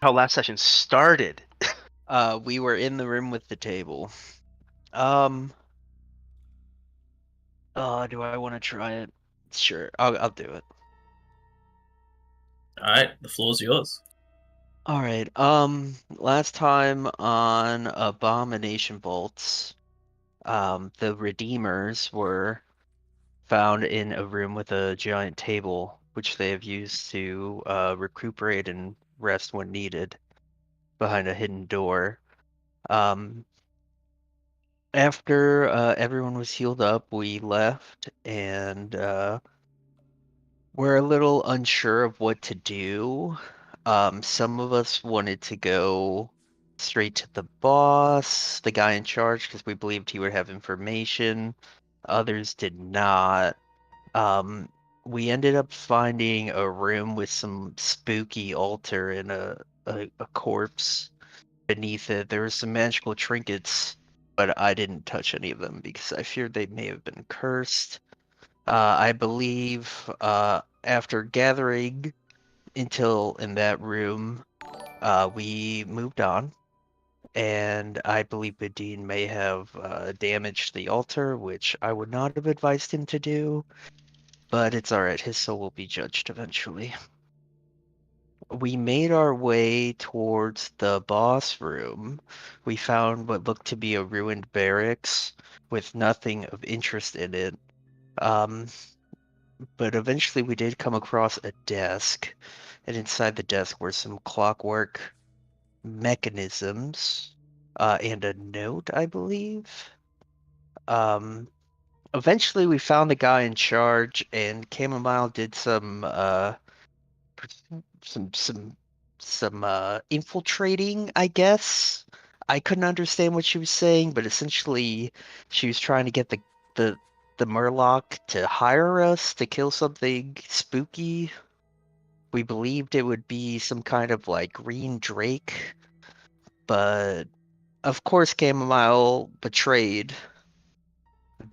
how last session started. We were in the room with the table. Do I want to try it? Sure, I'll do it. Alright, the floor's yours. All right. Last time on Abomination Vaults, the Redeemers were found in a room with a giant table, which they have used to recuperate and rest when needed, behind a hidden door. After everyone was healed up, we left, and we're a little unsure of what to do. Some of us wanted to go straight to the boss, the guy in charge, because we believed he would have information. Others did not. We ended up finding a room with some spooky altar and a corpse beneath it. There were some magical trinkets, but I didn't touch any of them because I feared they may have been cursed. I believe after gathering until in that room, we moved on, and I believe Badine may have damaged the altar, which I would not have advised him to do, but it's alright, his soul will be judged eventually. We made our way towards the boss room. We found what looked to be a ruined barracks with nothing of interest in it. But eventually we did come across a desk, and inside the desk were some clockwork mechanisms, and a note, I believe. Eventually we found the guy in charge, and Chamomile did some infiltrating, I guess. I couldn't understand what she was saying, but essentially she was trying to get the the Murloc to hire us to kill something spooky. We believed it would be some kind of like green drake, but of course Chamomile betrayed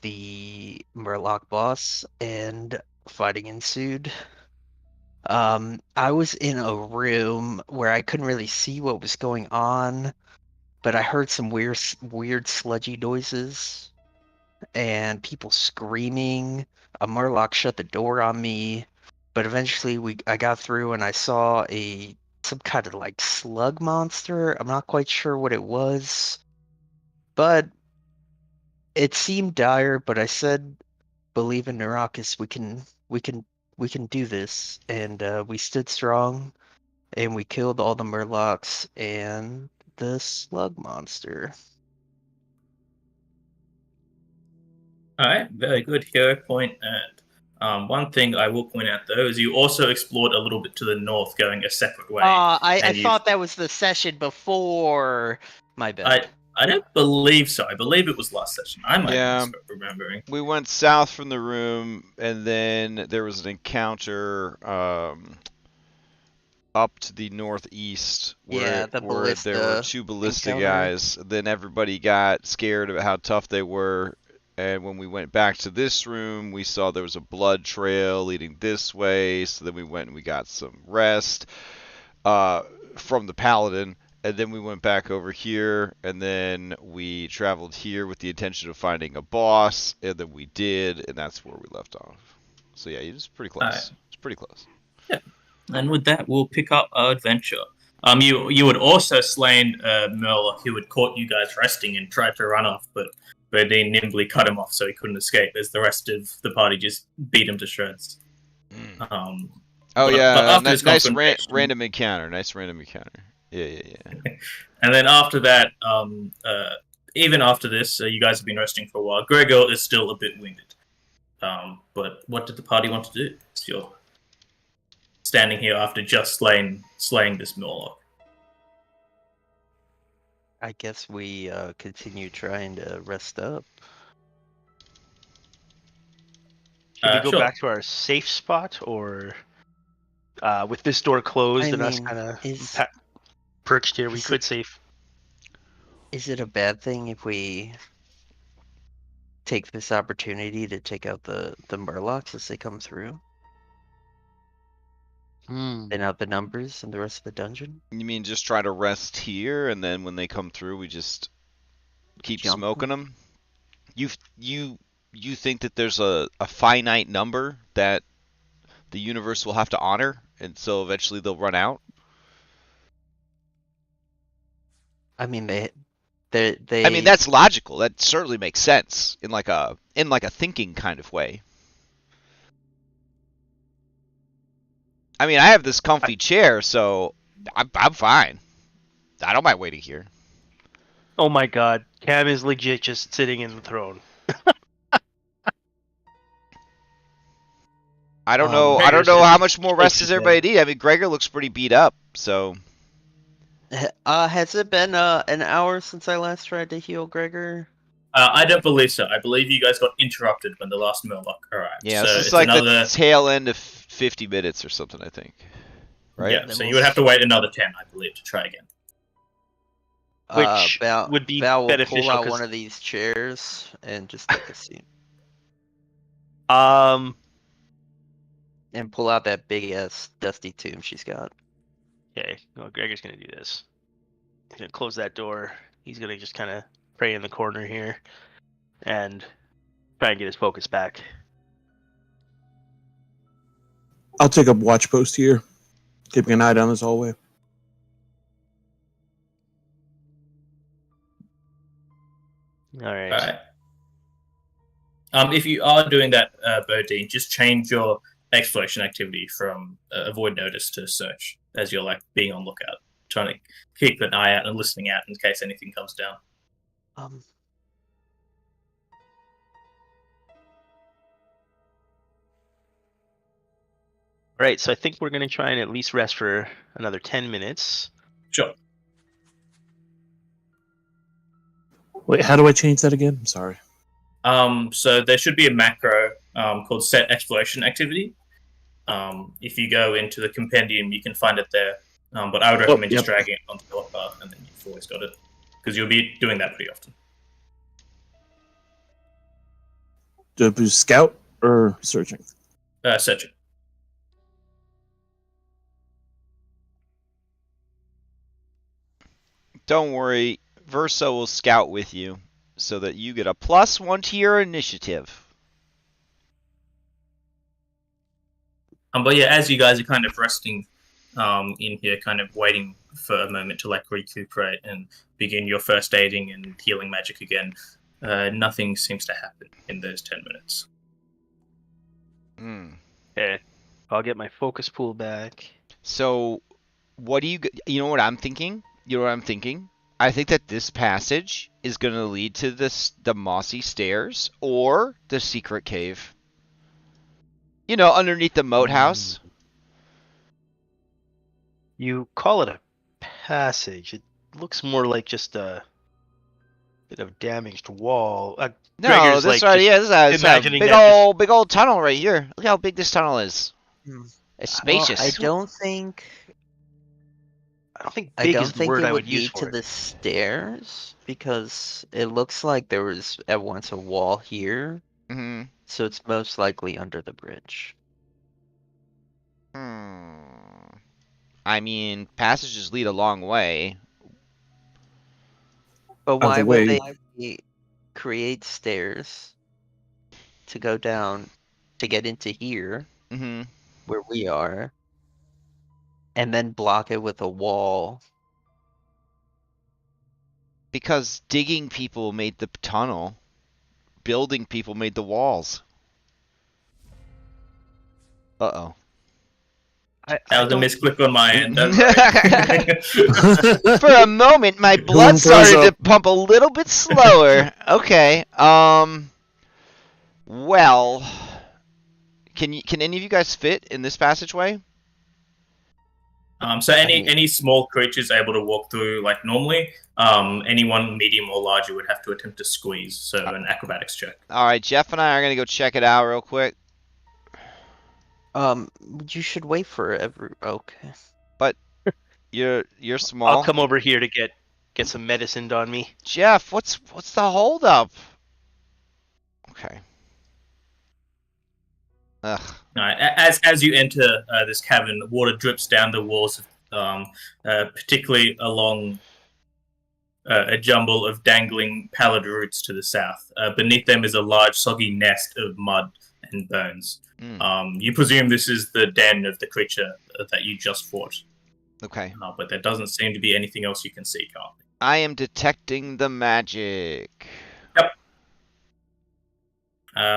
the Murloc boss and fighting ensued. I was in a room where I couldn't really see what was going on, but I heard some weird sludgy noises and people screaming. A Murloc shut the door on me, but eventually I got through and I saw some kind of like slug monster. I'm not quite sure what it was, but it seemed dire. But I said, "Believe in Narakis. We can do this," and we stood strong. And we killed all the Murlocs and the slug monster. Alright, very good hero point. And one thing I will point out though is you also explored a little bit to the north, going a separate way. I thought that was the session before. My bad. I don't believe so. I believe it was last session. I might be remembering. We went south from the room, and then there was an encounter up to the northeast where, there were two ballista guys. Then everybody got scared about how tough they were. And when we went back to this room, we saw there was a blood trail leading this way. So then we went and we got some rest from the paladin. And then we went back over here, and then we traveled here with the intention of finding a boss, and then we did, and that's where we left off. So yeah, it's pretty close. It's pretty close. Yeah. And with that, we'll pick up our adventure. You had also slain Murloc, who had caught you guys resting and tried to run off, but Berdine nimbly cut him off so he couldn't escape, as the rest of the party just beat him to shreds. Nice random encounter. Yeah. And then after that, even after this, you guys have been resting for a while. Gregor is still a bit winded. But what did the party want to do? So you're standing here after just slaying this Murloc. I guess we continue trying to rest up. Should we go back to our safe spot, or with this door closed and us kind of perched here, we could save? Is it a bad thing if we take this opportunity to take out the Murlocs as they come through? Then out the numbers and the rest of the dungeon? You mean just try to rest here, and then when they come through, we just keep smoking them? You think that there's a finite number that the universe will have to honor, and so eventually they'll run out? I mean, I mean, that's logical. That certainly makes sense in like a thinking kind of way. I mean, I have this comfy chair, so I'm fine. I don't mind waiting here. Oh my god, Cam is legit just sitting in the throne. I don't know. I don't know how much more rest does everybody need. I mean, Gregor looks pretty beat up, so. Has it been an hour since I last tried to heal Gregor? I don't believe so. I believe you guys got interrupted when the last Murloc arrived. Yeah, so this is like the tail end of 50 minutes or something, I think. Right? Yeah, so you would have to wait another 10, I believe, to try again. Which would be Val will beneficial. Pull out one of these chairs and just take a seat. And pull out that big ass dusty tomb she's got. Okay, well, Gregor's gonna do this. He's gonna close that door. He's gonna just kind of pray in the corner here, and try and get his focus back. I'll take up watch post here, keeping an eye down this hallway. All right. If you are doing that, Bodine, just change your exploration activity from avoid notice to search, as you're like being on lookout, trying to keep an eye out and listening out in case anything comes down. Right, so I think we're going to try and at least rest for another 10 minutes. Sure. Wait, how do I change that again? I'm sorry. So there should be a macro called set exploration activity. If you go into the compendium, you can find it there. But I would recommend just dragging it onto the bar, and then you've always got it. Because you'll be doing that pretty often. Do I boost scout or searching? Searching. Don't worry, Verso will scout with you so that you get a +1 to your initiative. But yeah, as you guys are kind of resting in here, kind of waiting for a moment to like recuperate and begin your first aiding and healing magic again, nothing seems to happen in those 10 minutes. Okay, I'll get my focus pool back. So, what do you know what I'm thinking? You know what I'm thinking? I think that this passage is going to lead to the mossy stairs or the secret cave. You know, underneath the moat house. You call it a passage. It looks more like just a bit of damaged wall. No, this right here. This is a big old tunnel right here. Look how big this tunnel is. It's spacious. Well, I don't think big is the word I would use for it. To the stairs, because it looks like there was at once a wall here. Mm-hmm. So it's most likely under the bridge. I mean, passages lead a long way. But why would they create stairs to go down to get into here, where we are, and then block it with a wall? Because digging people made the tunnel. Building people made the walls. Uh-oh. That was a misclick on my end. For a moment, my blood started to pump a little bit slower. Okay. Well, can any of you guys fit in this passageway? So any small creatures able to walk through like normally. Anyone medium or larger would have to attempt to squeeze. So an acrobatics check. All right, Jeff and I are gonna go check it out real quick. You should wait for okay. But you're small. I'll come over here to get some medicine on me. Jeff, what's the hold up? Okay. Ugh. As you enter this cavern, water drips down the walls, particularly along a jumble of dangling pallid roots to the south. Beneath them is a large, soggy nest of mud and bones. You presume this is the den of the creature that you just fought. Okay. But there doesn't seem to be anything else you can see currently. I am detecting the magic. Yep.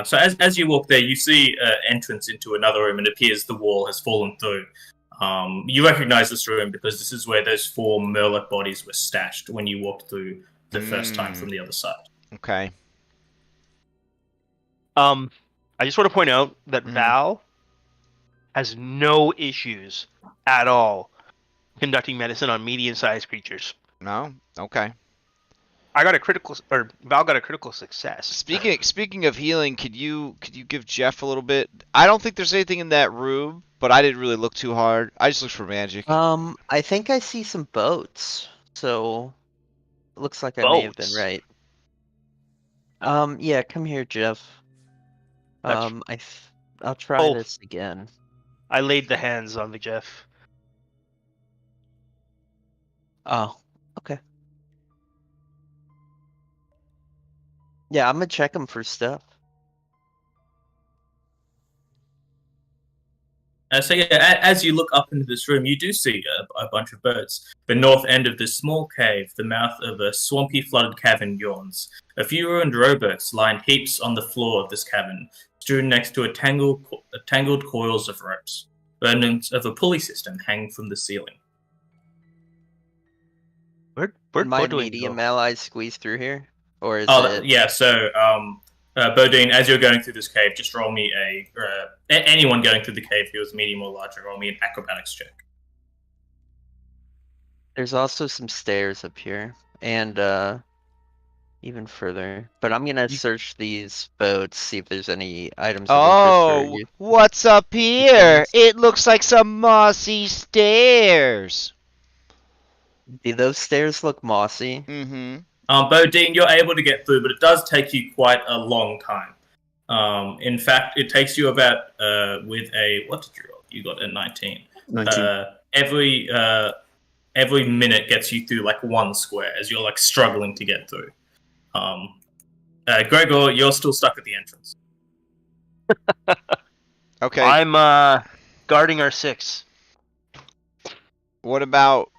So as you walk there, you see entrance into another room, and it appears the wall has fallen through. You recognize this room because this is where those 4 Murloc bodies were stashed when you walked through the first time from the other side. Okay. I just want to point out that Val has no issues at all conducting medicine on medium-sized creatures. No? Okay. Val got a critical success. Speaking of healing, could you give Jeff a little bit? I don't think there's anything in that room, but I didn't really look too hard. I just looked for magic. I think I see some boats, so it looks like I may have been right. Yeah, come here, Jeff. I'll try this again. I laid the hands on the Jeff. Oh, okay. Yeah, I'm gonna check them for stuff. So yeah, as you look up into this room, you do see a bunch of birds. The north end of this small cave, the mouth of a swampy, flooded cavern yawns. A few ruined rowboats lie in heaps on the floor of this cavern, strewn next to tangled coils of ropes. Remnants of a pulley system hang from the ceiling. Where'd my medium allies squeeze through here? Or is it... Yeah, so, Bodine, as you're going through this cave, just roll me anyone going through the cave who is medium or larger, roll me an acrobatics check. There's also some stairs up here, and even further. But I'm gonna search these boats, see if there's any items of interest for you. What's up here? It looks like some mossy stairs. Do those stairs look mossy? Mm-hmm. Bodine, you're able to get through, but it does take you quite a long time. In fact, it takes you about, with a... What did you roll? You got a 19. 19. Every minute gets you through, like, 1 square as you're, like, struggling to get through. Gregor, you're still stuck at the entrance. Okay. I'm, guarding our 6. What about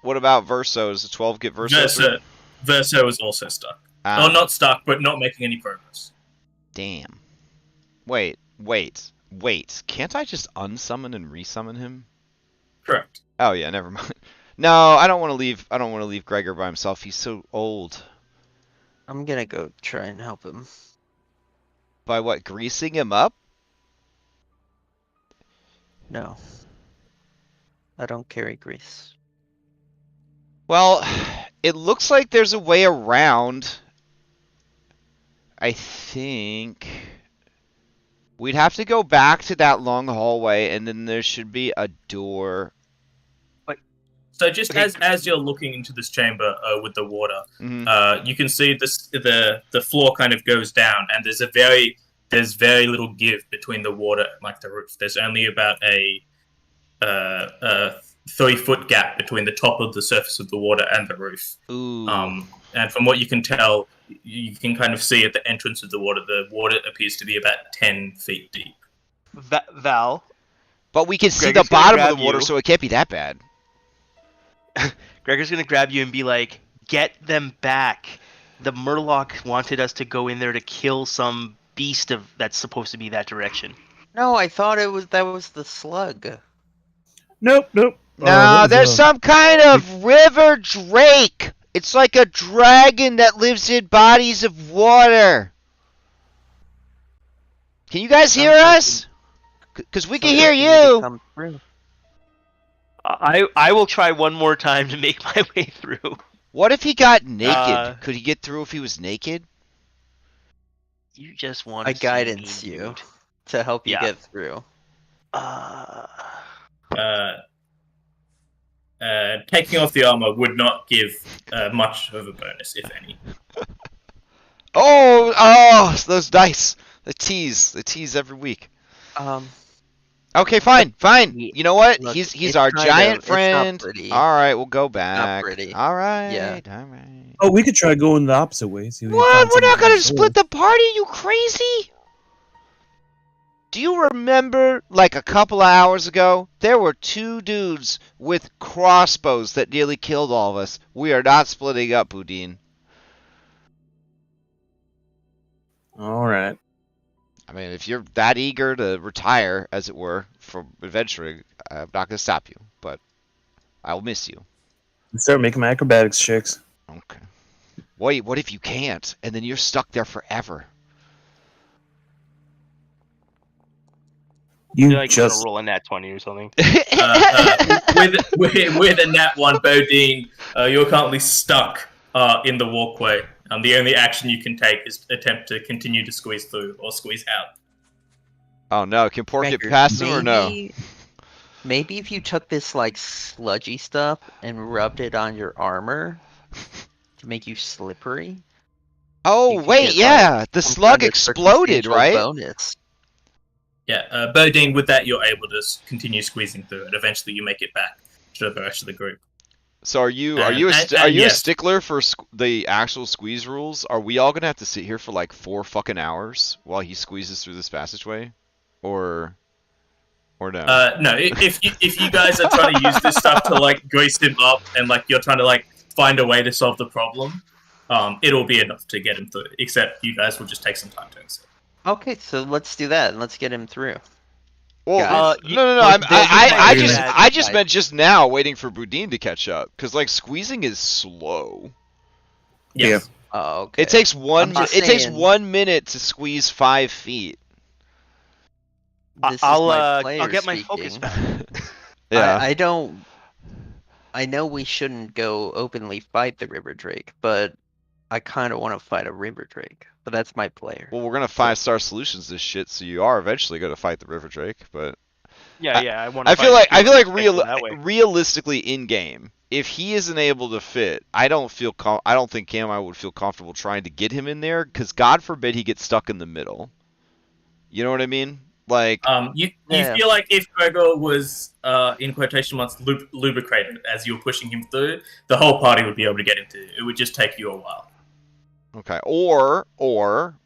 Verso? Does the 12 get Verso? Verso is also stuck. Well, not stuck, but not making any progress. Damn. Wait. Can't I just unsummon and resummon him? Correct. Oh yeah, never mind. No, I don't want to leave Gregor by himself. He's so old. I'm gonna go try and help him. By what? Greasing him up? No. I don't carry grease. Well, it looks like there's a way around. I think we'd have to go back to that long hallway, and then there should be a door. So just as you're looking into this chamber with the water, you can see the floor kind of goes down, and there's very little give between the water and like the roof. There's only about a 3-foot gap between the top of the surface of the water and the roof. Ooh. And from what you can tell, you can kind of see at the entrance of the water appears to be about 10 feet deep. Val. But we can see the bottom of the water, so it can't be that bad. Gregor's gonna grab you and be like, "Get them back. The Murloc wanted us to go in there to kill some beast that's supposed to be that direction." No, I thought that was the slug. Nope. No, there's some kind of river drake. It's like a dragon that lives in bodies of water. Can you guys hear us? Because we can hear you. I will try one more time to make my way through. What if he got naked? Could he get through if he was naked? You just want to guidance you to help you get through. Taking off the armor would not give much of a bonus, if any. Oh, those dice. The tease every week. Okay, fine. You know what? Look, he's our giant friend. It's not pretty. All right, we'll go back. Not pretty. All right. Yeah. All right. Oh, we could try going the opposite way. See if we can What? find We're not someone gonna else. split the party? You crazy? Do you remember, like a couple of hours ago, there were 2 dudes with crossbows that nearly killed all of us. We are not splitting up, Boudin. All right. I mean, if you're that eager to retire, as it were, from adventuring, I'm not gonna stop you, but I'll miss you. Start making my acrobatics checks. Okay. Wait, what if you can't, and then you're stuck there forever? You like just roll a nat 20 or something. With a nat 1, Bodine, you're currently stuck in the walkway. The only action you can take is attempt to continue to squeeze through or squeeze out. Oh no, can Pork get past him or no? Maybe if you took this like sludgy stuff and rubbed it on your armor to make you slippery. Oh wait, yeah, the slug exploded, right? Bonus. Yeah, Bodine, with that, you're able to continue squeezing through it. Eventually, you make it back to the rest of the group. So are you a stickler for the actual squeeze rules? Are we all gonna have to sit here for like 4 fucking hours while he squeezes through this passageway, or no? No. If you guys are trying to use this stuff to like grease him up and like you're trying to like find a way to solve the problem, it'll be enough to get him through. Except you guys will just take some time to answer. Okay, so let's do that and let's get him through. Well, no. I just meant just now, waiting for Boudin to catch up, because like squeezing is slow. Yes. Yeah. Oh, okay. It takes 1 minute to squeeze 5 feet. I'll get my focus back. Yeah. I know we shouldn't go openly fight the river drake, but I kind of want to fight a river drake. But that's my player. Well, we're gonna 5-star solutions this shit, so you are eventually gonna fight the river drake. But I want. I feel like realistically in game, if he isn't able to fit, I don't think Cam would feel comfortable trying to get him in there, because God forbid he gets stuck in the middle. You know what I mean? Like, you feel like if Gregor was in quotation marks lubricated as you were pushing him through, the whole party would be able to get him through. It would just take you a while. Okay, or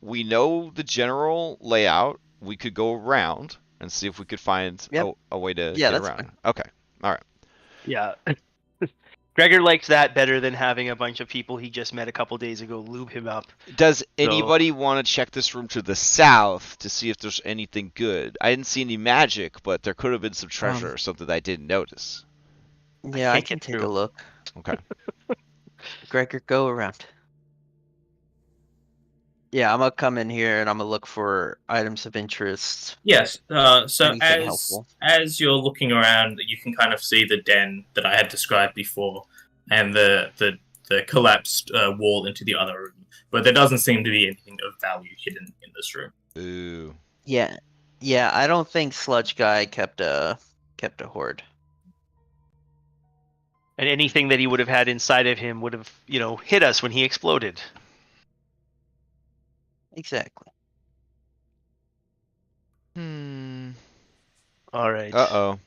we know the general layout. We could go around and see if we could find a way to get around. Fine. Okay, all right. Yeah. Gregor likes that better than having a bunch of people he just met a couple days ago lube him up. Does anybody want to check this room to the south to see if there's anything good? I didn't see any magic, but there could have been some treasure or something that I didn't notice. Yeah, I can take a look. Okay. Gregor, go around. Yeah, I'm gonna come in here and I'm gonna look for items of interest. Yes. So as you're looking around, you can kind of see the den that I had described before, and the collapsed wall into the other room. But there doesn't seem to be anything of value hidden in this room. Ooh. Yeah. I don't think Sludge Guy kept a hoard. And anything that he would have had inside of him would have, hit us when he exploded. Exactly. All right. Uh-oh.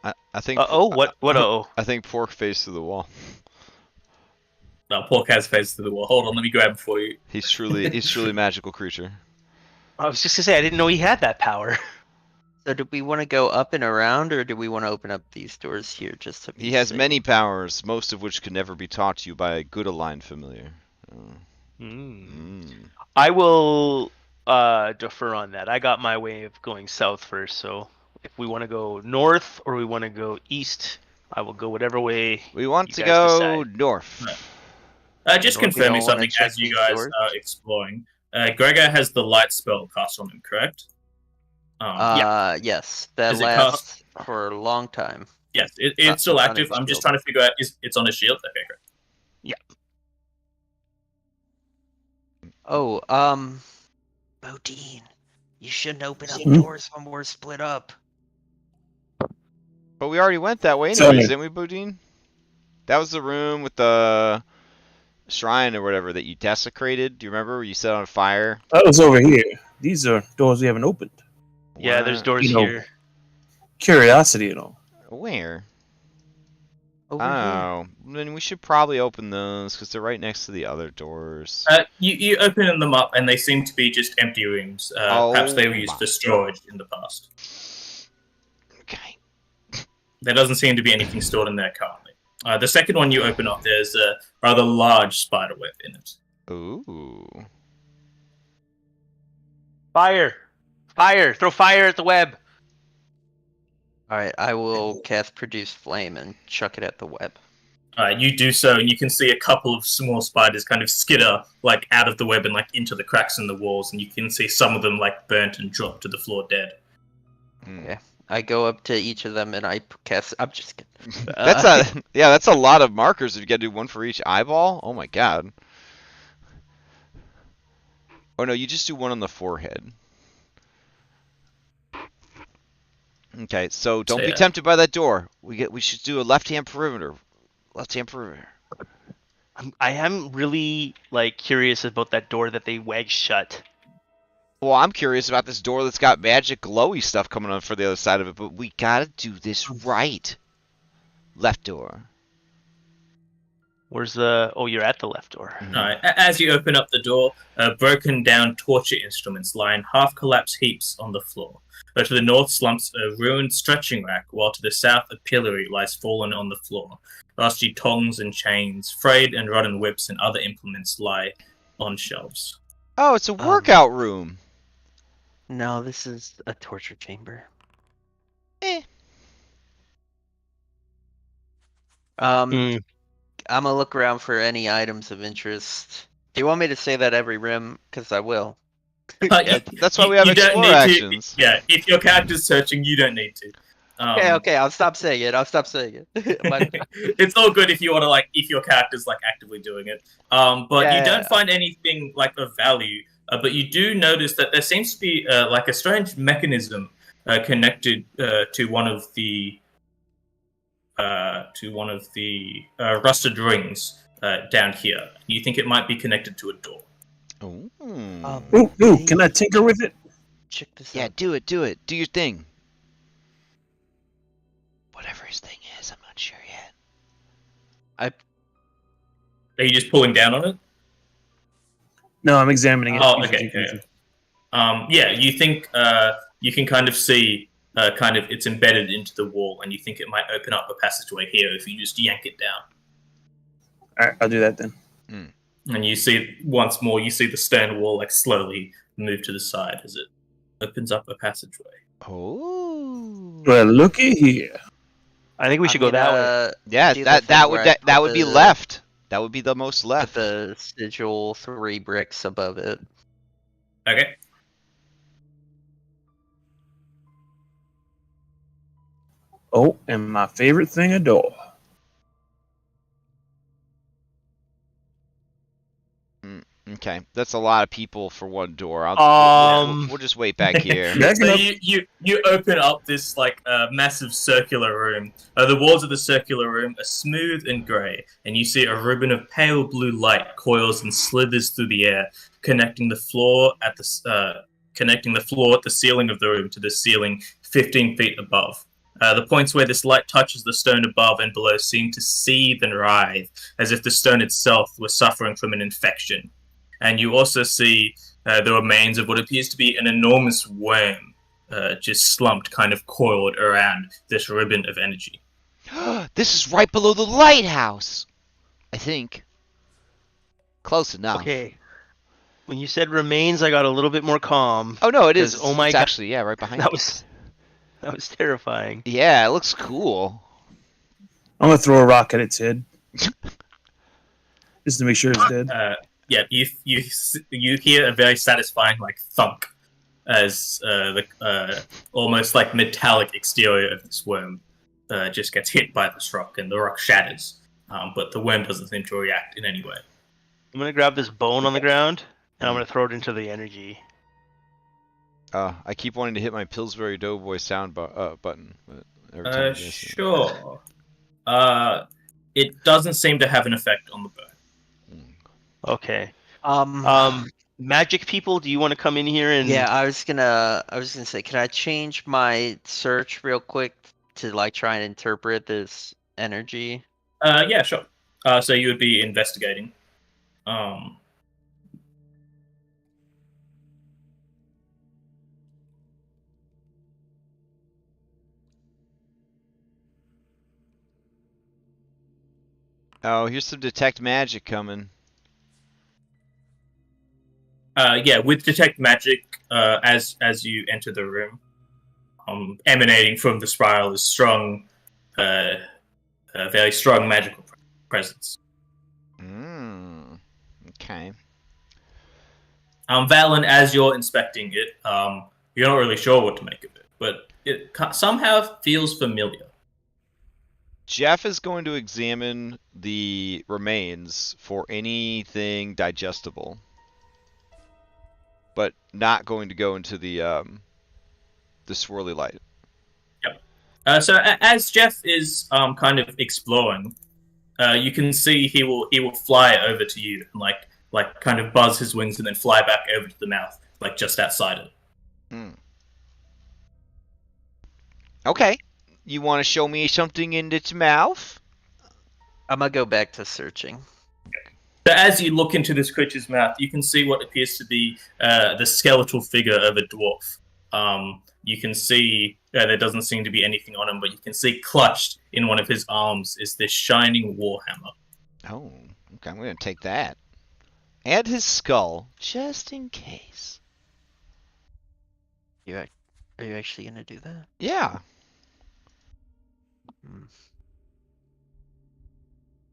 I think. What? I think Pork faced through the wall. No, Pork has faced through the wall. Hold on, let me grab it for you. He's truly a magical creature. I was just gonna say I didn't know he had that power. So do we want to go up and around, or do we want to open up these doors here just to be He has safe? many powers, most of which can never be taught to you by a good aligned familiar. I will defer on that. I got my way of going south first, so if we want to go north or we want to go east, I will go whatever way we want to go north. Just confirming something as you guys are exploring. Gregor has the light spell cast on him, correct? Yes. That lasts for a long time. Yes, it's still active. I'm just trying to figure out, it's on his shield? Okay, great. Yeah. Oh, Bodine, you shouldn't open up doors when we're split up. But we already went that way anyways, didn't we, Bodine? That was the room with the shrine or whatever that you desecrated. Do you remember where you set on fire? That was over here. These are doors we haven't opened. Yeah, there's doors here. curiosity and all. Where? Over here. Then we should probably open those because they're right next to the other doors. You open them up and they seem to be just empty rooms. Perhaps they were used for storage in the past. Okay. There doesn't seem to be anything stored in there currently. The second one you open up, there's a rather large spider web in it. Ooh. Fire! Fire! Throw fire at the web! Alright, I will cast Produce Flame and chuck it at the web. You do so, and you can see a couple of small spiders kind of skitter like out of the web and like into the cracks in the walls, and you can see some of them like burnt and drop to the floor dead. Yeah, I go up to each of them and I cast. I'm just kidding. That's a lot of markers. If you got to do one for each eyeball, oh my god. Oh no, you just do one on the forehead. Okay, so don't be tempted by that door. We should do a left-hand perimeter. Left-hand perimeter. I am really curious about that door that they wedged shut. Well, I'm curious about this door that's got magic glowy stuff coming on for the other side of it, but we gotta do this right. Left door. Where's the... Oh, you're at the left door. Alright, as you open up the door, broken down torture instruments lie in half-collapsed heaps on the floor. To the north slumps a ruined stretching rack, while to the south a pillory lies fallen on the floor. Rusty tongs and chains, frayed and rotten whips and other implements lie on shelves. Oh, it's a workout room. No, this is a torture chamber. I'm gonna look around for any items of interest. Do you want me to say that every rim? Because I will. That's why we have explore actions. Yeah, if your character's searching, you don't need to. Okay, I'll stop saying it. It's all good if you want to if your character's actively doing it. But you don't find anything of value. But you do notice that there seems to be a strange mechanism connected to one of the rusted rings down here. You think it might be connected to a door. Ooh, can I tinker with it? Check this out. Yeah, do it. Do your thing. Whatever his thing is, I'm not sure yet. Are you just pulling down on it? No, I'm examining it. Oh, okay. Yeah, you think you can kind of see it's embedded into the wall, and you think it might open up a passageway here if you just yank it down. Alright, I'll do that then. And you see once more, you see the stone wall slowly move to the side as it opens up a passageway. Oh. Well, looky here. I think we should go that way. Yeah, that would be left. That would be the most left. The sigil 3 bricks above it. Okay. Oh, and my favorite thing, a door. Okay, that's a lot of people for one door. We'll just wait back here. So you open up this massive circular room. The walls of the circular room are smooth and grey, and you see a ribbon of pale blue light coils and slithers through the air, connecting the floor at the ceiling of the room to the ceiling 15 feet above. The points where this light touches the stone above and below seem to seethe and writhe, as if the stone itself were suffering from an infection. And you also see the remains of what appears to be an enormous worm, just slumped, kind of coiled around this ribbon of energy. This is right below the lighthouse, I think. Close enough. Okay. When you said remains, I got a little bit more calm. Oh no, it is. Oh my god! Actually, yeah, right behind. That was terrifying. Yeah, it looks cool. I'm gonna throw a rock at its head, just to make sure it's dead. Yeah, you hear a very satisfying thunk as the almost metallic exterior of this worm just gets hit by this rock, and the rock shatters. But the worm doesn't seem to react in any way. I'm gonna grab this bone on the ground, and I'm gonna throw it into the energy. I keep wanting to hit my Pillsbury Doughboy sound button, but every time sure. It doesn't seem to have an effect on the burn. Okay. magic people, do you want to come in here and? Yeah, I was gonna say, can I change my search real quick to like try and interpret this energy? Yeah, sure. So you would be investigating. Oh, here's some detect magic coming. Yeah, with detect magic, as you enter the room, emanating from the spiral is strong, very strong magical presence. Okay. Valen, as you're inspecting it, you're not really sure what to make of it, but it somehow feels familiar. Jeff is going to examine the remains for anything digestible, but not going to go into the swirly light. Yep. So as Jeff is kind of exploring, you can see he will fly over to you and like kind of buzz his wings and then fly back over to the mouth, like just outside it. Okay. You want to show me something in its mouth? I'm gonna go back to searching. So as you look into this creature's mouth, you can see what appears to be the skeletal figure of a dwarf. You can see there doesn't seem to be anything on him, but you can see clutched in one of his arms is this shining warhammer. Oh, okay. I'm going to take that. And his skull, just in case. Are you actually going to do that? Yeah.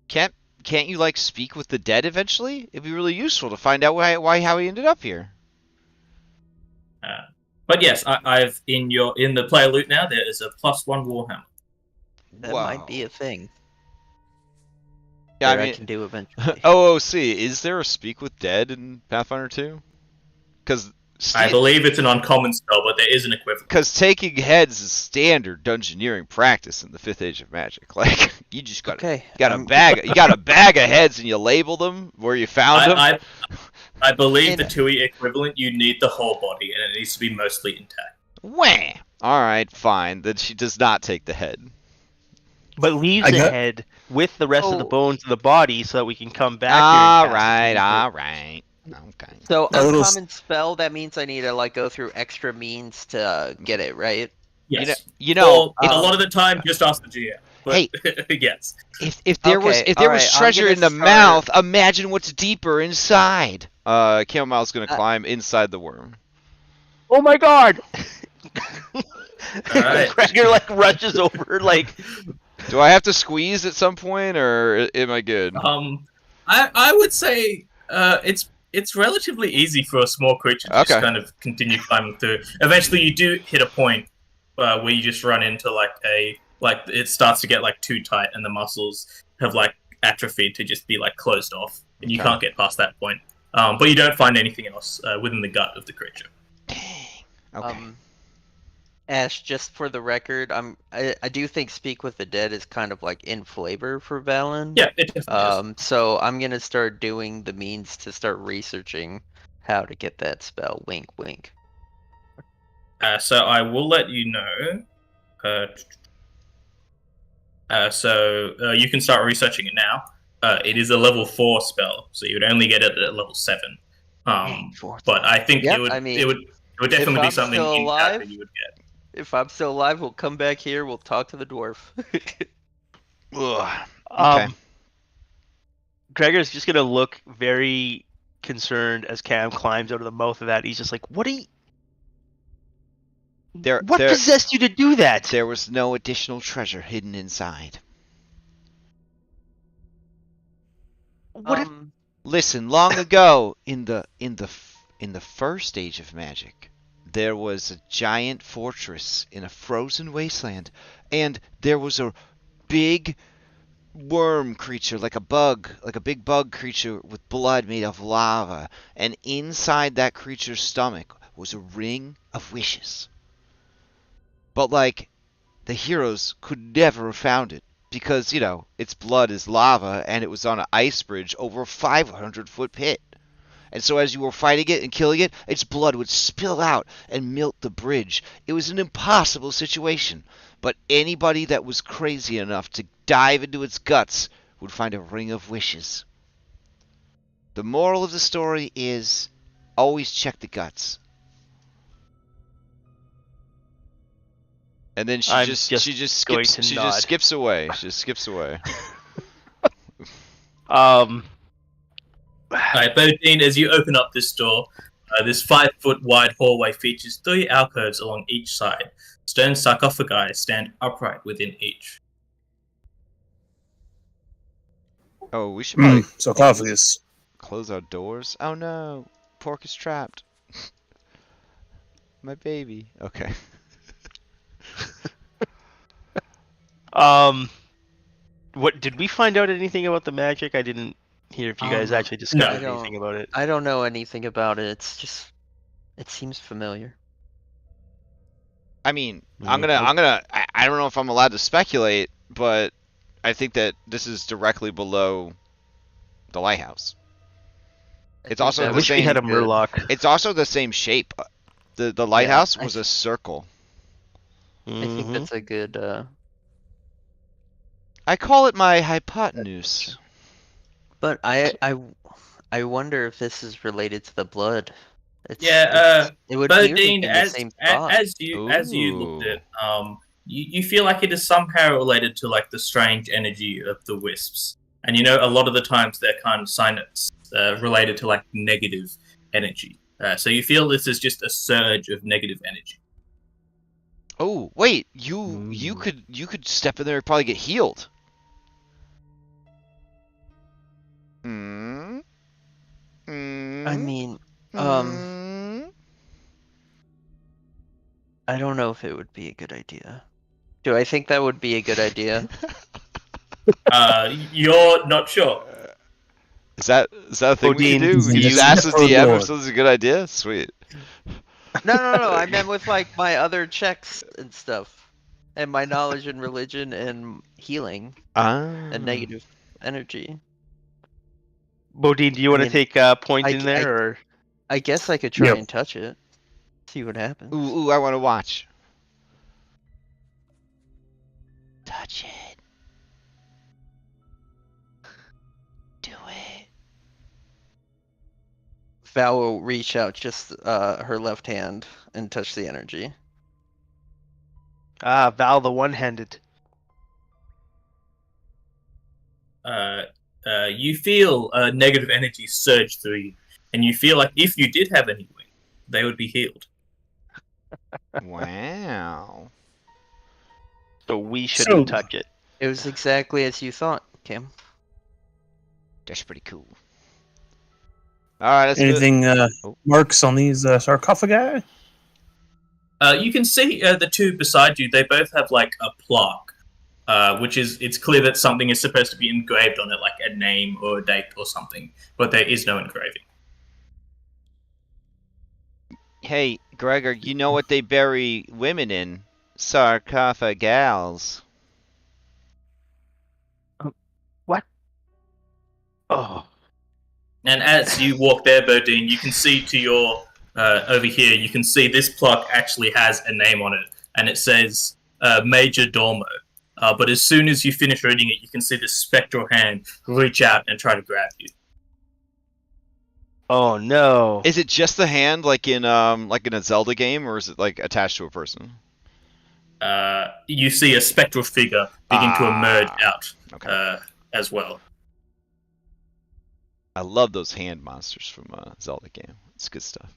Can't you like speak with the dead eventually? It'd be really useful to find out how he ended up here. But yes, I've in the player loot now. There is a +1 warhammer. That might be a thing. Yeah, I mean, I can do eventually. OOC, is there a speak with dead in Pathfinder 2? Because I believe it's an uncommon spell, but there is an equivalent. Because taking heads is standard dungeoneering practice in the 5th Age of Magic. Like, you just got a bag of heads and you label them where you found them. I believe the 2e equivalent, you need the whole body, and it needs to be mostly intact. Wah! Alright, fine. Then she does not take the head. But leaves the head with the rest of the bones of the body so that we can come back here. Alright. Okay. So uncommon spell, that means I need to like go through extra means to get it, right? Yes. You know, a lot of the time, just ask the GM. But, hey, yes. If there was treasure in the mouth, imagine what's deeper inside. Chamomile's gonna climb inside the worm. Oh my god! Alright. Gregor like rushes over like. Do I have to squeeze at some point, or am I good? I would say it's relatively easy for a small creature to just kind of continue climbing through. Eventually, you do hit a point where you just run into like it starts to get like too tight, and the muscles have like atrophied to just be like closed off, and you can't get past that point. But you don't find anything else within the gut of the creature. Dang. Okay. Ash, just for the record, I do think Speak with the Dead is kind of like in flavor for Valen. Yeah, it definitely is. So I'm gonna start doing the means to start researching how to get that spell. Wink, wink. So I will let you know. So you can start researching it now. It is a level 4 spell, so you would only get it at level 7. But I think it would definitely be something that you would get. If I'm still alive, we'll come back here. We'll talk to the dwarf. Okay. Gregor's just gonna look very concerned as Cam climbs out of the mouth of that. He's just like, "What are you? What possessed you to do that?" There was no additional treasure hidden inside. Listen, long ago in the first age of magic, there was a giant fortress in a frozen wasteland, and there was a big worm creature, like a big bug creature with blood made of lava, and inside that creature's stomach was a ring of wishes. But like, the heroes could never have found it because, its blood is lava, and it was on an ice bridge over a 500-foot pit. And so as you were fighting it and killing it, its blood would spill out and melt the bridge. It was an impossible situation. But anybody that was crazy enough to dive into its guts would find a ring of wishes. The moral of the story is always check the guts. And then she just skips away. She just skips away. Alright, Bodine, as you open up this door, this 5-foot wide hallway features 3 alcoves along each side. Stone sarcophagi stand upright within each. Oh, we should probably sarcophagus. Close our doors. Oh no, Pork is trapped. My baby. Okay. What did we find out anything about the magic? I didn't hear if you guys actually discovered anything about it. I don't know anything about it. It's just, it seems familiar. I mean, I don't know if I'm allowed to speculate, but I think that this is directly below the lighthouse. It's also the same. We had a murloc. It's also the same shape. The lighthouse was a circle. I think that's a good. I call it my hypotenuse. But I wonder if this is related to the blood. It would be as you looked at you feel like it is somehow related to like the strange energy of the wisps, and you know a lot of the times they're kind of related to like negative energy. So you feel this is just a surge of negative energy. Oh wait, you could step in there and probably get healed. I mean, I don't know if it would be a good idea. Do I think that would be a good idea? You're not sure. Is that a thing we can do? You just ask the DM if something's a good idea? Sweet. No. I meant with like my other checks and stuff, and my knowledge in religion and healing and negative energy. Bodine, do you want to take point in there, or? I guess I could try and touch it, see what happens. Ooh, I want to watch. Touch it. Do it. Val will reach out just her left hand and touch the energy. Val the one-handed. You feel negative energy surge through you, and you feel like if you did have any wing, they would be healed. Wow. So we shouldn't touch it. It was exactly as you thought, Kim. That's pretty cool. Alright, that's anything marks on these sarcophagi? You can see the two beside you, they both have like a plaque. Which is, it's clear that something is supposed to be engraved on it, like a name or a date or something, but there is no engraving. Hey, Gregor, you know what they bury women in? Sarcophagals. What? Oh. And as you walk there, Bodine, you can see to your, over here, you can see this plaque actually has a name on it, and it says Major Domo. But as soon as you finish reading it, you can see this spectral hand reach out and try to grab you. Oh no! Is it just the hand, like in a Zelda game, or is it like attached to a person? You see a spectral figure begin to emerge out as well. I love those hand monsters from a Zelda game. It's good stuff.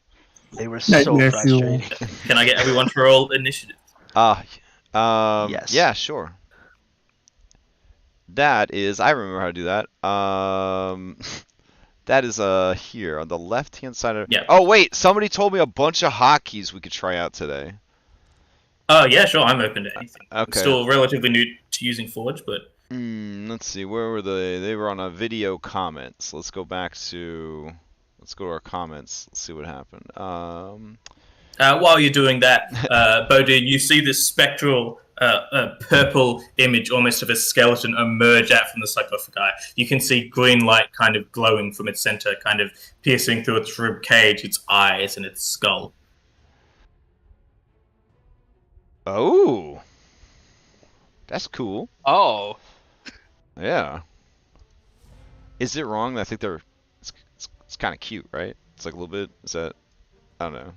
They were so frustrating. Can I get everyone to roll initiative? Yes. Yeah, sure. That is, I remember how to do that. That is here on the left-hand side of. Yeah. Oh wait, somebody told me a bunch of hotkeys we could try out today. Oh yeah, sure. I'm open to anything. Okay. I'm still relatively new to using Forge, but. Let's see. Where were they? They were on a video comments. Let's go to our comments. Let's see what happened. While you're doing that, Bodine, you see this spectral a purple image, almost of a skeleton, emerge out from the sarcophagi. You can see green light kind of glowing from its center, kind of piercing through its rib cage, its eyes, and its skull. Oh, that's cool. Oh, yeah. Is it wrong? I think it's kind of cute, right? It's like a little bit. Is that? I don't know.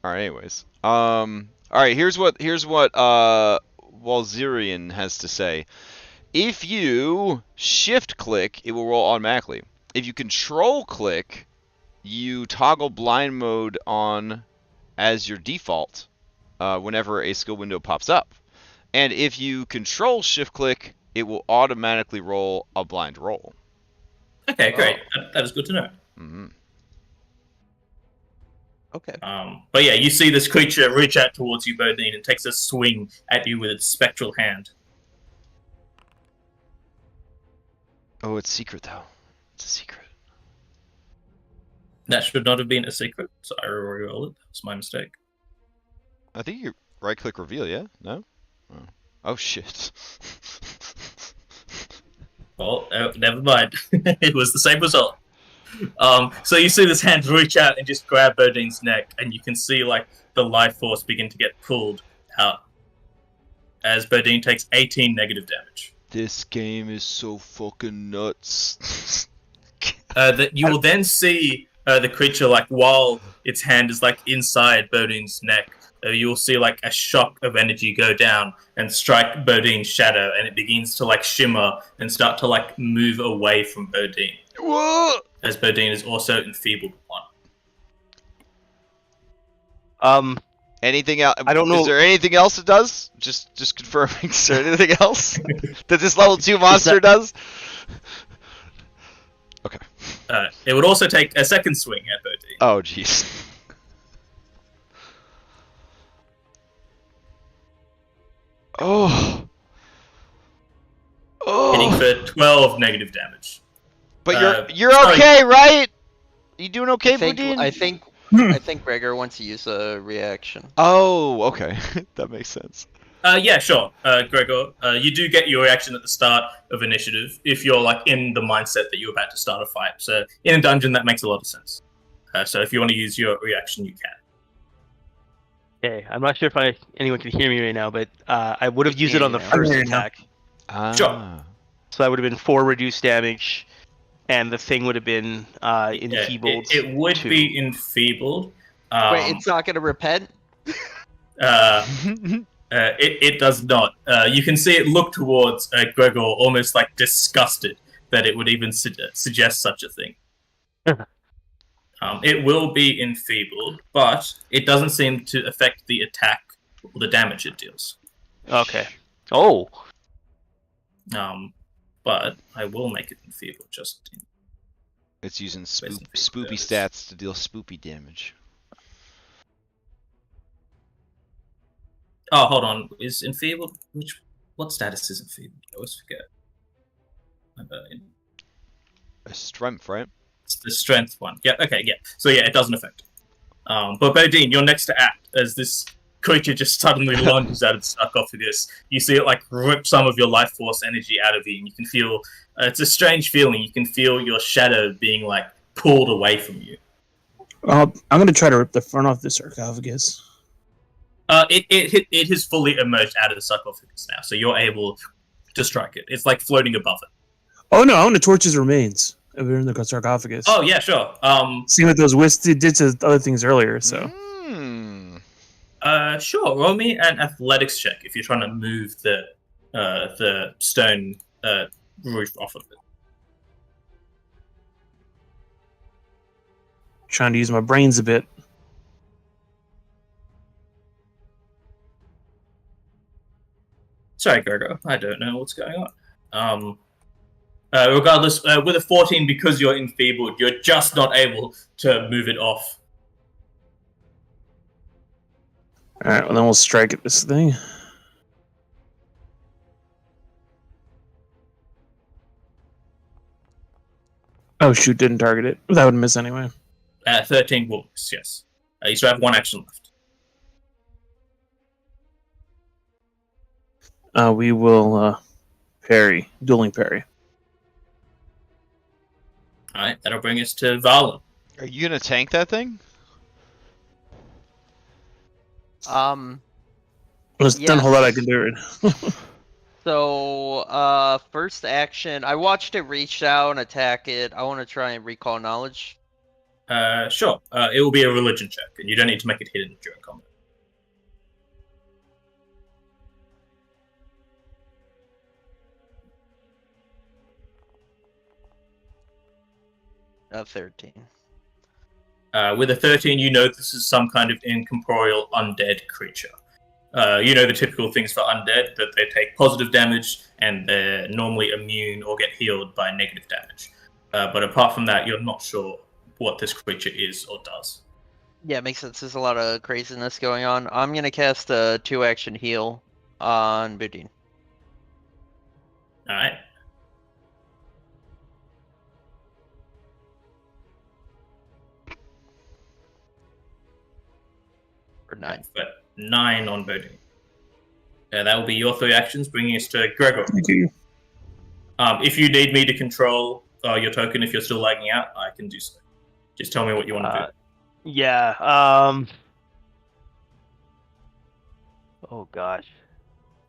All right. Anyways. All right. Here's what Walzerian has to say. If you shift click, it will roll automatically. If you control click, you toggle blind mode on as your default whenever a skill window pops up. And if you control shift click, it will automatically roll a blind roll. Okay, great. That is good to know. Mm-hmm. Okay. But yeah, you see this creature reach out towards you, Bodine, and takes a swing at you with its spectral hand. Oh, it's secret though. It's a secret. That should not have been a secret, so I re-roll it. That's my mistake. I think you right-click reveal, yeah? No? Oh shit. Well, never mind. It was the same result. So you see this hand reach out and just grab Bodine's neck, and you can see like the life force begin to get pulled out as Bodine takes 18 negative damage. This game is so fucking nuts. That you will then see the creature, like while its hand is like inside Bodine's neck, you will see like a shock of energy go down and strike Bodine's shadow, and it begins to like shimmer and start to like move away from Bodine. Whoa! As Bodine is also enfeebled one. Anything else? I don't know. Is there anything else it does? Just confirming. Is there anything else that this level 2 monster does? Okay. It would also take a second swing at Bodine. Oh, jeez. Oh. Hitting for 12 negative damage. But you're okay, right? You doing okay, Bodine? I think Gregor wants to use a reaction. Oh, okay. That makes sense. Yeah, sure. Gregor, you do get your reaction at the start of initiative if you're like in the mindset that you're about to start a fight. So in a dungeon, that makes a lot of sense. So if you want to use your reaction, you can. Okay, I'm not sure if anyone can hear me right now, but I would have used it on the first attack. Sure. So that would have been 4 reduced damage, and the thing would have been enfeebled. Yeah, it would be enfeebled. Wait, it's not going to repent? It does not. You can see it look towards Gregor, almost like disgusted that it would even suggest such a thing. It will be enfeebled, but it doesn't seem to affect the attack or the damage it deals. Okay. Oh. But I will make it enfeebled just in... It's using spoopy stats to deal spoopy damage. Oh, hold on. Is enfeebled? What status is enfeebled? I always forget. A strength, right? It's the strength one. Yeah. Okay. Yeah. So yeah, it doesn't affect it. But Bodine, you're next to act as this creature just suddenly lunges out of the sarcophagus. You see it like rip some of your life force energy out of you, and you can feel it's a strange feeling. You can feel your shadow being like pulled away from you. I'm going to try to rip the front off the sarcophagus. It has fully emerged out of the sarcophagus now, so you're able to strike it. It's like floating above it. Oh no, I want to torch his remains. We're in the sarcophagus. Oh yeah, sure. See what those wisps did to other things earlier, so. Sure. Roll me an athletics check if you're trying to move the stone roof off of it. Trying to use my brains a bit. Sorry, Gregor. I don't know what's going on. Regardless, with a 14, because you're enfeebled, you're just not able to move it off. Alright, well then we'll strike at this thing. Oh shoot, didn't target it. That would miss anyway. 13 will miss, yes. You still have one action left. We will parry, dueling parry. Alright, that'll bring us to Valen. Are you gonna tank that thing? There's not a whole lot I can do. So, first action, I watched it reach out and attack it. I want to try and recall knowledge. Sure. It will be a religion check, and you don't need to make it hidden during combat. 13. With a 13, you know this is some kind of incorporeal undead creature. You know the typical things for undead, that they take positive damage and they're normally immune or get healed by negative damage. But apart from that, you're not sure what this creature is or does. Yeah, it makes sense. There's a lot of craziness going on. I'm going to cast a 2-action heal on Boudin. Alright. For 9. But 9 on Boudin. That will be your 3 actions, bringing us to Gregor. Thank you. If you need me to control your token, if you're still lagging out, I can do so. Just tell me what you want to do. Yeah. Oh gosh.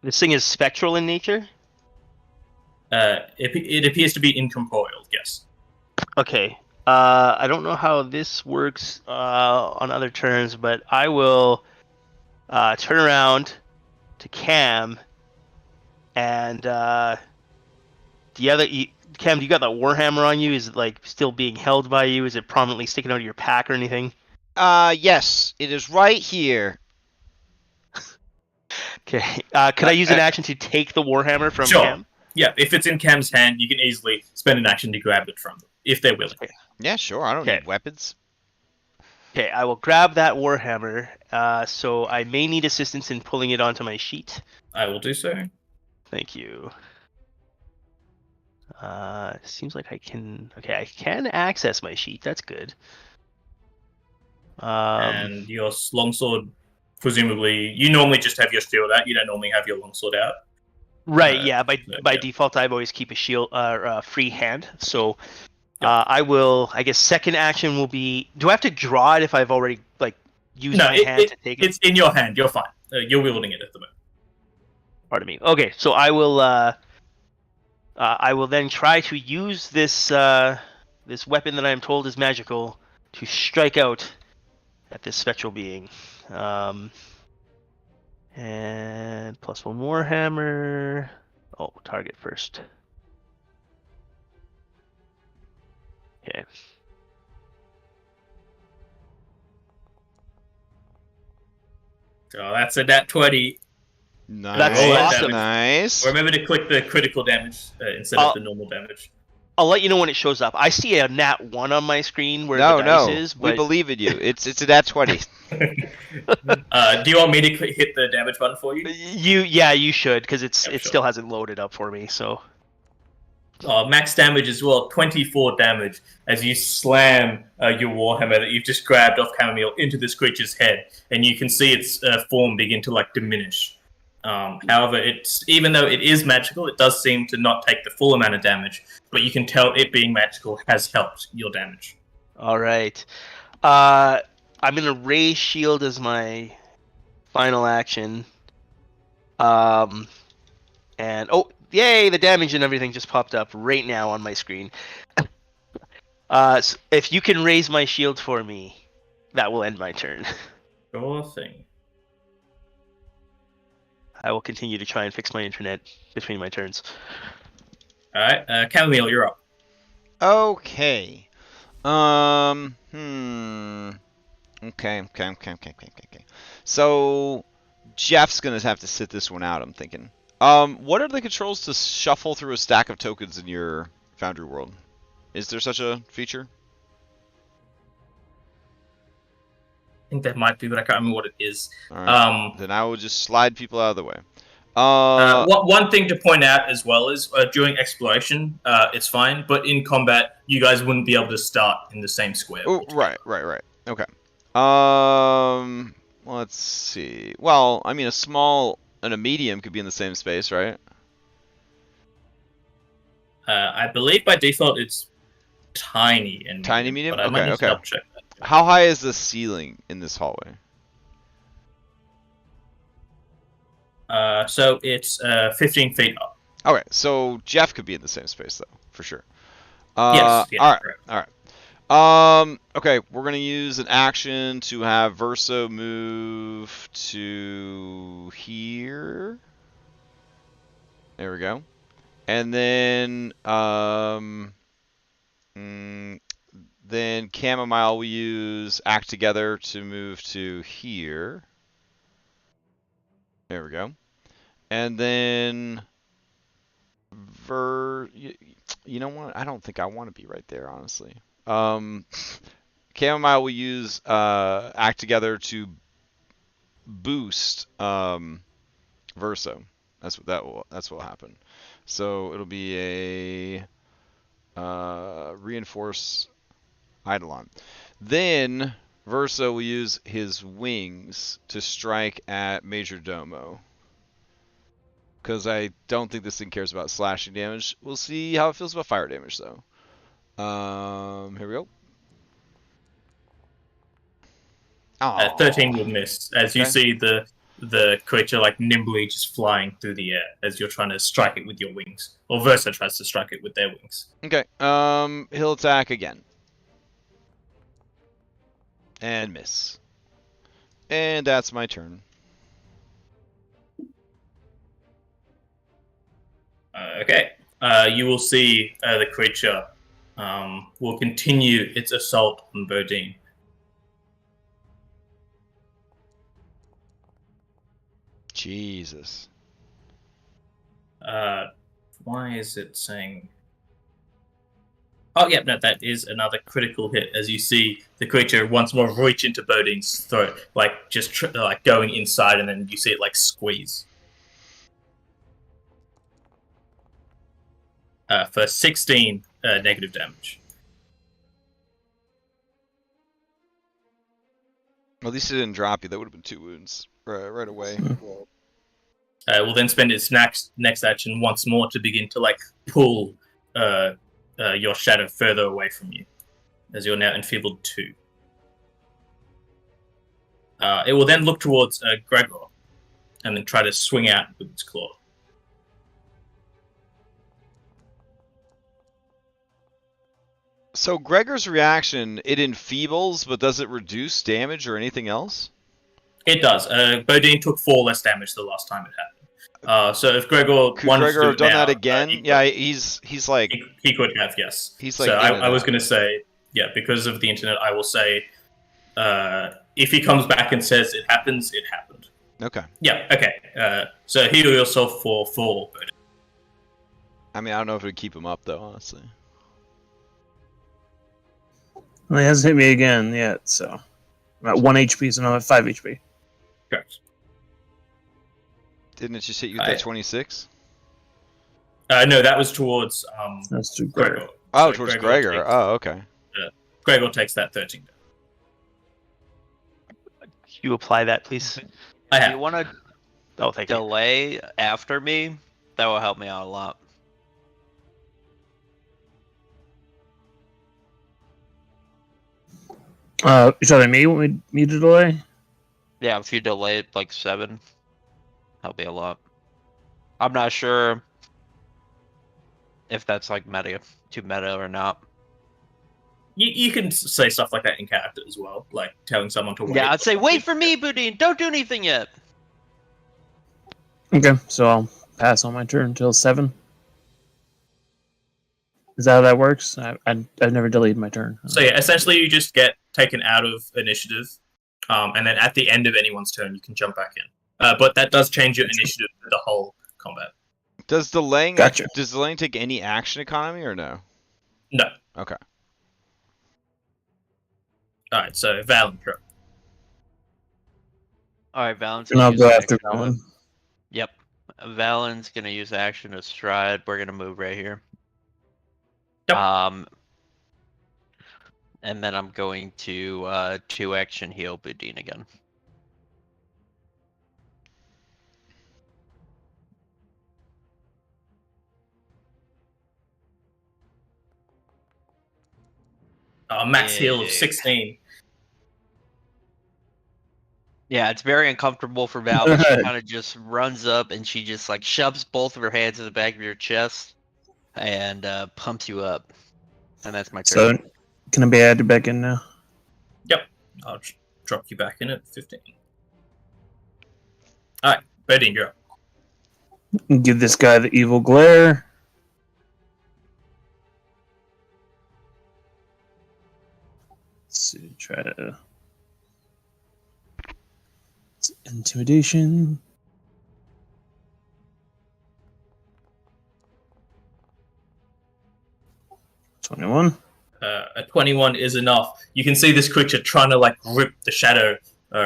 This thing is spectral in nature? It appears to be incorporeal, yes. Okay. I don't know how this works on other turns, but I will turn around to Cam and Cam, do you got that warhammer on you? Is it like still being held by you? Is it prominently sticking out of your pack or anything? Yes, it is right here. Okay. Could I use an action to take the warhammer from Cam? Yeah, if it's in Cam's hand, you can easily spend an action to grab it from them, if they're willing. Okay. Yeah, sure. I don't need weapons. Okay, I will grab that warhammer. So I may need assistance in pulling it onto my sheet. I will do so. Thank you. Seems like I can... Okay, I can access my sheet. That's good. And your longsword, presumably... You normally just have your shield out. You don't normally have your longsword out. Right, yeah. By default, I always keep a shield, free hand. So I will... I guess second action will be... Do I have to draw it if I've already used my hand to take it? It's in your hand. You're fine. You're wielding it at the moment. Pardon me. Okay, so I will then try to use this this weapon that I am told is magical to strike out at this spectral being. And +1 warhammer. Oh, target first. Okay. So that's a nat 20. Nice. That's awesome. Nice. Remember to click the critical damage instead of the normal damage. I'll let you know when it shows up. I see a nat 1 on my screen where the dice is. But... We believe in you. It's a nat 20. Do you want me to hit the damage button for you? You should, because it still hasn't loaded up for me. So. Max damage as well, 24 damage as you slam your warhammer that you've just grabbed off Chamomile into this creature's head, and you can see its form begin to diminish. However, even though it is magical, it does seem to not take the full amount of damage, but you can tell it being magical has helped your damage. All right. I'm going to raise shield as my final action. And, oh, yay, the damage and everything just popped up right now on my screen. So if you can raise my shield for me, that will end my turn. Sure thing. I will continue to try and fix my internet between my turns. Alright, Chamomile, you're up. Okay. Okay. So Jeff's gonna have to sit this one out, I'm thinking. What are the controls to shuffle through a stack of tokens in your Foundry world? Is there such a feature? I think that might be, but I can't remember what it is. Right. Then I will just slide people out of the way. One thing to point out as well is during exploration, it's fine, but in combat, you guys wouldn't be able to start in the same square. Oh, right. Okay. Let's see. Well, I mean, a small and a medium could be in the same space, right? I believe by default it's tiny and Tiny medium? but I might Okay, need to okay. double check that. How high is the ceiling in this hallway? So it's 15 feet up. Okay, so Jeff could be in the same space though, for sure. Yes. Yeah, all right, correct. all right. Okay, we're gonna use an action to have Verso move to here. There we go. And then, then Chamomile will use Act Together to move to here. There we go. And then, you know what? I don't think I want to be right there, honestly. Chamomile will use Act Together to boost Verso. That's what will happen. So it'll be a reinforce Eidolon. Then Verso will use his wings to strike at Major Domo. Because I don't think this thing cares about slashing damage. We'll see how it feels about fire damage, though. Here we go. 13 will miss, as you Okay. see the creature like nimbly just flying through the air as you're trying to strike it with your wings. Or Versa tries to strike it with their wings. Okay. He'll attack again. And miss. And that's my turn. Okay. You will see the creature will continue its assault on Bodine. Jesus. Why is it saying... Oh, yeah, no, that is another critical hit. As you see the creature once more reach into Bodine's throat, like just like going inside, and then you see it like squeeze. For 16 negative damage. Well, at least it didn't drop you. That would have been 2 wounds right away. Will then spend its next action once more to begin to like pull your shadow further away from you, as you're now enfeebled 2. It will then look towards Gregor, and then try to swing out with its claw. So Gregor's reaction, it enfeebles, but does it reduce damage or anything else? It does. Bodine took 4 less damage the last time it happened. So if Gregor Could wanted Gregor to do have done now, that again? Yeah, he's like... He could have, yes. He's like... So I was going to say, yeah, because of the internet, I will say, if he comes back and says it happens, it happened. Okay. Yeah, okay. So heal yourself for 4. I mean, I don't know if it would keep him up, though, honestly. Well, he hasn't hit me again yet, so I'm at 1 HP, so now I'm at 5 HP. Correct. Didn't it just hit you with that 26? No, that was towards That's too Gregor. great. Oh, So towards Gregor. Oh, okay. Gregor takes that 13. You apply that, please. I If have. you want to Oh, thank you. delay after me, that will help me out a lot. You're telling me you want me to delay? Yeah, if you delay it like 7, help me a lot. I'm not sure if that's like too meta or not. You can say stuff like that in character as well, like telling someone to wait. Yeah, I'd say wait for me, Boudin. Don't do anything yet. Okay, so I'll pass on my turn until 7. Is that how that works? I've never delayed my turn. So yeah, essentially you just get taken out of initiative, and then at the end of anyone's turn you can jump back in. But that does change your initiative for the whole combat. Does delaying Gotcha. take any action economy or no? No. Okay. Alright, so Valen, sure. Alright, Valen's And I'll use go after action. Valen. Yep. Valen's gonna use action to stride. We're gonna move right here. Yep. And then I'm going to 2 action heal Boudin again. Max heal of 16. Yeah, it's very uncomfortable for Val, but she kind of just runs up and she just like shoves both of her hands in the back of your chest and pumps you up. And that's my turn. So, can I be added back in now? Yep. I'll drop you back in at 15. Alright, Bodine, you're up. Give this guy the evil glare. Let's see, try to... Intimidation. $21. A 21 is enough. You can see this creature trying to like rip the shadow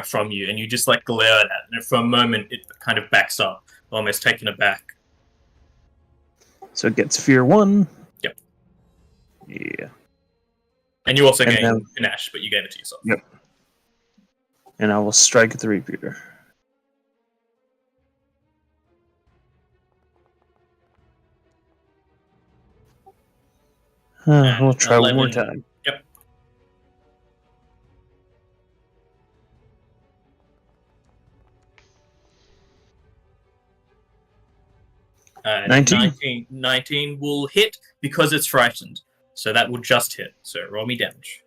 from you, and you just like glare at it, and for a moment it kind of backs up, almost taken aback. So it gets fear 1. Yep. Yeah. And you also And gain then- panache, but you gave it to yourself. Yep. And I will strike at the repeater. We'll try 11. one more time. Yep. 19. 19 will hit because it's frightened. So that will just hit. So roll me damage.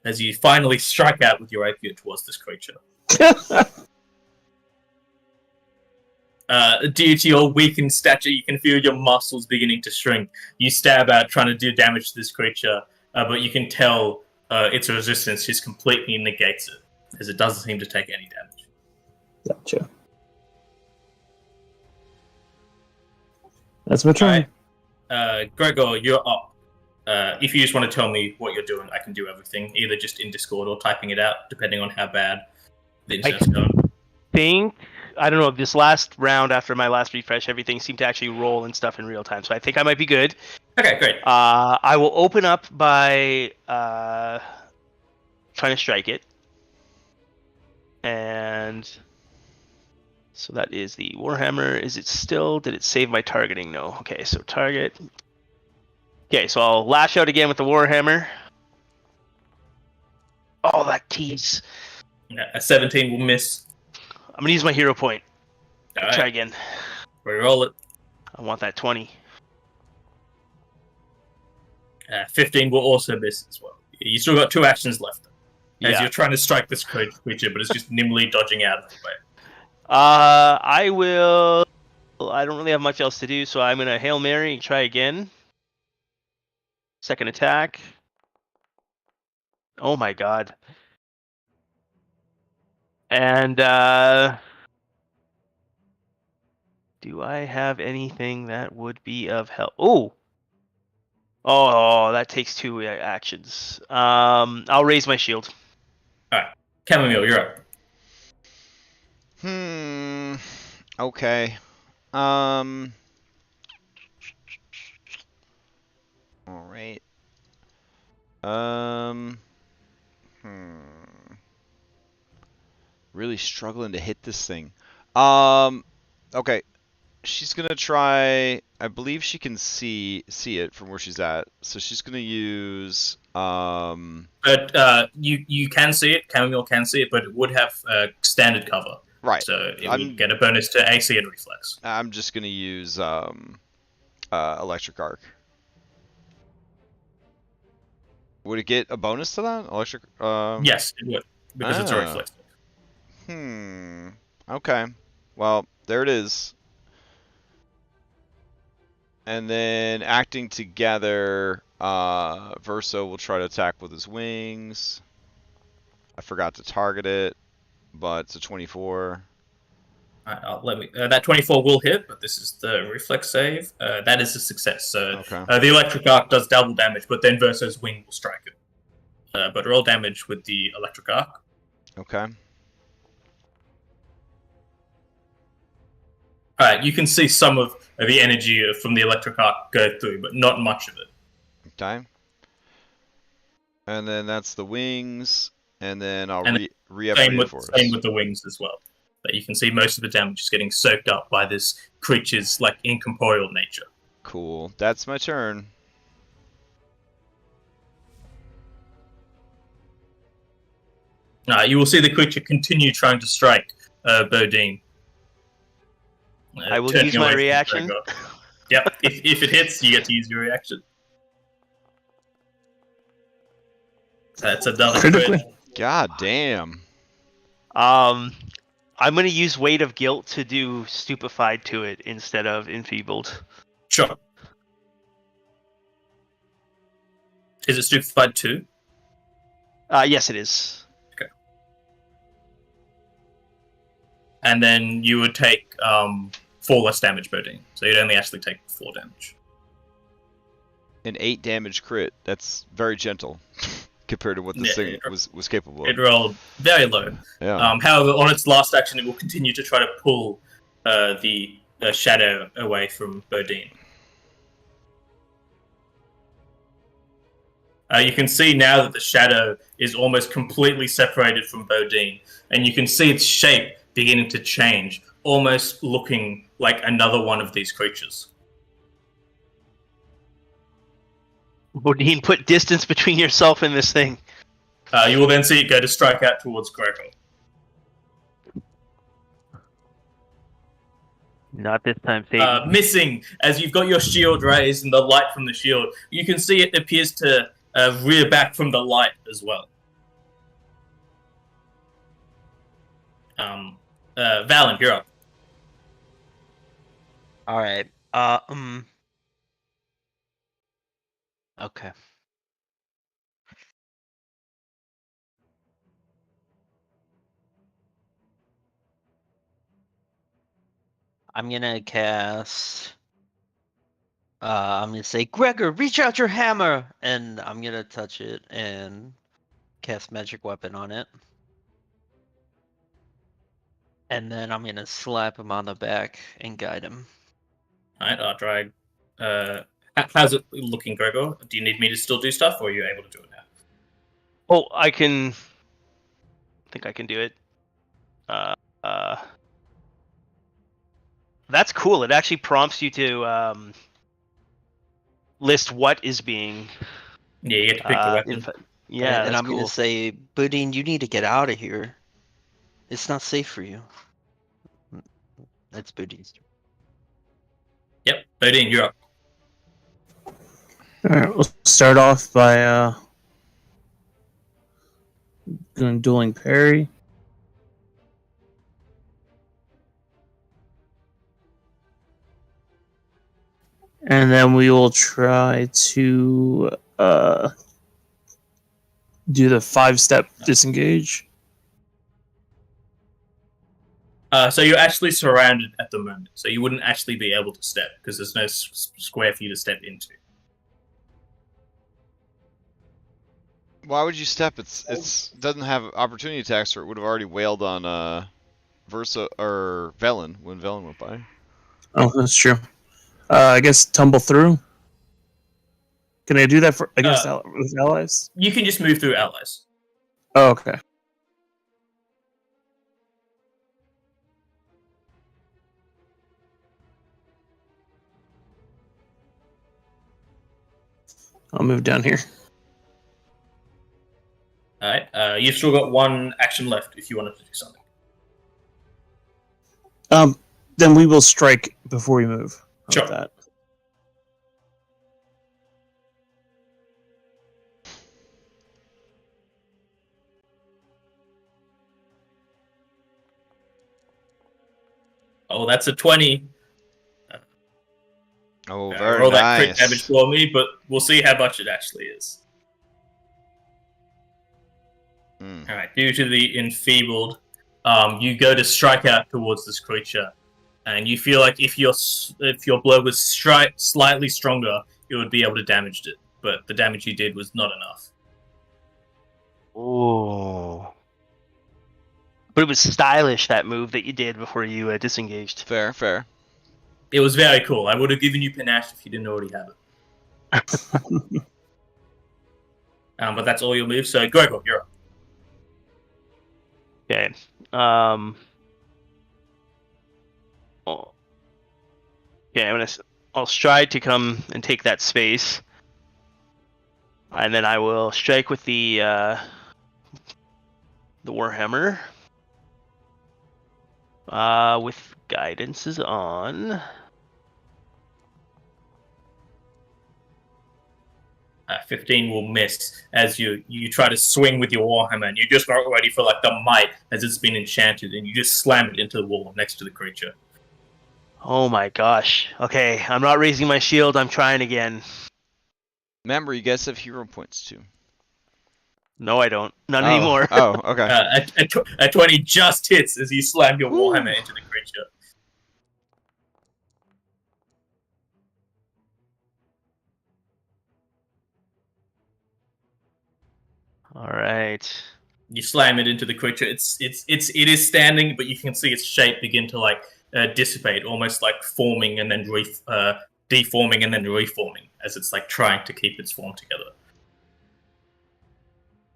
As you finally strike out with your rapier towards this creature. Due to your weakened stature, you can feel your muscles beginning to shrink. You stab out trying to do damage to this creature, but you can tell its resistance just completely negates it, as it doesn't seem to take any damage. Gotcha. That's my turn. Alright. Gregor, you're up. If you just want to tell me what you're doing, I can do everything, either just in Discord or typing it out, depending on how bad the internet's going. I don't know, this last round after my last refresh, everything seemed to actually roll and stuff in real time, so I think I might be good. Okay, great. I will open up by trying to strike it. And so that is the Warhammer. Is it still, did it save my targeting? No. Okay, so target. Okay, so I'll lash out again with the Warhammer. Oh, that tease. A 17 will miss. I'm going to use my hero point. All Try right. again. Reroll it. I want that 20. 15 will also miss as well. You still got 2 actions left. As Yeah. you're trying to strike this creature, but it's just nimbly dodging out of the way. I will... I don't really have much else to do, so I'm going to Hail Mary and try again. Second attack. Oh my god. And, do I have anything that would be of help? Oh! Oh, that takes 2 actions. I'll raise my shield. Chamomile, you're up. Okay. All right. Really struggling to hit this thing. Okay. She's gonna try. I believe she can see it from where she's at. So she's gonna use. But you can see it. Chamomile can see it, but it would have standard cover. Right. So it would get a bonus to AC and reflex. I'm just gonna use electric arc. Would it get a bonus to that? Electric. Yes, it would, because it's a reflex. Okay. Well, there it is. And then acting together, Verso will try to attack with his wings. I forgot to target it, but it's a 24. That 24 will hit, but this is the reflex save. That is a success. So Okay. The electric arc does double damage, but then Verso's wing will strike it. But roll damage with the electric arc. Okay. Alright, you can see some of the energy from the electric arc go through, but not much of it. Okay. And then that's the wings, and then I'll And re-up Same reinforce. with the wings as well. But you can see most of the damage is getting soaked up by this creature's like incorporeal nature. Cool. That's my turn. You will see the creature continue trying to strike Bodine. I will use my reaction. Yep, if it hits, you get to use your reaction. That's another crit. God damn. I'm going to use Weight of Guilt to do Stupefied to it instead of Enfeebled. Sure. Is it Stupefied 2? Yes, it is. Okay. And then you would take 4 less damage, Bodine. So you'd only actually take 4 damage. An 8 damage crit. That's very gentle compared to what this thing was capable of. It rolled very low. Yeah. However, on its last action, it will continue to try to pull the shadow away from Bodine. You can see now that the shadow is almost completely separated from Bodine, and you can see its shape beginning to change, almost looking like another one of these creatures. Bodine, put distance between yourself and this thing. You will then see it go to strike out towards Gregor. Not this time, Satan. Missing, as you've got your shield raised and the light from the shield, you can see it appears to rear back from the light as well. Valen, you're up. All right. Okay. I'm gonna cast. I'm gonna say, Gregor, reach out your hammer, and I'm gonna touch it and cast magic weapon on it. And then I'm gonna slap him on the back and guide him. Alright, I'll try. How's it looking, Gregor? Do you need me to still do stuff, or are you able to do it now? Oh, I think I can do it. That's cool. It actually prompts you to list what is being. Yeah, you get to pick the weapon. Yeah, and I'm cool. gonna say, Bodine, you need to get out of here. It's not safe for you. That's Bodine's turn. Yep, Bodine, you're up. Alright, we'll start off by doing dueling parry. And then we will try to do the 5-step disengage. So you're actually surrounded at the moment, so you wouldn't actually be able to step because there's no square for you to step into. Why would you step? It's doesn't have opportunity attacks, or it would have already wailed on Versa or Velen when Velen went by. Oh, that's true. I guess tumble through. Can I do that for against with allies? You can just move through allies. Oh, okay. I'll move down here. Alright, you've still got 1 action left if you wanted to do something. Then we will strike before we move. How about that? Oh, that's a 20. Oh, very roll nice. that crit damage for me, but we'll see how much it actually is. Alright, due to the enfeebled, you go to strike out towards this creature, and you feel like if your blow was slightly stronger, you would be able to damage it, but the damage you did was not enough. Oh. But it was stylish, that move that you did before you disengaged. Fair. It was very cool. I would have given you panache if you didn't already have it. But that's all your moves, so Gregor, you're up. Okay. Okay, I'll stride to come and take that space, and then I will strike with the the Warhammer. With guidance is on. 15 will miss as you try to swing with your Warhammer, and you're just not ready for like the might as it's been enchanted, and you just slam it into the wall next to the creature. Oh my gosh. Okay, I'm not raising my shield. I'm trying again. Remember, you guys have hero points too. No, I don't. None anymore. Oh, okay. A 20 just hits as you slam your Warhammer into the creature. All right. You slam it into the creature. It is standing, but you can see its shape begin to like dissipate, almost like forming and then deforming and then reforming as it's like trying to keep its form together.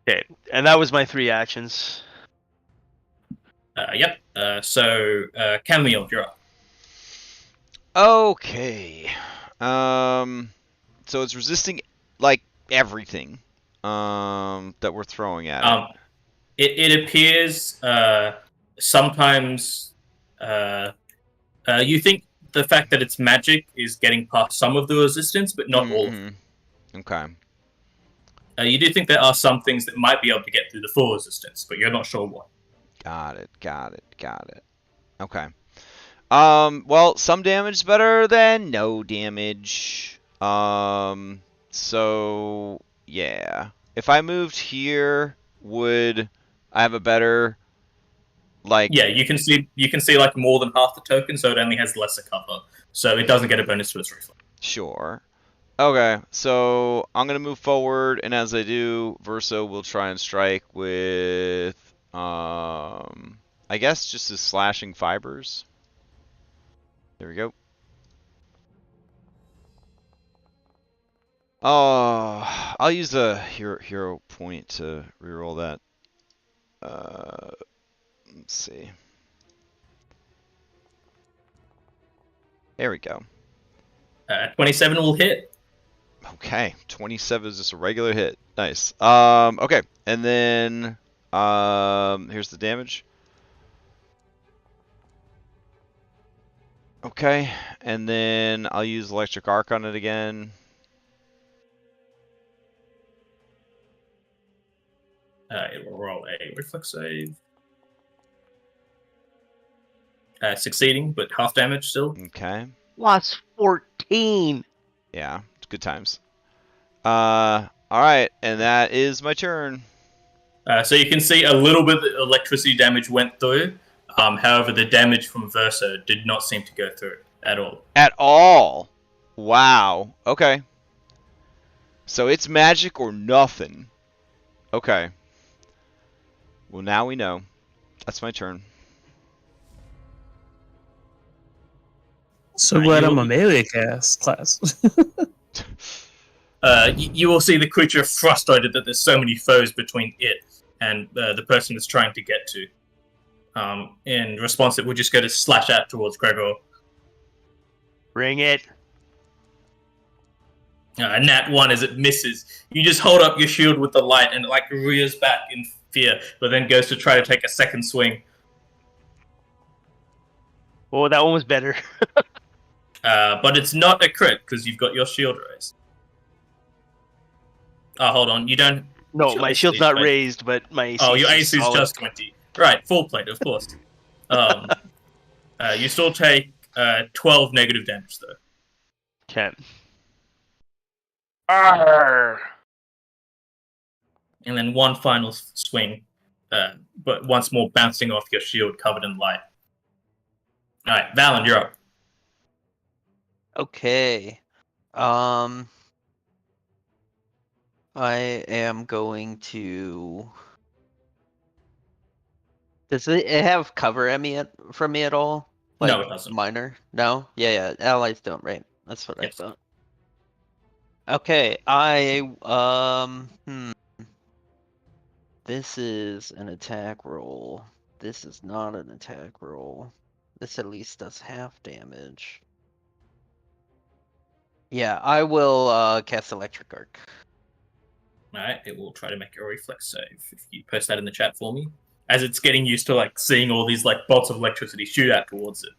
Okay, and that was my 3 actions. Yep. So Camille, you're up. Okay. So it's resisting like everything that we're throwing at it. It appears sometimes you think the fact that it's magic is getting past some of the resistance, but not all of them. Okay. You do think there are some things that might be able to get through the full resistance, but you're not sure what. Got it. Okay. Well, some damage is better than no damage. So yeah. If I moved here, would I have a better like? Yeah, you can see like more than half the token, so it only has lesser cover, so it doesn't get a bonus to its reflex. Sure. Okay, so I'm gonna move forward, and as I do, Verso will try and strike with, I guess just his slashing fibers. There we go. Oh, I'll use a hero point to reroll that. Let's see. There we go. 27 will hit. Okay, 27 is just a regular hit. Nice. Okay, and then here's the damage. Okay, and then I'll use electric arc on it again. It will roll a reflex save. Succeeding, but half damage still. Okay. Lost 14. Yeah, it's good times. Alright, and that is my turn. So you can see a little bit of electricity damage went through. However, the damage from Verso did not seem to go through at all. At all? Wow. Okay. So it's magic or nothing. Okay. Well, now we know. That's my turn. So glad I'm a melee class. You will see the creature frustrated that there's so many foes between it and the person it's trying to get to. In response, it will just go to slash out towards Gregor. Bring it. Nat 1 as it misses. You just hold up your shield with the light and it like rears back in fear, but then goes to try to take a second swing. Oh, that one was better. But it's not a crit because you've got your shield raised. Oh, hold on. You don't... No, my shield's not raised, but my AC your is AC is solid. just 20. Right, full plate, of course. You still take 12 negative damage, though. Okay. Arr! And then one final swing, but once more bouncing off your shield covered in light. Alright, Valen, you're up. Okay. I am going to... Does it have cover from me at all? Like, no, it doesn't. Minor? No? Yeah, allies don't, right? That's what I thought. Okay, This is an attack roll. This is not an attack roll. This at least does half damage. Yeah, I will cast Electric Arc. Alright, it will try to make a reflex save. If you post that in the chat for me. as it's getting used to like seeing all these like bolts of electricity shoot out towards it.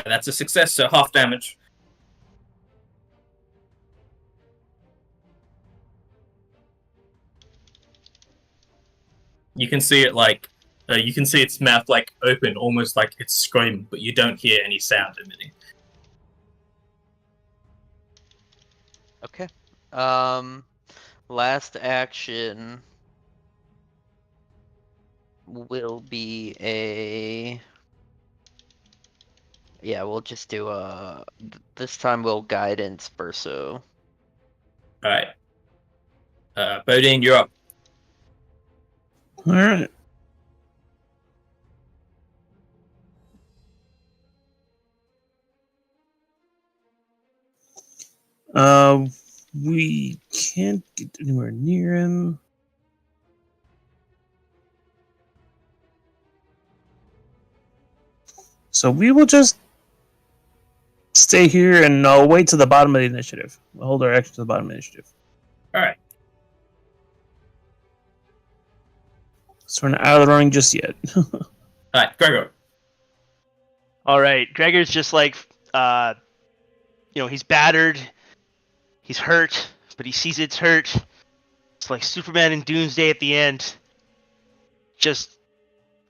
That's a success, so half damage. You can see it like you can see its mouth like open, almost like it's screaming, but you don't hear any sound emitting. Okay. Last action will be a. Yeah, we'll just do a. This time we'll guidance Verso. All right. Bodine, you're up. All right. We can't get anywhere near him. So we will just stay here and wait to the bottom of the initiative. We'll hold our action to the bottom of the initiative. All right. So we're not out of the running just yet. All right, Gregor. All right, Gregor's just like, he's battered, he's hurt, but he sees it's hurt. It's like Superman in Doomsday at the end, just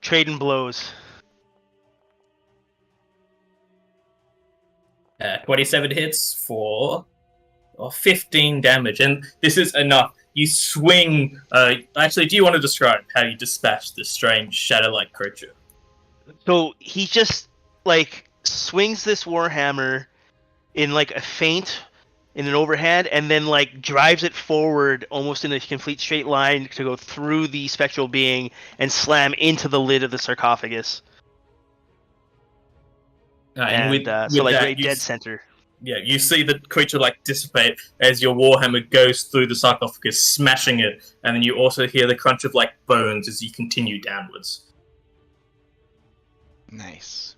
trading blows. 27 hits for 15 damage, and this is enough. You swing. Actually, do you want to describe how you dispatch this strange shadow-like creature? So he just like swings this warhammer in like a feint in an overhand, and then like drives it forward almost in a complete straight line to go through the spectral being and slam into the lid of the sarcophagus. Right dead center. Yeah, you see the creature like dissipate as your warhammer goes through the sarcophagus, smashing it, and then you also hear the crunch of like bones as you continue downwards. Nice.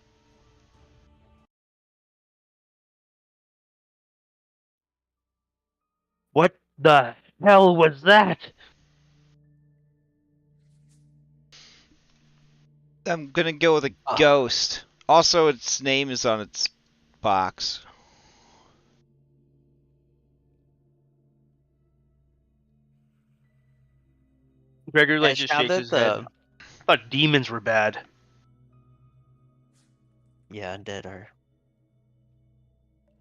What the hell was that? I'm gonna go with a ghost. Also, its name is on its box. Gregor like just shakes his head. I thought demons were bad. Yeah, undead are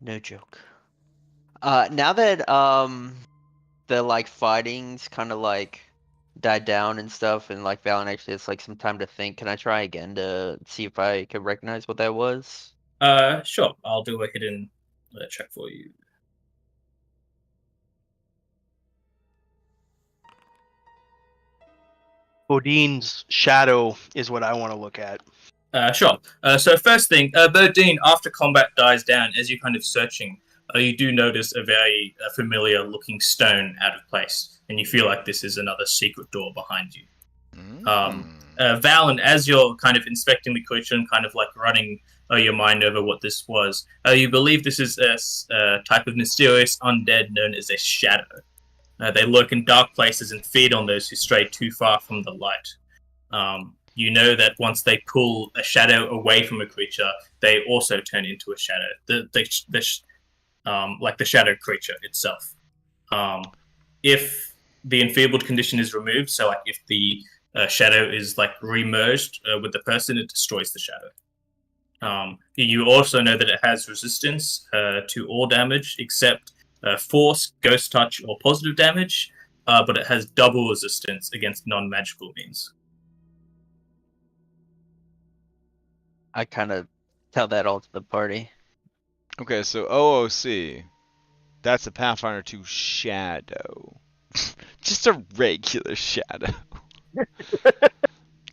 no joke. Now that the like fighting's kind of like died down and stuff, and like Valen actually has like some time to think, can I try again to see if I could recognize what that was? Sure. I'll do a hidden check for you. Bodine's shadow is what I want to look at. Sure. So first thing, Bodine, after combat dies down, as you're kind of searching, you do notice a very familiar-looking stone out of place, and you feel like this is another secret door behind you. Valen, as you're kind of inspecting the creature and kind of like running your mind over what this was, you believe this is a type of mysterious undead known as a shadow. They lurk in dark places and feed on those who stray too far from the light. You know that once they pull a shadow away from a creature, they also turn into a shadow. Like the shadow creature itself. If the enfeebled condition is removed, so like if the shadow is like remerged with the person, it destroys the shadow. You also know that it has resistance to all damage except force, ghost touch, or positive damage, but it has double resistance against non-magical means. I kind of tell that all to the party. Okay, so OOC. That's a Pathfinder 2 shadow. Just a regular shadow.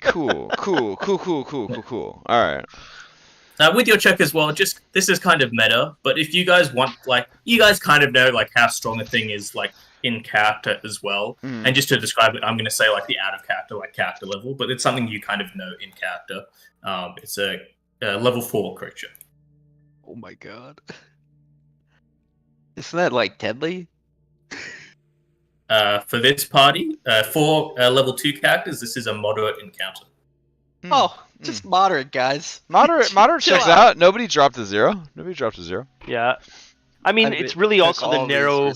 Cool. Alright. With your check as well, just this is kind of meta, but if you guys want, like, you guys kind of know like how strong a thing is like in character as well. And just to describe it, I'm going to say like the out of character, like character level, but it's something you kind of know in character. It's a level 4 creature. Oh my god. Isn't that like deadly? For this party, for level 2 characters, this is a moderate encounter. Oh, just moderate, guys. Moderate Chill checks out. Nobody dropped a 0. Yeah. I mean, it's really also the narrow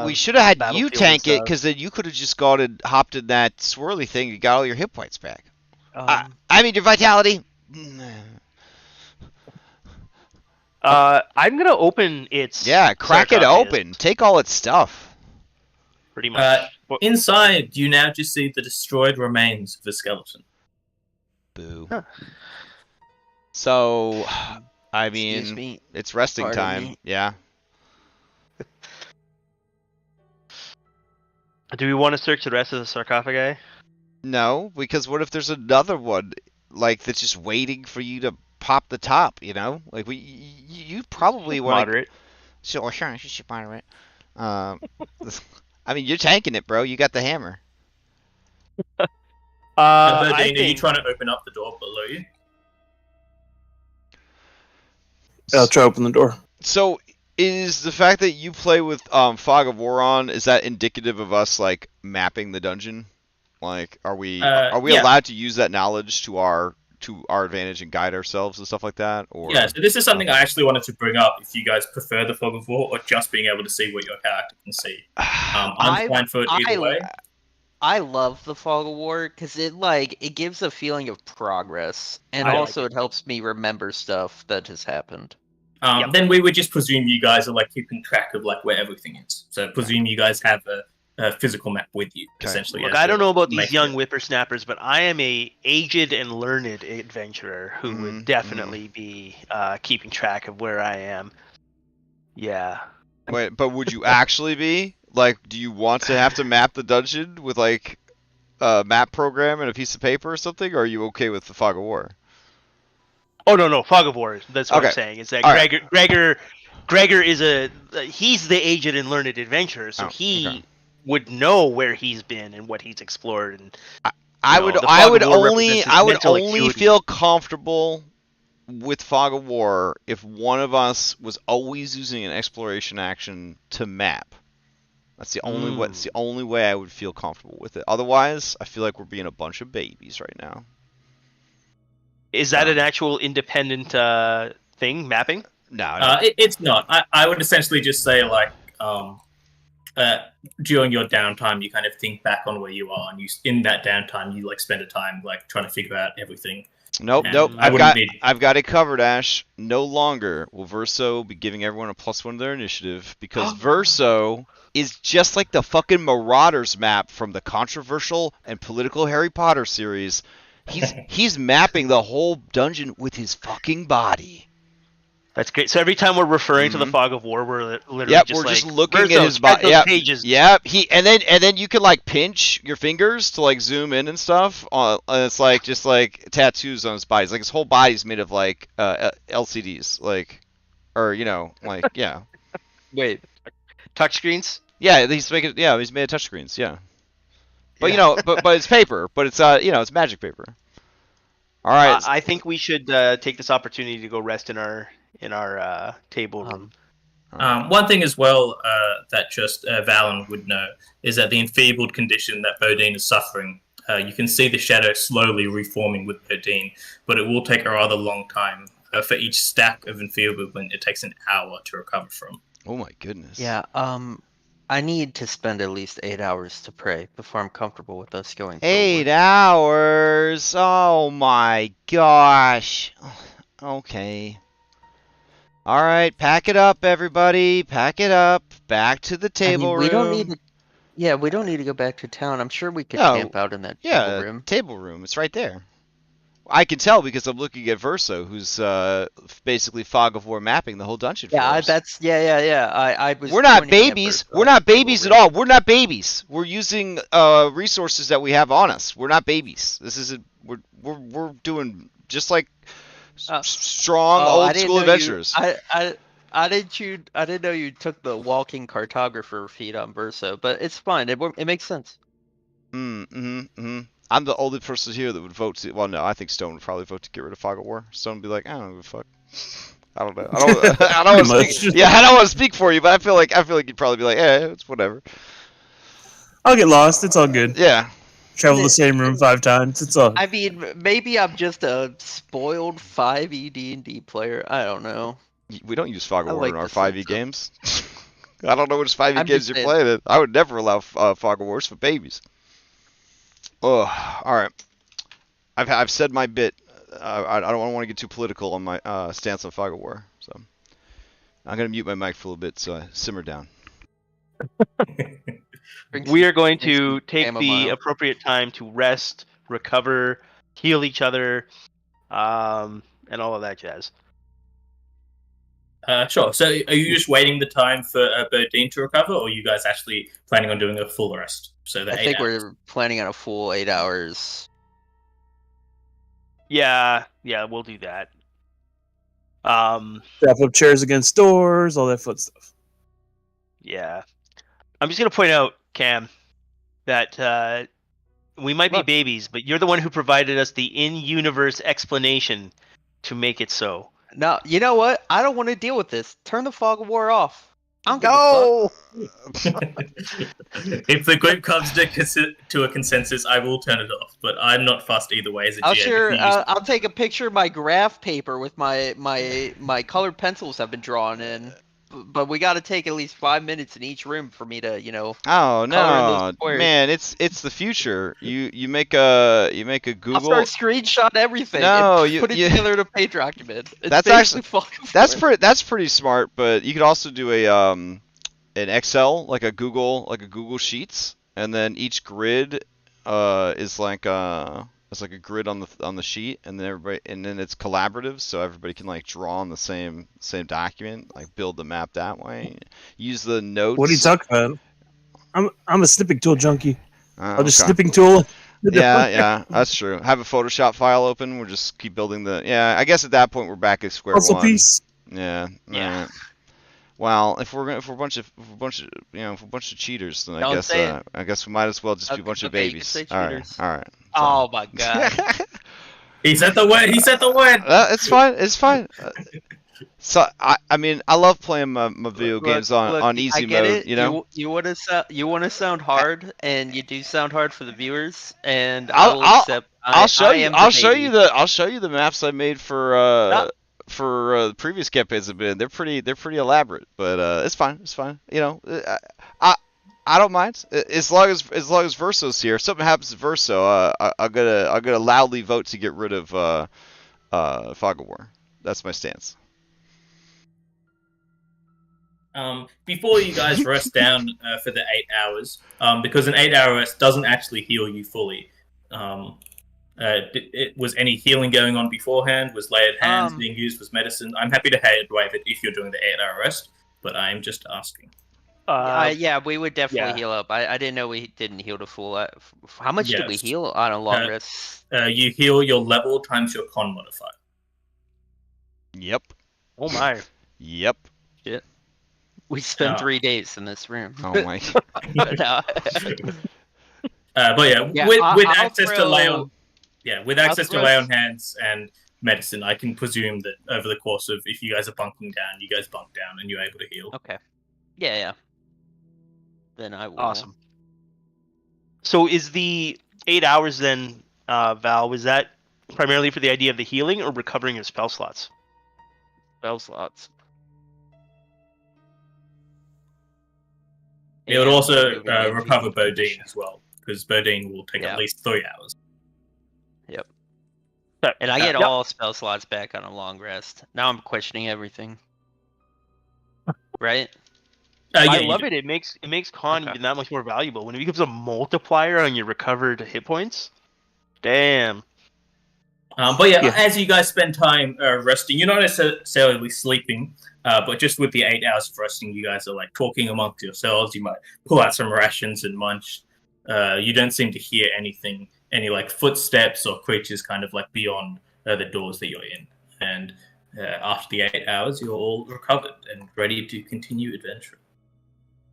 We should have had you battlefield tank and it, because then you could have just gone and hopped in that swirly thing and got all your hit points back. I mean, your vitality. I'm gonna open its. Yeah, crack it sarcophagus, open. Take all its stuff. Pretty much. Inside, you now just see the destroyed remains of the skeleton. Boo. Huh. So, I Excuse mean, me. it's resting Pardon time. me. Yeah. Do we want to search the rest of the sarcophagi? No, because what if there's another one, like, that's just waiting for you to pop the top, you know? Like, you probably want Moderate. Sure, moderate. I mean, you're tanking it, bro. You got the hammer. Burdine, I are you think trying to open up the door below you? I'll try to open the door. So, is the fact that you play with Fog of War on, is that indicative of us, like, mapping the dungeon? Like, are we Yeah. allowed to use that knowledge to our advantage and guide ourselves and stuff like that? Or Yeah, so this is something I actually wanted to bring up, if you guys prefer the Fog of War or just being able to see what your character can see. I'm fine for it either way. I love the Fog of War because it gives a feeling of progress, and I like also it helps me remember stuff that has happened. Yep. Then we would just presume you guys are like keeping track of like where everything is. So presume you guys have a physical map with you, Okay. essentially. Look, as I don't the know about these maker. young whippersnappers, but I am a aged and learned adventurer who would definitely be keeping track of where I am. Yeah. Wait, but would you actually be? Like, do you want to have to map the dungeon with, like, a map program and a piece of paper or something, or are you okay with the Fog of War? Oh no, Fog of War. That's what I'm Okay. saying. Is that All right. Gregor is he's the aged and learned adventurer, so he okay. would know where he's been and what he's explored. And I know, would the Fog of War only represents his mental acuity. feel comfortable with Fog of War if one of us was always using an exploration action to map. That's the only way. It's the only way I would feel comfortable with it. Otherwise, I feel like we're being a bunch of babies right now. Is that an actual independent thing, mapping? No. It's not. I would essentially just say like during your downtime, you kind of think back on where you are, and in that downtime, you like spend a time like trying to figure out everything. Nope. I I've got it covered, Ash. No longer will Verso be giving everyone a +1 to their initiative, because Verso is just like the fucking Marauders map from the controversial and political Harry Potter series. He's mapping the whole dungeon with his fucking body. That's great. So every time we're referring to the Fog of War, we're literally Yep, just we're like, just looking Verso, at his spread body. those pages. Yep. And then you can like pinch your fingers to like zoom in and stuff. And it's like just like tattoos on his body. It's like his whole body's made of like LCDs, like, or you know, like yeah. Wait. Touchscreens? Yeah, he's made of touchscreens. Yeah. But you know, but it's paper. But it's it's magic paper. All right. I think we should take this opportunity to go rest in our table room. One thing as well that just Valen would know is that the enfeebled condition that Bodine is suffering, you can see the shadow slowly reforming with Bodine, but it will take a rather long time. For each stack of enfeeblement, it takes an hour to recover from. Oh my goodness. Yeah, I need to spend at least 8 hours to pray before I'm comfortable with us going 8 forward. hours? Oh my gosh. Okay. Alright, pack it up, everybody. Pack it up. Back to the table room. We don't need to... Yeah, we don't need to go back to town. I'm sure we could camp out in that table room. Table room. It's right there. I can tell because I'm looking at Verso, who's basically Fog of War mapping the whole dungeon for us. I was. We're not babies. We're not babies at all. We're not babies. We're using resources that we have on us. We're not babies. This is we're doing just like strong old school adventurers. I didn't know you took the walking cartographer feat on Verso, but it's fine. It makes sense. I'm the only person here that would vote to. Well, no, I think Stone would probably vote to get rid of Fog of War. Stone would be like, I don't give a fuck. I don't know. I don't want to speak. Yeah, I don't want to speak for you, but I feel like you'd probably be like, it's whatever. I'll get lost. It's all good. Yeah. Travel the same room 5 times. It's all. I mean, maybe I'm just a spoiled 5e D&D player. I don't know. We don't use Fog of War like in our the 5e games. I don't know which 5e games you're saying. playing. I would never allow Fog of Wars for babies. Oh, all right. I've said my bit. I don't want to get too political on my stance on Fog of War, so I'm gonna mute my mic for a little bit so I simmer down. We are going to take the chamomile. appropriate time to rest, recover, heal each other, and all of that jazz. Sure. So, are you just waiting the time for Bodine to recover, or are you guys actually planning on doing a full rest? So the I 8 think hours. we're planning on a full 8 hours. Yeah, we'll do that. Strap up chairs against doors, all that fun stuff. Yeah. I'm just gonna point out, Cam, that we might be babies, but you're the one who provided us the in-universe explanation to make it so. Now, you know what? I don't want to deal with this. Turn the Fog of War off. I don't give a fuck. If the group comes to a consensus, I will turn it off. But I'm not fussed either way as a GM. I'll take a picture of my graph paper with my colored pencils I've been drawing in. But we got to take at least 5 minutes in each room for me to, Oh color in no, those squares. man! It's the future. You make a Google. I'll start screenshot everything. No, and put it together in a page document. It's That's basically actually that's pretty smart. But you could also do an Excel, like a Google Sheets, and then each grid is like it's like a grid on the sheet, and then it's collaborative, so everybody can like draw on the same document, like build the map that way. Use the notes. What are you talking about? I'm a snipping tool junkie. I'll just okay. snipping tool. Yeah, that's true. Have a Photoshop file open. We'll just keep building the. Yeah, I guess at that point we're back at square Puzzle one. piece. Yeah. Yeah. Right. Well, if we're a bunch of cheaters, then I guess we might as well just be a bunch of babies. All right. Oh my god. He said the word. It's fine. So I mean, I love playing my video games on easy mode. It. You know, you want to sound hard, and you do sound hard for the viewers, and I'll show you the maps I made for the previous campaigns have been. They're pretty elaborate, but it's fine. You know, I don't mind as long as Verso's here. If something happens to Verso, I'm gonna loudly vote to get rid of Fog of War. That's my stance. Before you guys rest down for the 8 hours, because an 8-hour rest doesn't actually heal you fully. Was any healing going on beforehand? Was layered hands being used? Was medicine? I'm happy to head wave it if you're doing the 8-hour rest, but I'm just asking. Yeah, we would definitely heal up. I didn't know we didn't heal to full. How much did we heal on a long rest? You heal your level times your con modifier. Yep. Oh my. Yep. Shit. We spent 3 days in this room. Oh my. But with access to lay on. Yeah, with access to lay on hands and medicine, I can presume that over the course of, if you guys are bunking down, you guys bunk down and you're able to heal. Okay. Yeah. Then I will. Awesome. So is the 8 hours then, Val, was that primarily for the idea of the healing or recovering your spell slots? Spell slots. It would also recover Bodine as well, because Bodine will take at least 3 hours. Yep. And I get all spell slots back on a long rest. Now I'm questioning everything. Right? I love it. It makes con even that much more valuable. When it becomes a multiplier on your recovered hit points, damn. As you guys spend time resting, you're not necessarily sleeping, but just with the 8 hours of resting, you guys are like talking amongst yourselves. You might pull out some rations and munch. You don't seem to hear anything, any like footsteps or creatures kind of like beyond the doors that you're in. And after the 8 hours, you're all recovered and ready to continue adventure.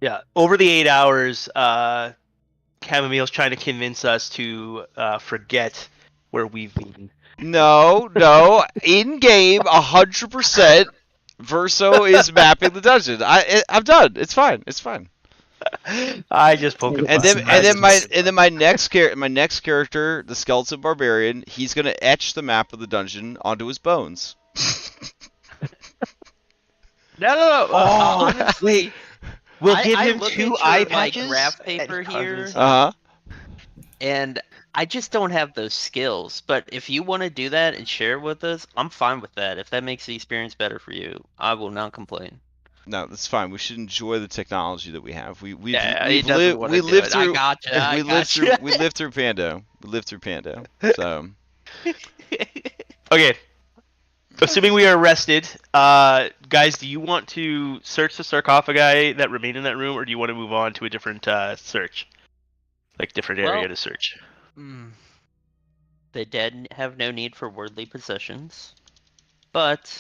Yeah, over the 8 hours, Chamomile's trying to convince us to forget where we've been. No, in game, 100%. Verso is mapping the dungeon. I'm done. It's fine. It's fine. I just poked And then my next character, the skeleton barbarian, he's gonna etch the map of the dungeon onto his bones. No. Honestly, Wait. We'll give I him look 2 at eye your, patches. graph paper here, and I just don't have those skills. But if you want to do that and share it with us, I'm fine with that. If that makes the experience better for you, I will not complain. No, that's fine. We should enjoy the technology that we have. We lived through Pando. We lived through Pando. So Okay. Assuming we are arrested, guys, do you want to search the sarcophagi that remain in that room, or do you want to move on to a different search, like different area to search? The dead have no need for worldly possessions, but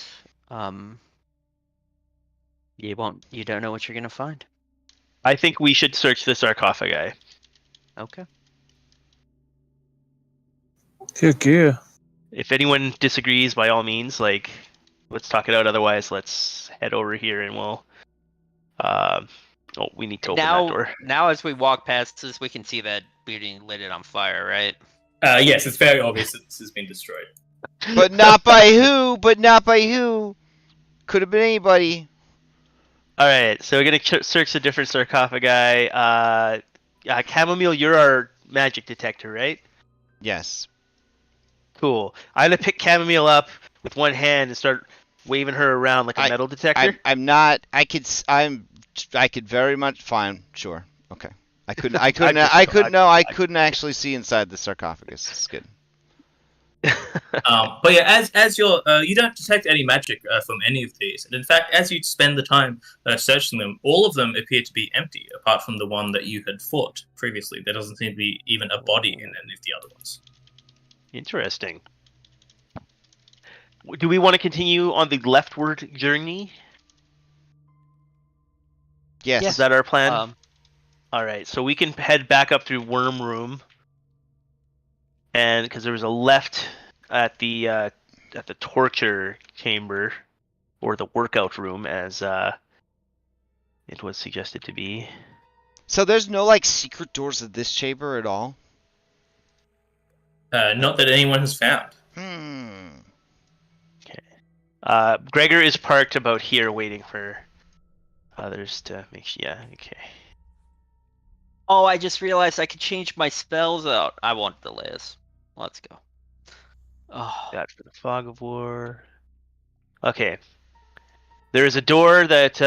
you don't know what you're gonna find. I think we should search the sarcophagi. Okay. Cuckoo. If anyone disagrees, by all means, let's talk it out. Otherwise, let's head over here and we'll. We need to open that door. Now, as we walk past this, we can see that building lit it on fire, right? Yes, it's very obvious that this has been destroyed. But not by who? Could have been anybody. All right, so we're gonna search the different sarcophagi. Chamomile, you're our magic detector, right? Yes. Cool. I'm gonna pick Chamomile up with one hand and start waving her around like a metal detector. I'm not. I could very much. Fine. Sure. Okay. I couldn't actually see inside the sarcophagus. It's good. But yeah, as you're, you don't detect any magic from any of these, and in fact, as you spend the time searching them, all of them appear to be empty, apart from the one that you had fought previously. There doesn't seem to be even a body in any of the other ones. Interesting. Do we want to continue on the leftward journey? Yes. Is that our plan? All right, so we can head back up through Worm Room, and because there was a left at the torture chamber, or the workout room, as it was suggested to be. So there's no secret doors of this chamber at all. Not that anyone has found. Okay. Gregor is parked about here, waiting for others to make sure. Yeah. Okay. Oh, I just realized I could change my spells out. I want the Liz. Let's go. Oh. That for the Fog of War. Okay. There is a door that.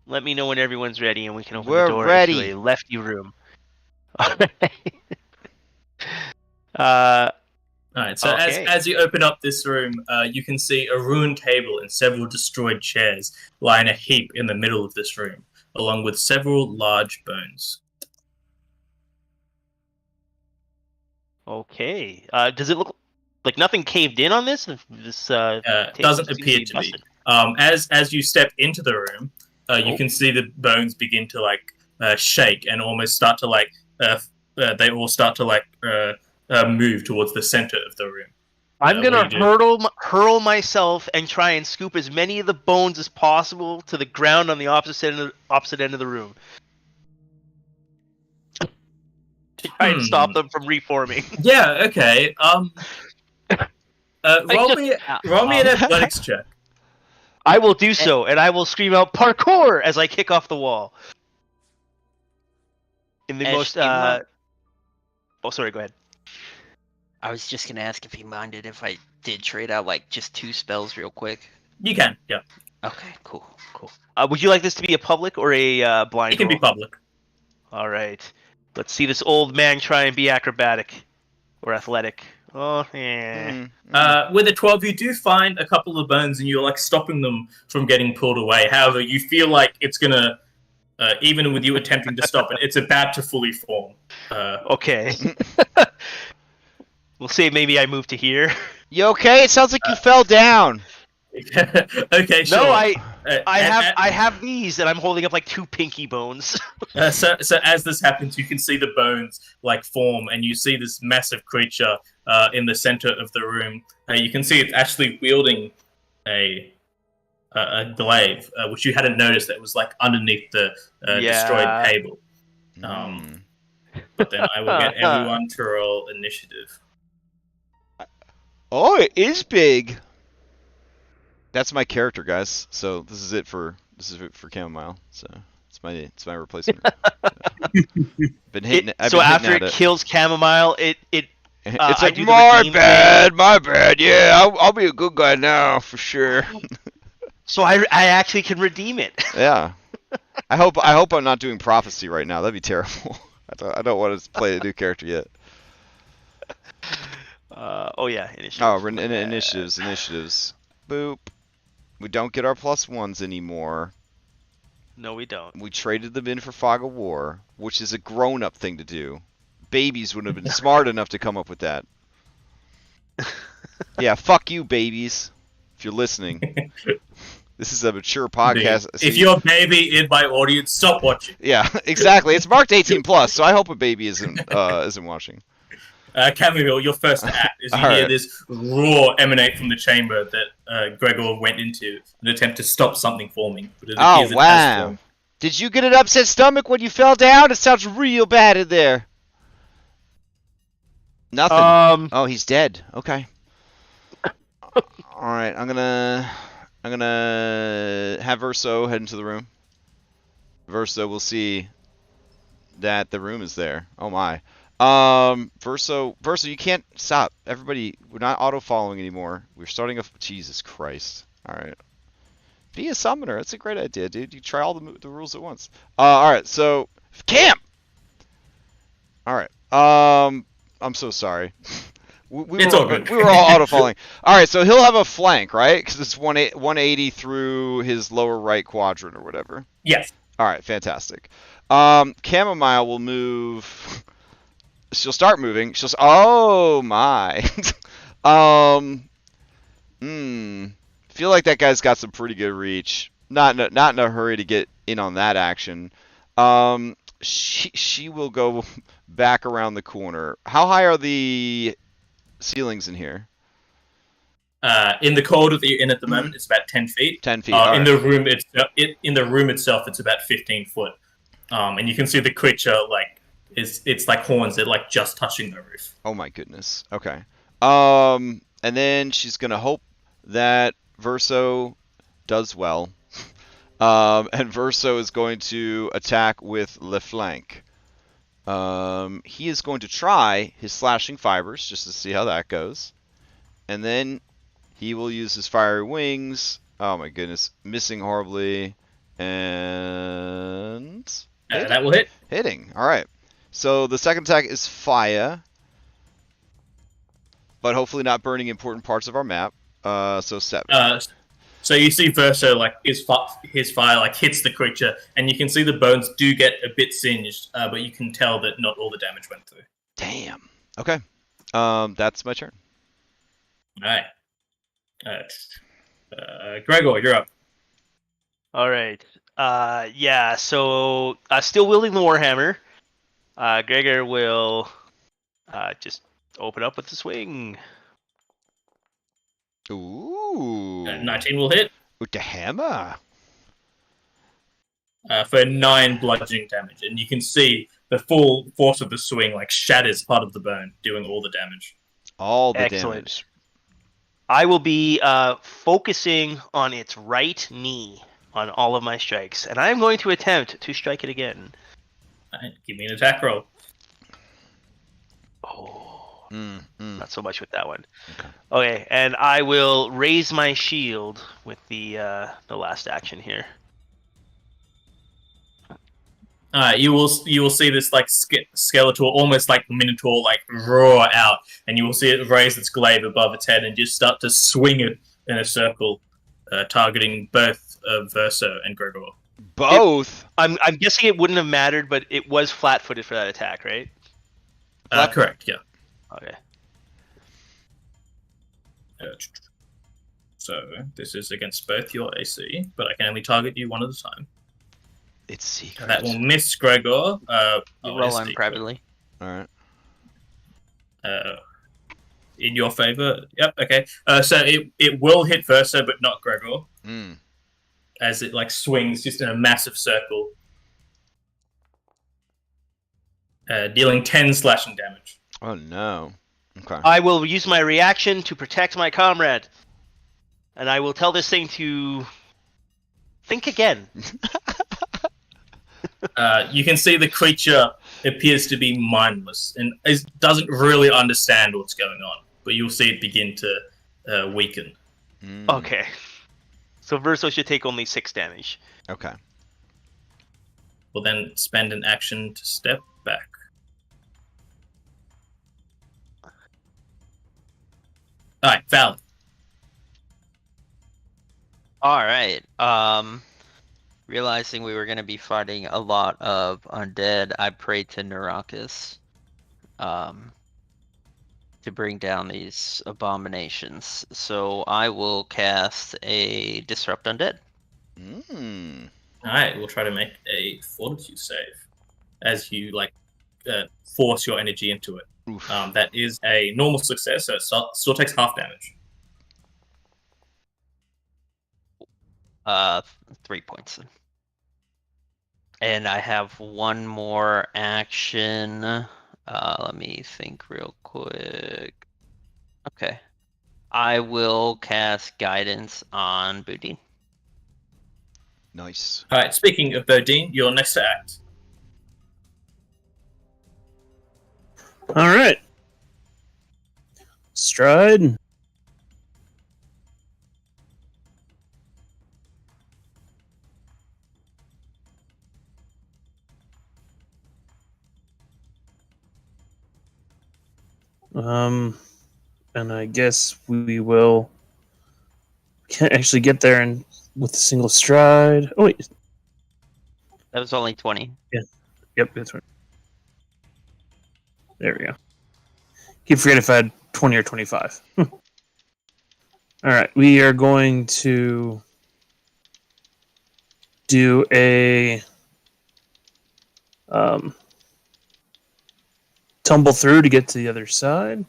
Let me know when everyone's ready, and we can open the door into a lefty room. Alright, so as you open up this room, you can see a ruined table and several destroyed chairs lie in a heap in the middle of this room, along with several large bones. Okay. Does it look like nothing caved in on this? Doesn't appear to be. As you step into the room, you can see the bones begin to shake and almost start to they all start to move towards the center of the room. I'm gonna hurl myself and try and scoop as many of the bones as possible to the ground on the opposite end of the room. To try and stop them from reforming. Yeah. Okay. Roll me an athletics check. I will do so, and I will scream out "parkour" as I kick off the wall. In the most. Oh, sorry. Go ahead. I was just gonna ask if he minded if I did trade out just 2 spells real quick. You can. Yeah. Okay. Cool. Would you like this to be a public or a blind? It can be public. All right. Let's see this old man try and be acrobatic or athletic. Oh, yeah. With a 12, you do find a couple of bones, and you're stopping them from getting pulled away. However, you feel like it's gonna, even with you attempting to stop it, it's about to fully form. Okay. We'll say maybe I move to here. You okay? It sounds like you fell down. Okay, sure. No, I have these, and I'm holding up 2 pinky bones. So as this happens, you can see the bones form, and you see this massive creature in the center of the room. You can see it's actually wielding a a glaive, which you hadn't noticed that was like underneath the destroyed table. But then I will get everyone to roll initiative. Oh, it is big. That's my character, guys. So this is it for chamomile. So it's my replacement. Been hitting. So after it kills chamomile, it's like my bad. Yeah, I'll be a good guy now for sure. So I actually can redeem it. Yeah. I hope I'm not doing prophecy right now. That'd be terrible. I don't want to play a new character yet. Oh yeah, initiatives. Oh, initiatives. Boop. We don't get our +1s anymore. No, we don't. We traded them in for Fog of War, which is a grown-up thing to do. Babies wouldn't have been smart enough to come up with that. Yeah, fuck you, babies. If you're listening. This is a mature podcast. If you're a baby in my audience, stop watching. Yeah, exactly. It's marked 18+, so I hope a baby isn't watching. Camille, your first act is you hear this roar emanate from the chamber that Gregor went into in an attempt to stop something forming. But it appears it has formed. Did you get an upset stomach when you fell down? It sounds real bad in there. Nothing. Oh, he's dead. Okay. All right, I'm gonna have Verso head into the room. Verso will see that the room is there. Oh my. Verso, you can't stop. Everybody, we're not auto-following anymore. We're starting a... Jesus Christ. Alright. Be a summoner. That's a great idea, dude. You try all the rules at once. Alright, so... Camp! Alright. I'm so sorry. It's all good. We were all auto-following. Alright, so he'll have a flank, right? Because it's 180 through his lower right quadrant or whatever. Yes. Alright, fantastic. Chamomile will move... She'll start moving. Oh my. Feel like that guy's got some pretty good reach. Not in a hurry to get in on that action. She will go back around the corner. How high are the ceilings in here? In the corridor that you're in at the moment, it's about 10 feet. 10 feet. In the room itself, it's about 15 foot. And you can see the creature it's like horns that just touching the roof. Oh my goodness. Okay. And then she's gonna hope that Verso does well. And Verso is going to attack with Le Flank. He is going to try his slashing fibers just to see how that goes. And then he will use his fiery wings. Oh my goodness. Missing horribly. And that will hit. Hitting. Alright. So the second attack is fire, but hopefully not burning important parts of our map. So 7. So you see Verso his fire hits the creature, and you can see the bones do get a bit singed, but you can tell that not all the damage went through. Damn. Okay. That's my turn. All right. Gregor, you're up. All right. Yeah. So still wielding the Warhammer. Gregor will just open up with the swing. Ooh. 19 will hit. With the hammer. For 9 bludgeoning damage. And you can see the full force of the swing shatters part of the bone, doing all the damage. All the Excellent. damage. I will be focusing on its right knee on all of my strikes. And I'm going to attempt to strike it again. Right, give me an attack roll. Oh, not so much with that one. Okay, and I will raise my shield with the last action here. You will see this skeletal, almost like minotaur, roar out, and you will see it raise its glaive above its head and just start to swing it in a circle, targeting both Verso and Gregor. Both? I'm guessing it wouldn't have mattered, but it was flat-footed for that attack, right? Correct, yeah. Okay. So, this is against both your AC, but I can only target you one at a time. It's secret. That will miss Gregor. Roll on privately. Alright. In your favor. Yep, okay. So, it will hit Verso, but not Gregor. as it like swings just in a massive circle, dealing 10 slashing damage. Oh no. Okay. I will use my reaction to protect my comrade. And I will tell this thing to think again. You can see the creature appears to be mindless and doesn't really understand what's going on, but you'll see it begin to weaken. Okay. So Verso should take only 6 damage. Okay. We'll then spend an action to step back. Alright, Val. Alright, realizing we were going to be fighting a lot of undead, I prayed to Nerakis, to bring down these abominations. So I will cast a Disrupt Undead. Alright, we'll try to make a fortitude save as you force your energy into it. That is a normal success, so it still takes half damage. 3 points. And I have one more action. Let me think real quick. Okay. I will cast Guidance on Boudin. Nice. Alright, speaking of Bodine, you're next to act. All right. Stride. And I guess we will. Can't actually get there and with a single stride. Oh wait. That was only 20. Yep, that's right. There we go. Keep forgetting if I had 20 or 25. All right, we are going to do a tumble through to get to the other side.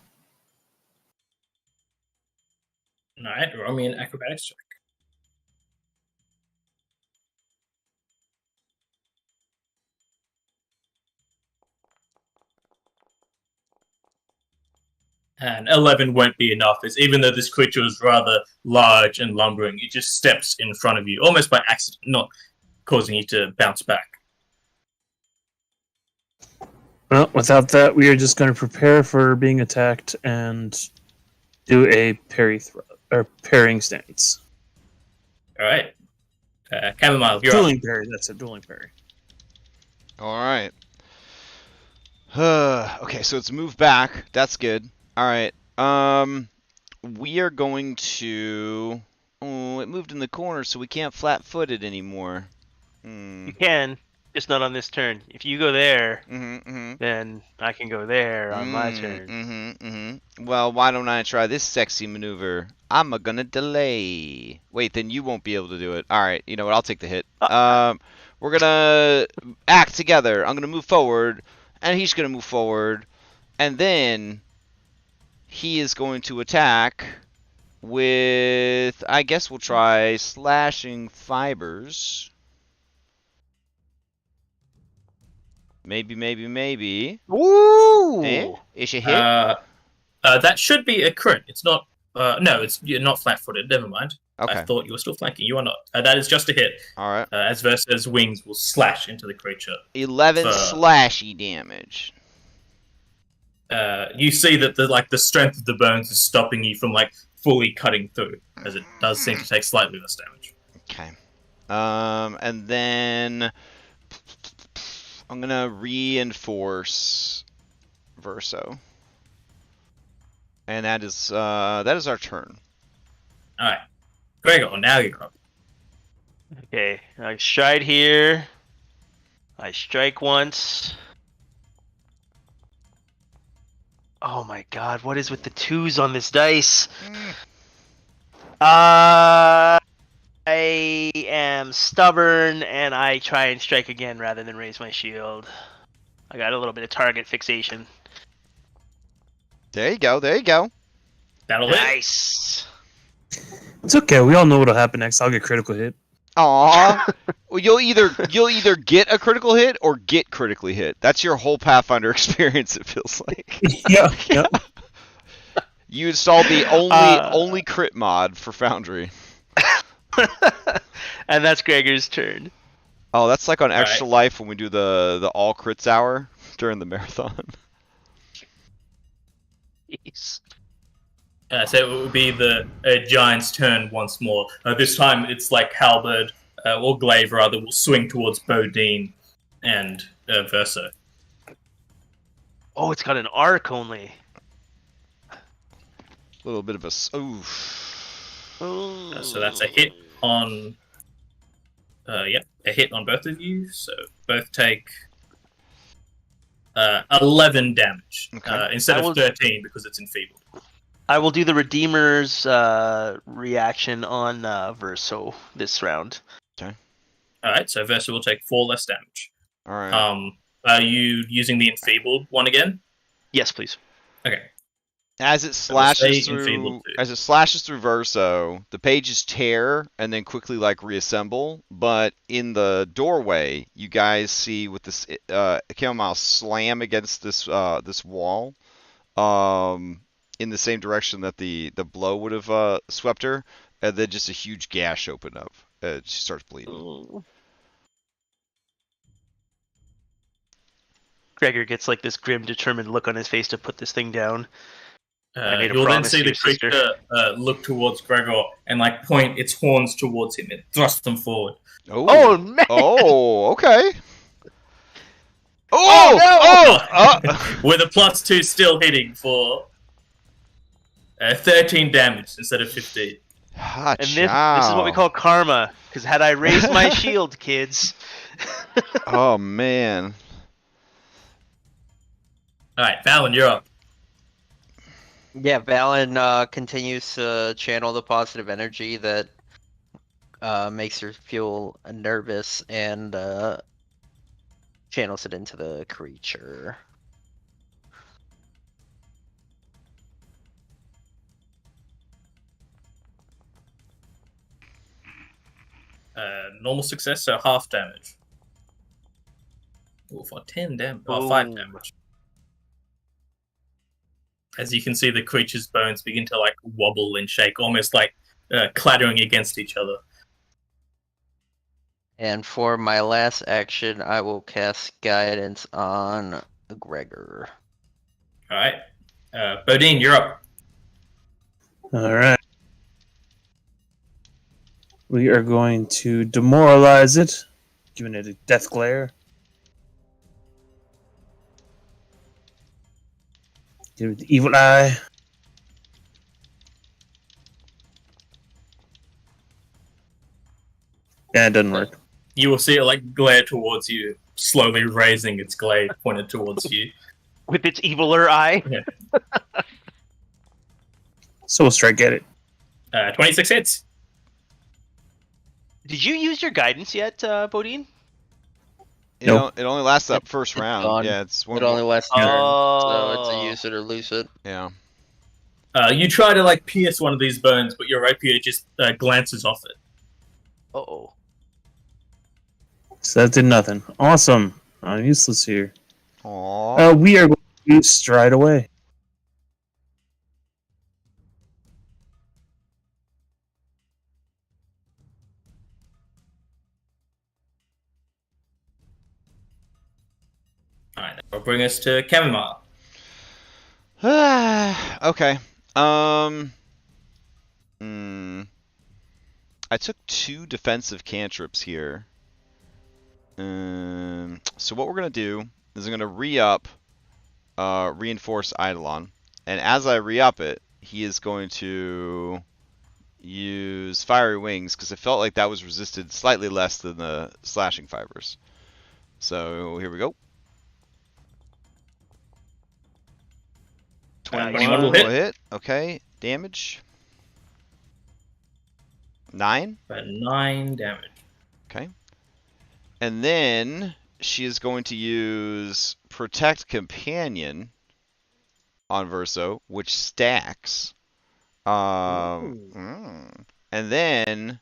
Alright, roll me an acrobatics check. And 11 won't be enough, as even though this creature is rather large and lumbering, it just steps in front of you, almost by accident, not causing you to bounce back. Well, without that, we are just going to prepare for being attacked and do a parrying stance. Alright. Chamomile, you're Dueling up. parry, that's a dueling parry. All right. Okay, so it's moved back. That's good. All right. We are going to. Oh, it moved in the corner, so we can't flat-foot it anymore. You can, just not on this turn. If you go there, then I can go there on my turn. Well, why don't I try this sexy maneuver? I'm gonna delay. Wait, then you won't be able to do it. All right. You know what? I'll take the hit. We're gonna act together. I'm gonna move forward, and he's gonna move forward, and then he is going to attack with, I guess we'll try slashing fibers. Maybe. Ooh! Is a hit? That should be a crit. It's not. No, you're not flat-footed. Never mind. Okay. I thought you were still flanking. You are not. That is just a hit. All right. As Versa's wings will slash into the creature. 11 slashy damage. You see that the strength of the bones is stopping you from fully cutting through, as it does seem to take slightly less damage. Okay. And then I'm gonna reinforce Verso, and that is our turn. All right, Gregor, now you're up. Okay, I stride here. I strike once. Oh my god, what is with the 2s on this dice? I am stubborn, and I try and strike again rather than raise my shield. I got a little bit of target fixation. There you go. That'll hit. Nice. It's okay. We all know what'll happen next. I'll get critical hit. Aw. Well, you'll either get a critical hit or get critically hit. That's your whole Pathfinder experience. It feels like. Yeah. You installed the only crit mod for Foundry. And that's Gregor's turn. Oh, that's like on All Extra Life when we do the all crits hour during the marathon. Jeez. So it would be the giant's turn once more. This time it's like Halberd or Glaive rather will swing towards Bodine and Verso. Oh, it's got an arc only. A little bit of a So that's a hit on. Yep, a hit on both of you. So both take 11 damage instead of 13 because it's enfeebled. I will do the Redeemer's reaction on Verso this round. Okay. All right, so Verso will take 4 less damage. All right. Are you using the enfeebled one again? Yes, please. Okay. As it slashes through Verso, the pages tear and then quickly like reassemble. But in the doorway, you guys see with this chamomile slam against this wall, in the same direction that the blow would have swept her, and then just a huge gash open up. She starts bleeding. Ooh. Gregor gets like this grim, determined look on his face to put this thing down. You'll then see the creature look towards Gregor and like point its horns towards him and thrust them forward. Oh man! Oh, okay. Oh no! With a +2 still hitting for 13 damage instead of 15. And this is what we call karma. Because had I raised my shield, kids. Oh man. All right, Valen, you're up. Yeah, Valen continues to channel the positive energy that makes her feel nervous and channels it into the creature. Normal success, so half damage. Ooh, for 10 damage. Oh, 5 damage. As you can see, the creature's bones begin to like wobble and shake, almost like clattering against each other. And for my last action, I will cast Guidance on Gregor. All right. Bodine, you're up. All right. We are going to demoralize it, giving it a death glare. Give it the evil eye. Yeah, it doesn't work. You will see it like glare towards you, slowly raising its glade pointed towards you. With its eviler eye. Yeah. So we'll strike at it. 26 hits. Did you use your guidance yet, Bodine? It only lasts that first round. gone. Yeah, it's one. It only lasts turn, so it's Oh. a use it or lose it. Yeah. You try to like pierce one of these bones, but your rapier just glances off it. Uh-oh. So that did nothing. Awesome. I'm useless here. Aww. We are going to stride away. Alright, that will bring us to Chamomile. Okay. I took 2 defensive cantrips here. So what we're gonna do is I'm gonna re-up reinforce Eidolon, and as I re-up it, he is going to use fiery wings because it felt like that was resisted slightly less than the slashing fibers. So here we go. 21 will hit. Okay, damage. 9. 9 damage. Okay. And then she is going to use Protect Companion on Verso, which stacks. And then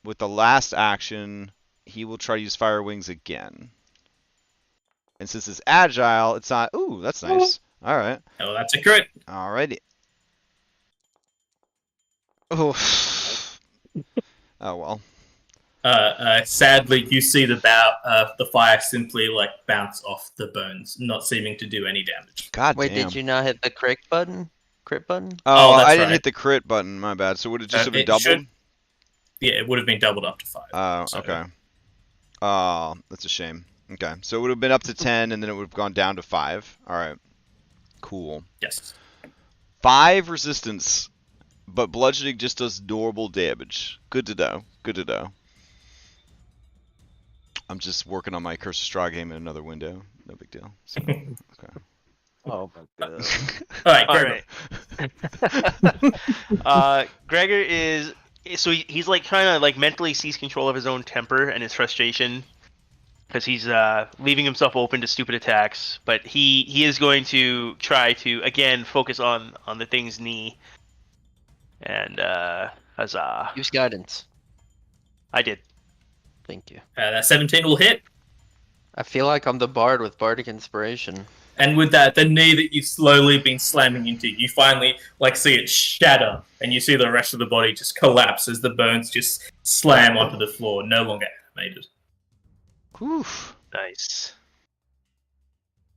With the last action, he will try to use Fire Wings again. And since it's agile, it's not... Ooh, that's nice. All right. Oh, that's a crit. Alrighty. Oh. Oh, well. Sadly, you see the fire simply like bounce off the bones, not seeming to do any damage. God Wait, damn. did you not hit the crit button? Crit button? Oh, that's I didn't right. hit the crit button. My bad. So would it just have been It doubled? should- Yeah, it would have been doubled up to 5. Oh, So- okay. Oh, that's a shame. Okay, so it would have been up to 10, and then it would have gone down to 5. All right. Cool. Yes. 5 resistance, but bludgeoning just does normal damage. Good to know. Good to know. I'm just working on my Curse of Straw game in another window. No big deal. So, okay. Oh my god. All right, All Gregor. right. Gregor is he's like trying to like mentally seize control of his own temper and his frustration because he's leaving himself open to stupid attacks. But he is going to try to again focus on the thing's knee. And huzzah! Use guidance. I did. Thank you. That 17 will hit. I feel like I'm the bard with bardic inspiration. And with that, the knee that you've slowly been slamming into, you finally like see it shatter, and you see the rest of the body just collapse as the bones just slam onto the floor, no longer animated. Whew. Nice.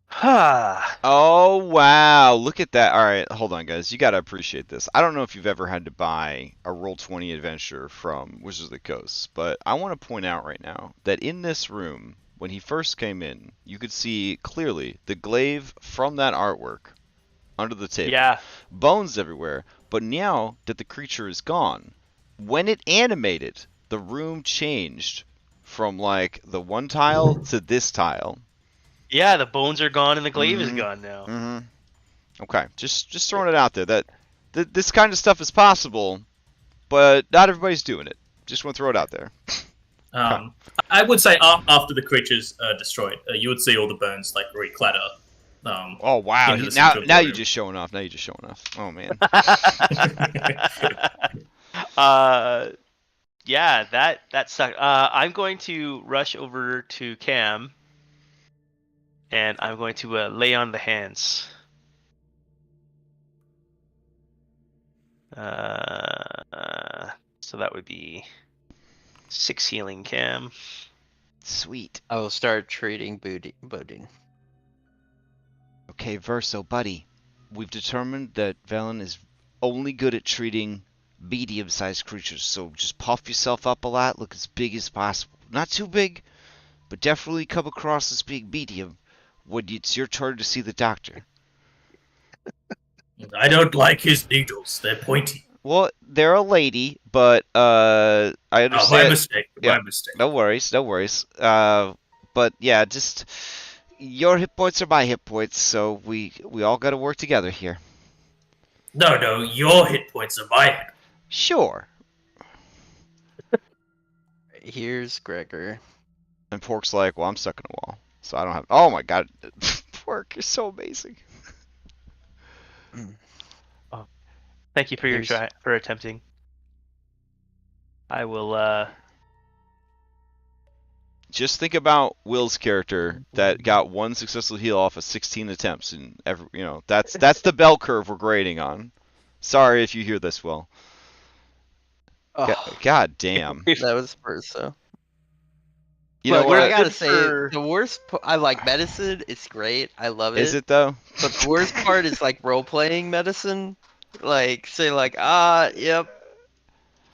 Ha! Oh, wow. Look at that. All right, hold on, guys. You got to appreciate this. I don't know if you've ever had to buy a Roll20 adventure from Wizards of the Coast, but I want to point out right now that in this room, when he first came in, you could see clearly the glaive from that artwork under the table. Yeah. Bones everywhere. But now that the creature is gone, when it animated, the room changed from like the one tile to this tile. Yeah, the bones are gone and the glaive is gone now. Mm-hmm. Okay, just throwing it out there that this kind of stuff is possible, but not everybody's doing it. Just want to throw it out there. I would say after the creature's destroyed, you would see all the bones like reclatter. Oh wow! into the Now center of the you're room. just showing off. Now you're just showing off. Oh man. Yeah, that sucked. I'm going to rush over to Cam, and I'm going to lay on the hands. So that would be 6 healing, Cam. Sweet. I will start treating Bodine. Okay, Verso, buddy. We've determined that Velen is only good at treating medium-sized creatures, so just puff yourself up a lot, look as big as possible. Not too big, but definitely come across as being medium when it's your turn to see the doctor. I don't like his needles; they're pointy. Well, they're a lady, but I understand. Oh, my mistake. Yeah. My mistake. No worries, no worries. But yeah, just your hit points are my hit points, so we all got to work together here. No, your hit points are my hit. Sure. Here's Gregor. And Pork's like, well, I'm stuck in a wall, so I don't have. Oh my god, Pork, you're so amazing. Thank you for your Here's- for attempting. I will. Just think about Will's character that got 1 successful heal off of 16 attempts, and that's the bell curve we're grading on. Sorry if you hear this, Will. Oh, God damn. that was Verso. You know But what? I gotta Good say, for- the worst. I like medicine. It's great. I love it. Is it though? But the worst part is like role playing medicine. Like say like yep.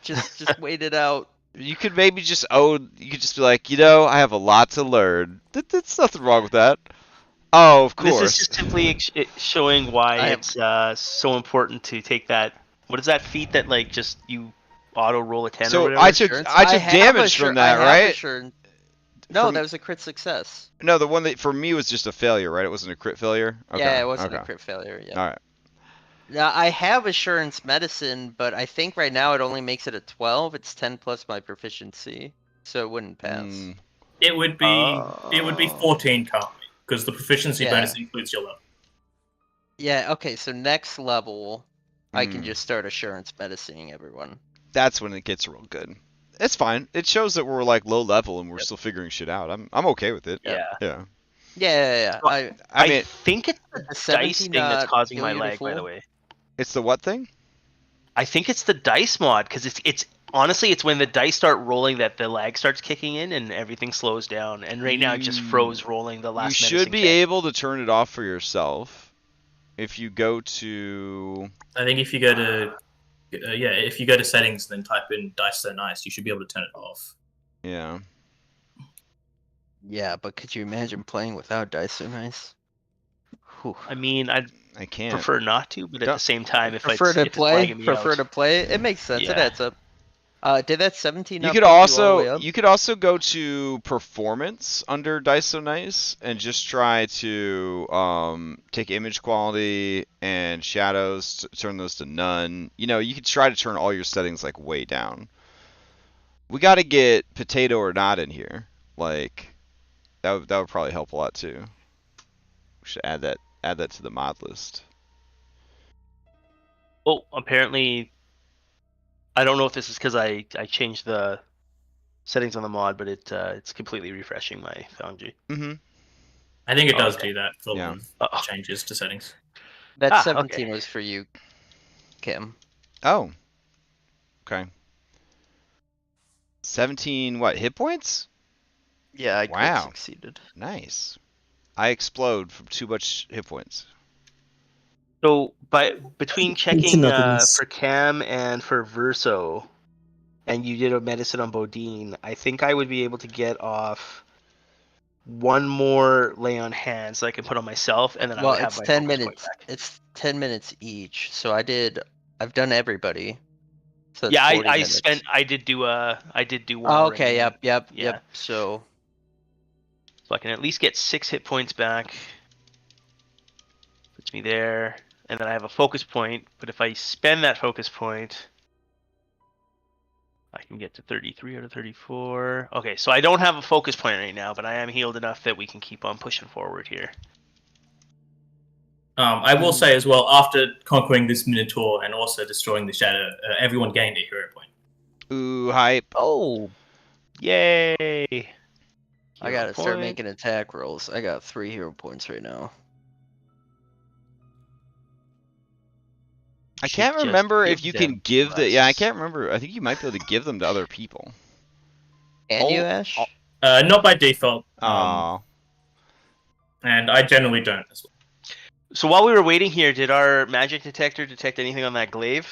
Just wait it out. You could maybe just you could just be like, I have a lot to learn. There's nothing wrong with that. Oh, of course. This is just simply showing why I am- it's so important to take that. What is that feat that like just you auto roll a 10 or So whatever? I took Assurance. damage have from assur- that, I have right? assurance. No, From- that was a crit success. No, the one that for me was just a failure, right? It wasn't a crit failure. Okay. Yeah, it wasn't okay. a crit failure. Yeah. All right. Now I have assurance medicine, but I think right now it only makes it a 12. It's 10 plus my proficiency, so it wouldn't pass. Mm, It would be 14 currently because the proficiency Yeah. bonus includes your level. Yeah. Okay. So next level, I can Mm. just start assurance medicining everyone. that's when it gets real good. It's fine. It shows that we're like low level and we're still figuring shit out. I'm okay with it. Yeah. Yeah. Yeah. Well, I mean, think it's the the dice 17 thing that's causing kill my you lag, by the before? way. it's the what thing? I think it's the dice mod because it's honestly it's when the dice start rolling that the lag starts kicking in and everything slows down. And right now it just froze rolling the last. You should be able to turn it off for yourself if you go to. I think if you go to if you go to settings, then type in dice so nice, you should be able to turn it off. Yeah. Yeah, but could you imagine playing without dice so nice? Whew. I mean, I'd I can't. prefer not to, but at the same time, if Prefer it's to play. It makes sense. It Yeah. adds up. Did that 17? You not could put all the way up? you could also go to performance under Dice So Nice and just try to take image quality and shadows, turn those to none. You know, you could try to turn all your settings like way down. We got to get potato or not in here. Like that would probably help a lot too. We should add that to the mod list. Oh, apparently, I don't know if this is because I changed the settings on the mod, but it's completely refreshing my Foundry. Mm-hmm. I think it does Okay. do that for Yeah. changes to settings. That 17 okay. was for you, Kim. Oh. Okay. 17 what hit points? Yeah, I Wow. succeeded. Nice. I explode from too much hit points. So, between checking nothings. for Cam and for Verso, and you did a medicine on Bodine, I think I would be able to get off one more lay on hands that I can put on myself, and then I Well, would have it's my 10 focus point minutes. back. It's 10 minutes each. So I've done everybody. So it's Yeah, 40 I minutes. I did do one. Oh, okay. remaining. Yep. Yeah. So So I can at least get 6 hit points back. Puts me there. And then I have a focus point, but if I spend that focus point, I can get to 33 out of 34. Okay, so I don't have a focus point right now, but I am healed enough that we can keep on pushing forward here. I will say as well, after conquering this Minotaur and also destroying the Shadow, everyone gained a hero point. Ooh, hype. Oh, yay! I gotta start making attack rolls. I got 3 hero points right now. I can't Just remember give if you them can give to the. Yeah, I us. can't remember. I think you might be able to give them to other people. Can you, Ash? Not by default. Aw. And I generally don't as well. So while we were waiting here, did our magic detector detect anything on that glaive?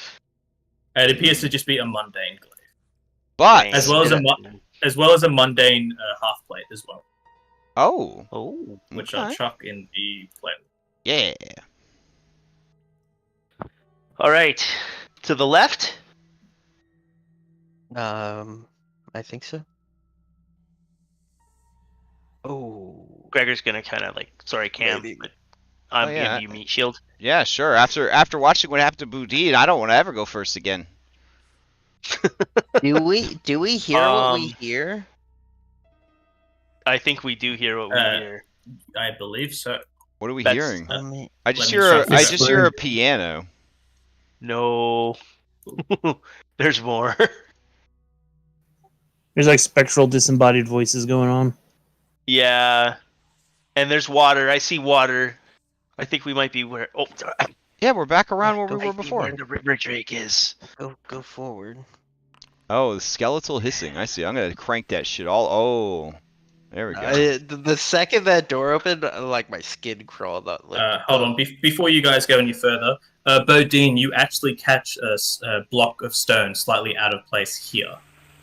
It appears to just be a mundane glaive, But Dang. as well as a mundane half plate as well, Oh. which okay. I'll chuck in the plate. Yeah. All right. To the left? I think so. Oh. Gregor's gonna kind of like, sorry, Cam, Maybe. but I'm yeah. giving you meat shield. Yeah, sure. After watching what happened to Boudin, I don't want to ever go first again. Do we hear what we hear? I think we do hear what we hear. I believe so. What are we That's- hearing? I just let me hear a piano. No. There's more. There's like spectral disembodied voices going on. Yeah. And there's water. I see water. I think we might be where. Oh, Yeah, we're back around where we might were be before. where the river drake is. Go forward. Oh, the skeletal hissing. I see. I'm gonna crank that shit all. Oh, there we go. The second that door opened, like my skin crawled up. Like, Hold on, before you guys go any further, Bodine, you actually catch a block of stone slightly out of place here,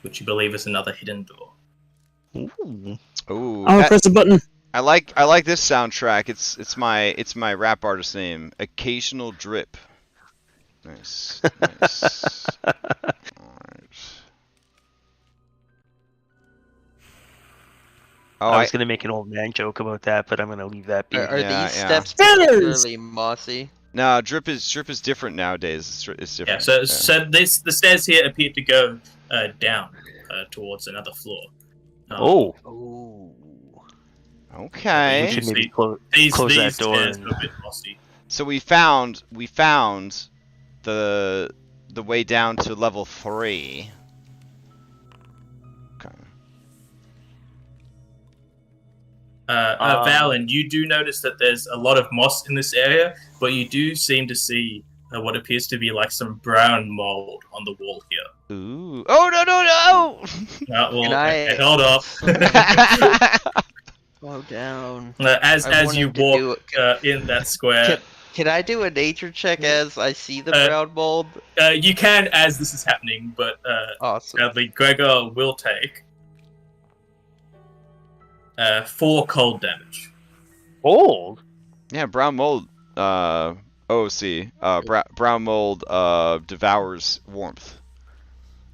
which you believe is another hidden door. Ooh. Ooh, I'm gonna press a button. I like this soundtrack. It's my rap artist name. Occasional Drip. Nice. Alright. Oh, I was gonna make an old man joke about that, but I'm gonna leave that be. are Yeah, these yeah. steps particularly mossy? No, drip is different nowadays. It's different. Yeah, so the stairs here appear to go down towards another floor. Oh. Ooh. Okay. We should maybe See, close These that door. stairs And... are a bit mossy. So we found the the way down to level 3. Okay. Valen, you do notice that there's a lot of moss in this area, but you do seem to see what appears to be like some brown mold on the wall here. Ooh. Oh, no! Okay, hold up. Slow down. As you walk in that square... Can I do a nature check as I see the brown mold? You can as this is happening, but awesome. Sadly, Gregor will take 4 cold damage. Cold? Yeah, brown mold. Brown mold devours warmth.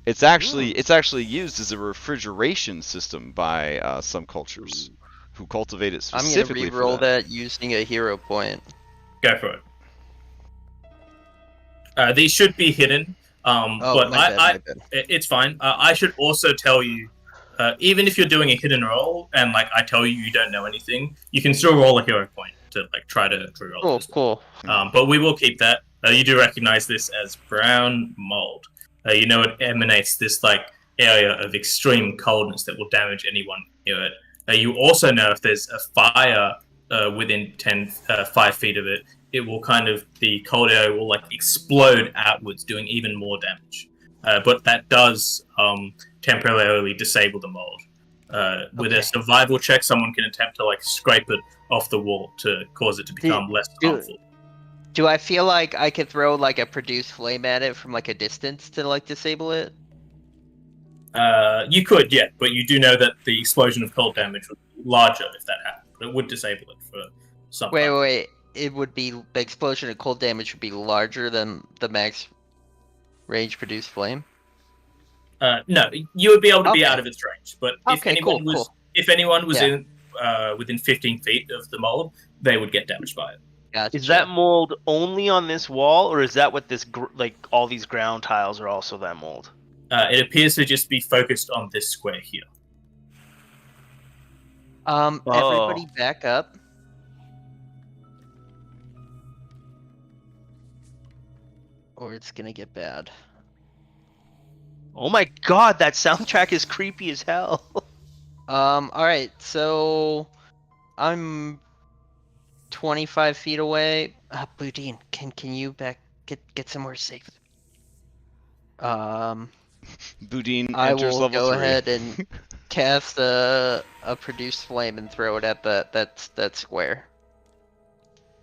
It's actually used as a refrigeration system by some cultures who cultivate it specifically. I'm gonna reroll that using a hero point. Go for it. These should be hidden, but my bad. It's fine. I should also tell you, even if you're doing a hidden roll and like I tell you don't know anything, you can still roll a hero point to like try to roll. Cool. But we will keep that. You do recognize this as brown mold. You know it emanates this like area of extreme coldness that will damage anyone near it. You also know if there's a fire within 5 feet of it, it will the cold area will like explode outwards, doing even more damage. But that does temporarily disable the mold. With a survival check, someone can attempt to like scrape it off the wall to cause it to become less harmful. Do I feel like I could throw like a produce flame at it from like a distance to like disable it? You could, yeah, but you do know that the explosion of cold damage would be larger if that happened. But it would disable it for some time. Wait. It would be the explosion of cold damage would be larger than the max range produced flame. No, you would be able to be out of its range. But if anyone was in within 15 feet of the mold, they would get damaged by it. Gotcha. Is that mold only on this wall, or is that what this all these ground tiles are also that mold? It appears to just be focused on this square here. Everybody back up. Or it's gonna get bad. Oh my god, that soundtrack is creepy as hell. Alright, so I'm 25 feet away. Boudin, can you get somewhere safe? Boudin I enters will level go 3. ahead and cast a produce flame and throw it at that square.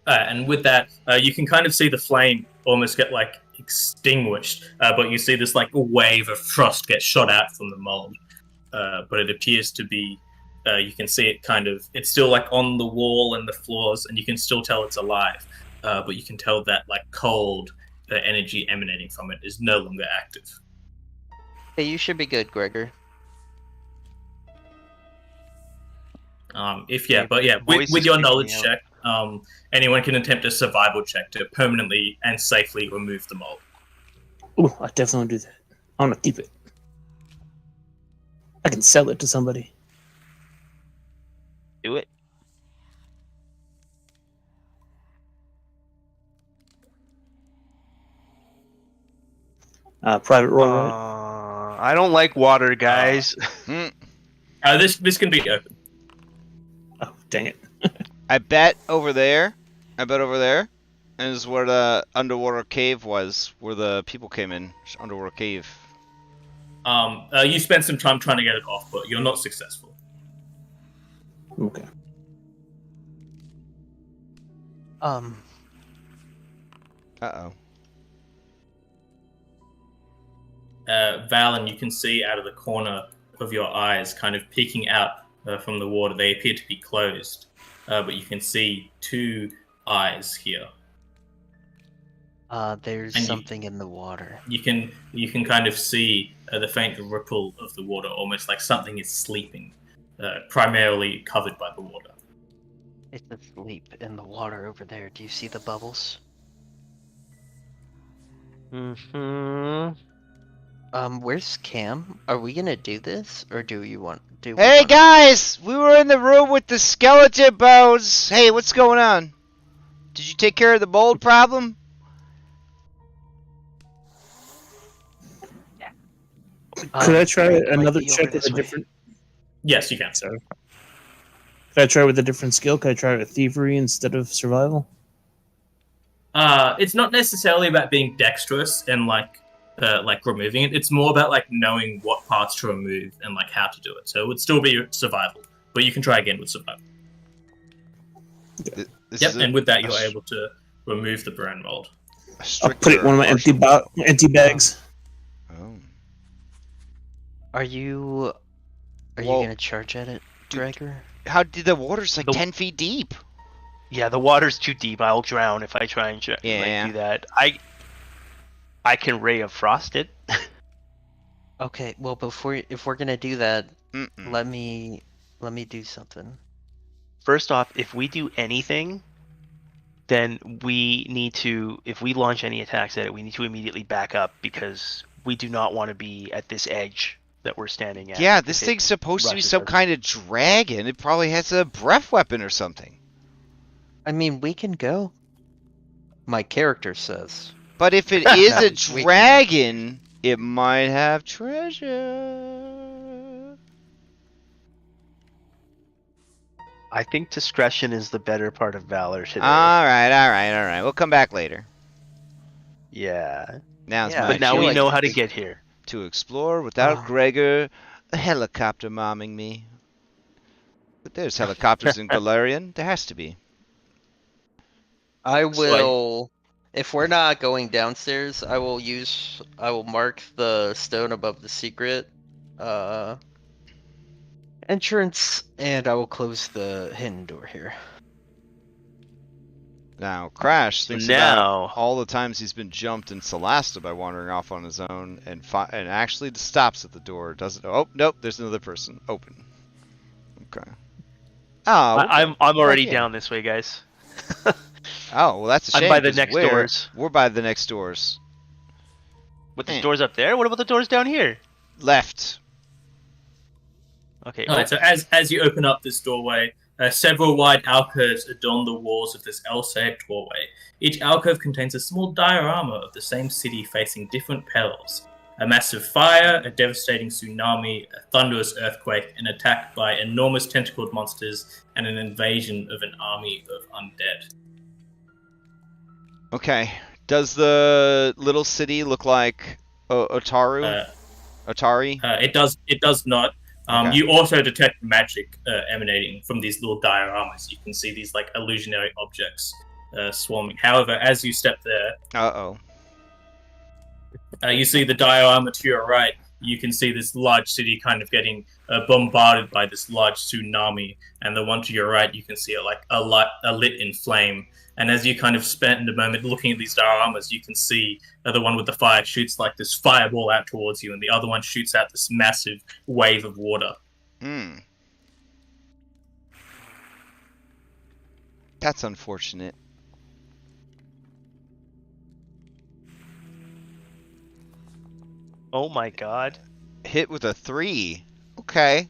And with that, you can kind of see the flame almost get like extinguished, but you see this like wave of frost get shot out from the mold. But it appears to be, you can see it it's still like on the wall and the floors, and you can still tell it's alive. But you can tell that like cold energy emanating from it is no longer active. Hey, you should be good, Gregor. With your knowledge check, anyone can attempt a survival check to permanently and safely remove the mold. Ooh, I definitely do that. I want to keep it. I can sell it to somebody. Do it. Private roll, right? I don't like water, guys. This can be open. Oh, dang it. I bet over there is where the underwater cave was, where the people came in. Underwater cave. You spent some time trying to get it off, but you're not successful. Okay. Uh-oh. Valen, you can see out of the corner of your eyes, kind of peeking out from the water. They appear to be closed, but you can see 2 eyes here. There's something in the water. You can kind of see the faint ripple of the water, almost like something is sleeping, primarily covered by the water. It's asleep in the water over there. Do you see the bubbles? Mm-hmm. Where's Cam? Are we gonna do this, or do you want to? Hey guys, we were in the room with the skeleton bones. Hey, what's going on? Did you take care of the mold problem? Could I try another be check over with this a way. different? Yes, you can. Sorry. Could I try with a different skill? Could I try with thievery instead of survival? It's not necessarily about being dexterous and like removing it. It's more about like knowing what parts to remove and like how to do it. So it would still be survival, but you can try again with survival. This And with that, you're able to remove the brand mold. I'll put it in one of my empty bags. Oh. Are you gonna charge at it, Gregor? How did the water's like 10 feet deep? Yeah, the water's too deep. I'll drown if I try and do that. I can ray of frost it. Okay, well if we're gonna do that, Mm-mm. let me do something. First off, if we do anything, then we need to, if we launch any attacks at it, we need to immediately back up because we do not want to be at this edge that we're standing at. Yeah, this thing's supposed to be some kind of dragon. It probably has a breath weapon or something. I mean, we can go. My character says. But if it is a dragon, it might have treasure. I think discretion is the better part of valor today. All right. We'll come back later. Yeah. But now we know how to get here. To explore without Gregor helicopter momming me. But there's helicopters in Galarian. There has to be. I will. If we're not going downstairs, I will mark the stone above the secret entrance, and I will close the hidden door here. Now, Crash thinks about all the times he's been jumped in Solasta by wandering off on his own, and actually stops at the door. Doesn't? Oh, nope. There's another person. Open. Okay. Oh, I'm already down this way, guys. Oh, well, that's a shame. I'm by the next doors. We're by the next doors. But there's doors up there? What about the doors down here? Left. Okay. Alright, so as you open up this doorway, several wide alcoves adorn the walls of this L-shaped doorway. Each alcove contains a small diorama of the same city facing different perils. A massive fire, a devastating tsunami, a thunderous earthquake, an attack by enormous tentacled monsters, and an invasion of an army of undead. Okay. Does the little city look like Otari? It does not. Okay. You also detect magic emanating from these little dioramas. You can see these like illusionary objects swarming. However, as you step there, you see the diorama to your right. You can see this large city kind of getting bombarded by this large tsunami, and the one to your right, you can see it like a lit in flame. And as you kind of spend a moment looking at these dioramas, you can see the one with the fire shoots like this fireball out towards you, and the other one shoots out this massive wave of water. That's unfortunate. Oh my god. Hit with a 3. Okay.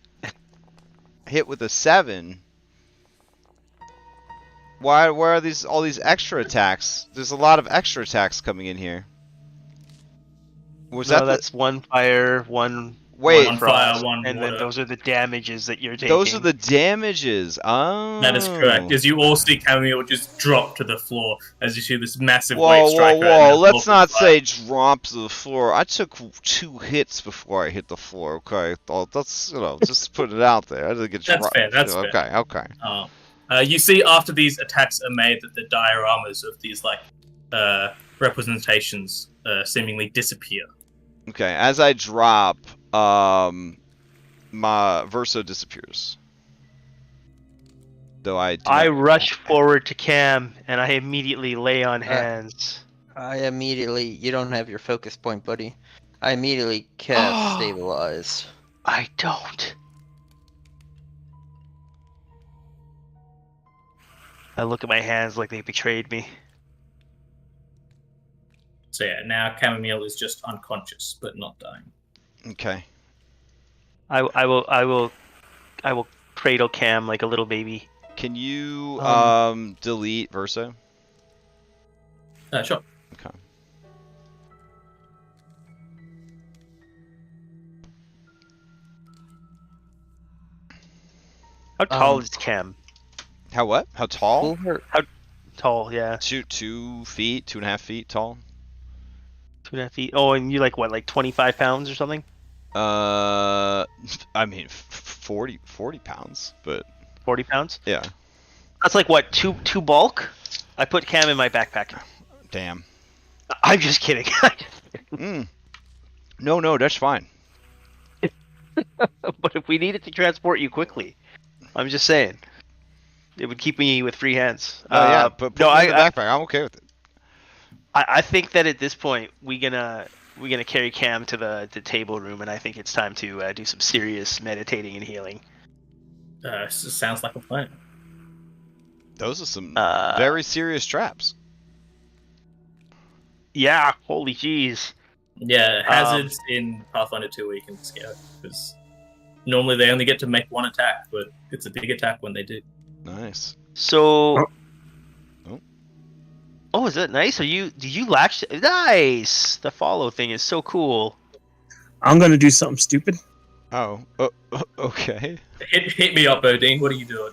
Hit with a 7. Why are all these extra attacks? There's a lot of extra attacks coming in here. That's one fire, one One frost, fire, one and water. then those are the damages that you're taking. Those are the damages. Oh. That is correct. As you all see Camille just drop to the floor as you see this massive wave strike. Whoa. Let's not say drop to the floor. I took 2 hits before I hit the floor. Okay. That's, just put it out there. I didn't get That's fair. That's fair. Okay. You see after these attacks are made that the dioramas of these representations seemingly disappear. Okay. As I drop, my Verso disappears. Though I rush forward to Cam and I immediately lay on hands. You don't have your focus point, buddy. I immediately cast stabilize. I don't. I look at my hands like they betrayed me. So yeah, now Chamomile is just unconscious but not dying. Okay. I will cradle Cam like a little baby. Can you delete Verso? Sure. Okay. How tall is Cam? How what? How tall? Tall, yeah. 2 feet, 2.5 feet tall. 2.5 feet. Oh, and you like what, like 25 pounds or something? I mean, 40 pounds, but 40 pounds? yeah. That's like what, two bulk? I put Cam in my backpack. Damn. I'm just kidding. No, that's fine. But if we needed to transport you quickly, I'm just saying, it would keep me with free hands. Oh yeah, but put me in the backpack. I'm okay with it. I think that at this point we're gonna carry Cam to the table room, and I think it's time to do some serious meditating and healing. Sounds like a plan. Those are some very serious traps. Yeah, holy jeez. Yeah, hazards in Pathfinder 2 where you can scale, because normally they only get to make one attack, but it's a big attack when they do. Nice. So. Oh, is that nice? Did you latch? Nice. The follow thing is so cool. I'm gonna do something stupid. Oh, okay. Hit me up, Odin. What are you doing?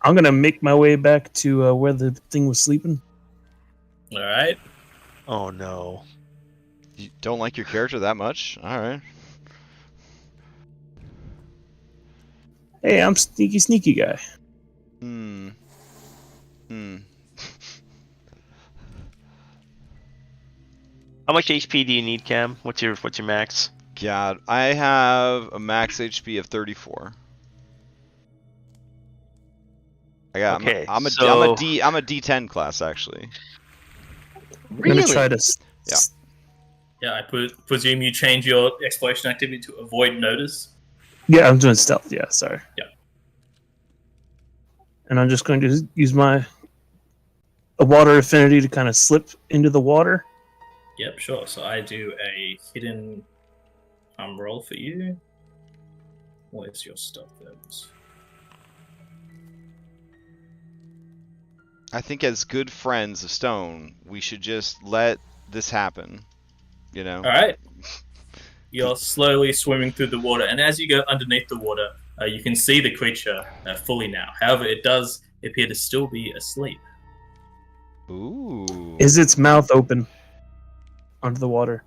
I'm gonna make my way back to where the thing was sleeping. All right. Oh no. You don't like your character that much? All right. Hey, I'm sneaky guy. How much HP do you need, Cam? What's your max? God, I have a max HP of 34. Okay, I'm a D10 class actually. Really? I'm gonna try to. Yeah. Yeah, I presume you change your exploration activity to avoid notice. Yeah, I'm doing stealth. Yeah, sorry. Yeah. And I'm just going to use a water affinity to kind of slip into the water. Yep, sure. So I do a hidden roll for you. Where's your stuff? I think as good friends of Stone, we should just let this happen. You know? Alright. You're slowly swimming through the water, and as you go underneath the water, you can see the creature fully now. However, it does appear to still be asleep. Ooh. Is its mouth open under the water?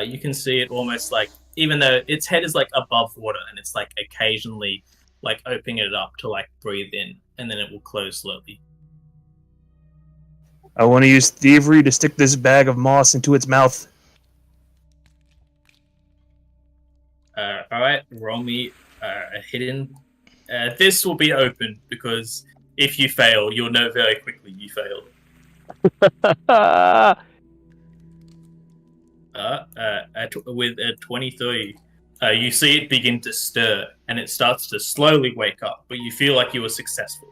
You can see it almost like, even though its head is like above water, and it's like occasionally like opening it up to like breathe in, and then it will close slowly. I want to use thievery to stick this bag of moss into its mouth. Alright, roll me a hidden. This will be open, because if you fail, you'll know very quickly you failed. With a 23, you see it begin to stir, and it starts to slowly wake up, but you feel like you were successful.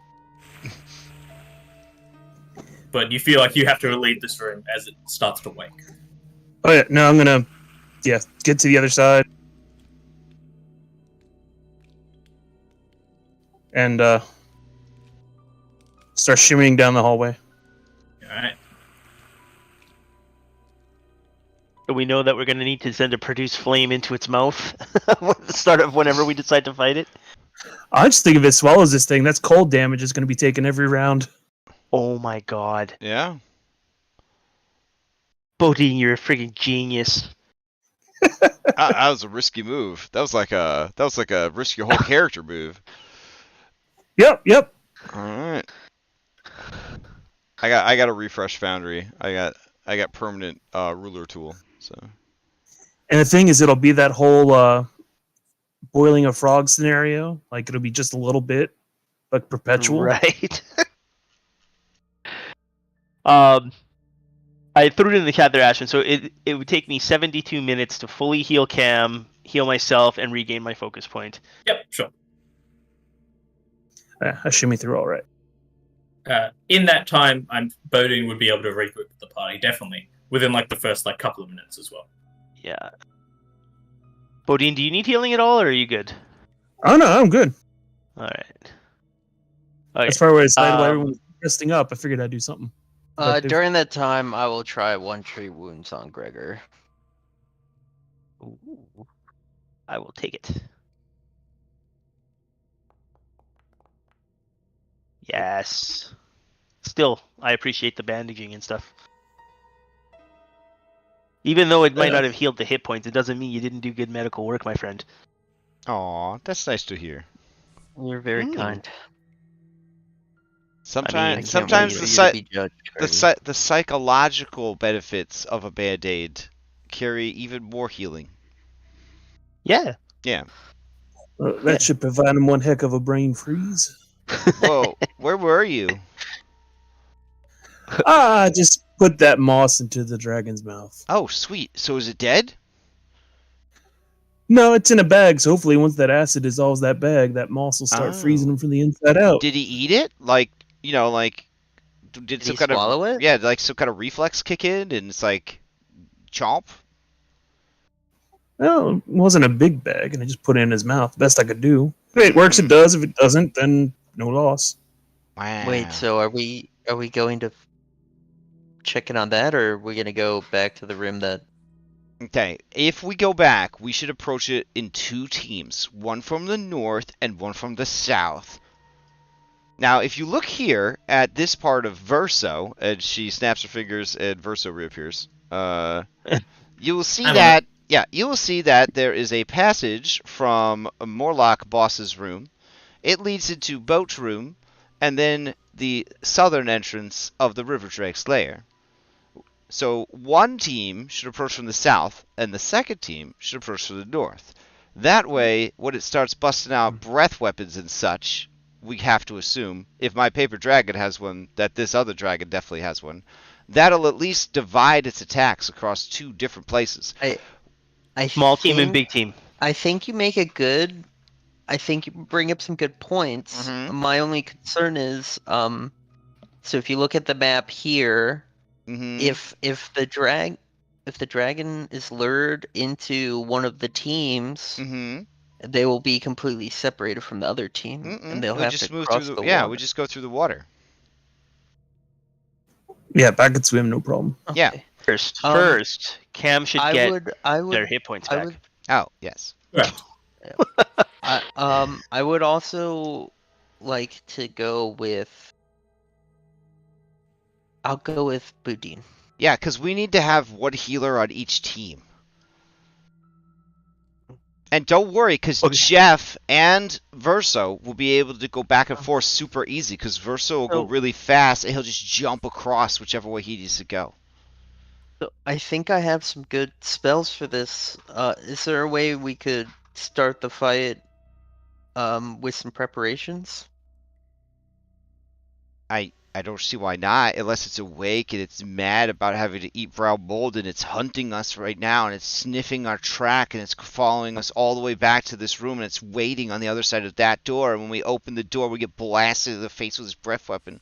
But you feel like you have to leave this room as it starts to wake. Oh yeah, no, I'm gonna, get to the other side. And, start shimmying down the hallway. Alright. So we know that we're going to need to send a produce flame into its mouth at the start of whenever we decide to fight it. I just think if it swallows this thing, that's cold damage is going to be taken every round. Oh my god. Yeah. Bodine, you're a friggin' genius. That was a risky move. That was like a risk your whole character move. Yep. All right. I got a refresh foundry. I got permanent ruler tool. So. And the thing is, it'll be that whole boiling a frog scenario. Like it'll be just a little bit, but perpetual. Right. I threw it in the chat there, Ashton. So it would take me 72 minutes to fully heal Cam, heal myself, and regain my focus point. Yep, sure. I shimmy through all right. In that time, Bodine would be able to regroup with the party, definitely, within like the first like couple of minutes as well. Yeah. Bodine, do you need healing at all, or are you good? Oh no, I'm good. All right. Okay. As far as while everyone's resting up, I figured I'd do something. During that time, I will try one tree wounds on Gregor. Ooh. I will take it. Yes. Still, I appreciate the bandaging and stuff. Even though it might not have healed the hit points, it doesn't mean you didn't do good medical work, my friend. Aw, that's nice to hear. You're very kind. Sometimes, I can't wait for you to be judged, the psychological benefits of a band-aid carry even more healing. Yeah. Yeah. That should provide him one heck of a brain freeze. Whoa, where were you? I just put that moss into the dragon's mouth. Oh, sweet. So is it dead? No, it's in a bag, so hopefully once that acid dissolves that bag, that moss will start freezing him from the inside out. Did he eat it? Like, you know, like, did some he kind swallow of... it? Yeah, like some kind of reflex kick in, and it's like, chomp? Well, it wasn't a big bag, and I just put it in his mouth. Best I could do. If it works, it does. If it doesn't, then no loss. Wow. Wait, so are we going to check in on that, or are we going to go back to the room that... Okay, if we go back, we should approach it in 2 teams. One from the north and one from the south. Now, if you look here at this part of Verso, and she snaps her fingers and Verso reappears, you will see that... Yeah, you will see that there is a passage from a Morlock boss's room. It leads into Boat Room, and then the southern entrance of the River Drake's lair. So one team should approach from the south, and the second team should approach from the north. That way, when it starts busting out breath weapons and such, we have to assume, if my paper dragon has one, that this other dragon definitely has one. That'll at least divide its attacks across 2 different places. Small team and big team. I think you make a good... I think you bring up some good points. Mhm. My only concern is, so if you look at the map here, if the dragon is lured into one of the teams, they will be completely separated from the other team, and they'll have to cross the water. Yeah, we just go through the water. Yeah, I could swim, no problem. Okay. Yeah. First, Cam should get I would, their hit points back. Oh, yes. Yeah. I would also like to go with... I'll go with Boudin. Yeah, because we need to have one healer on each team. And don't worry, because Jeff and Verso will be able to go back and forth super easy, because Verso will go really fast, and he'll just jump across whichever way he needs to go. So I think I have some good spells for this. Is there a way we could start the fight with some preparations? I don't see why not, unless it's awake and it's mad about having to eat brown mold and it's hunting us right now and it's sniffing our track and it's following us all the way back to this room and it's waiting on the other side of that door, and when we open the door we get blasted in the face with his breath weapon.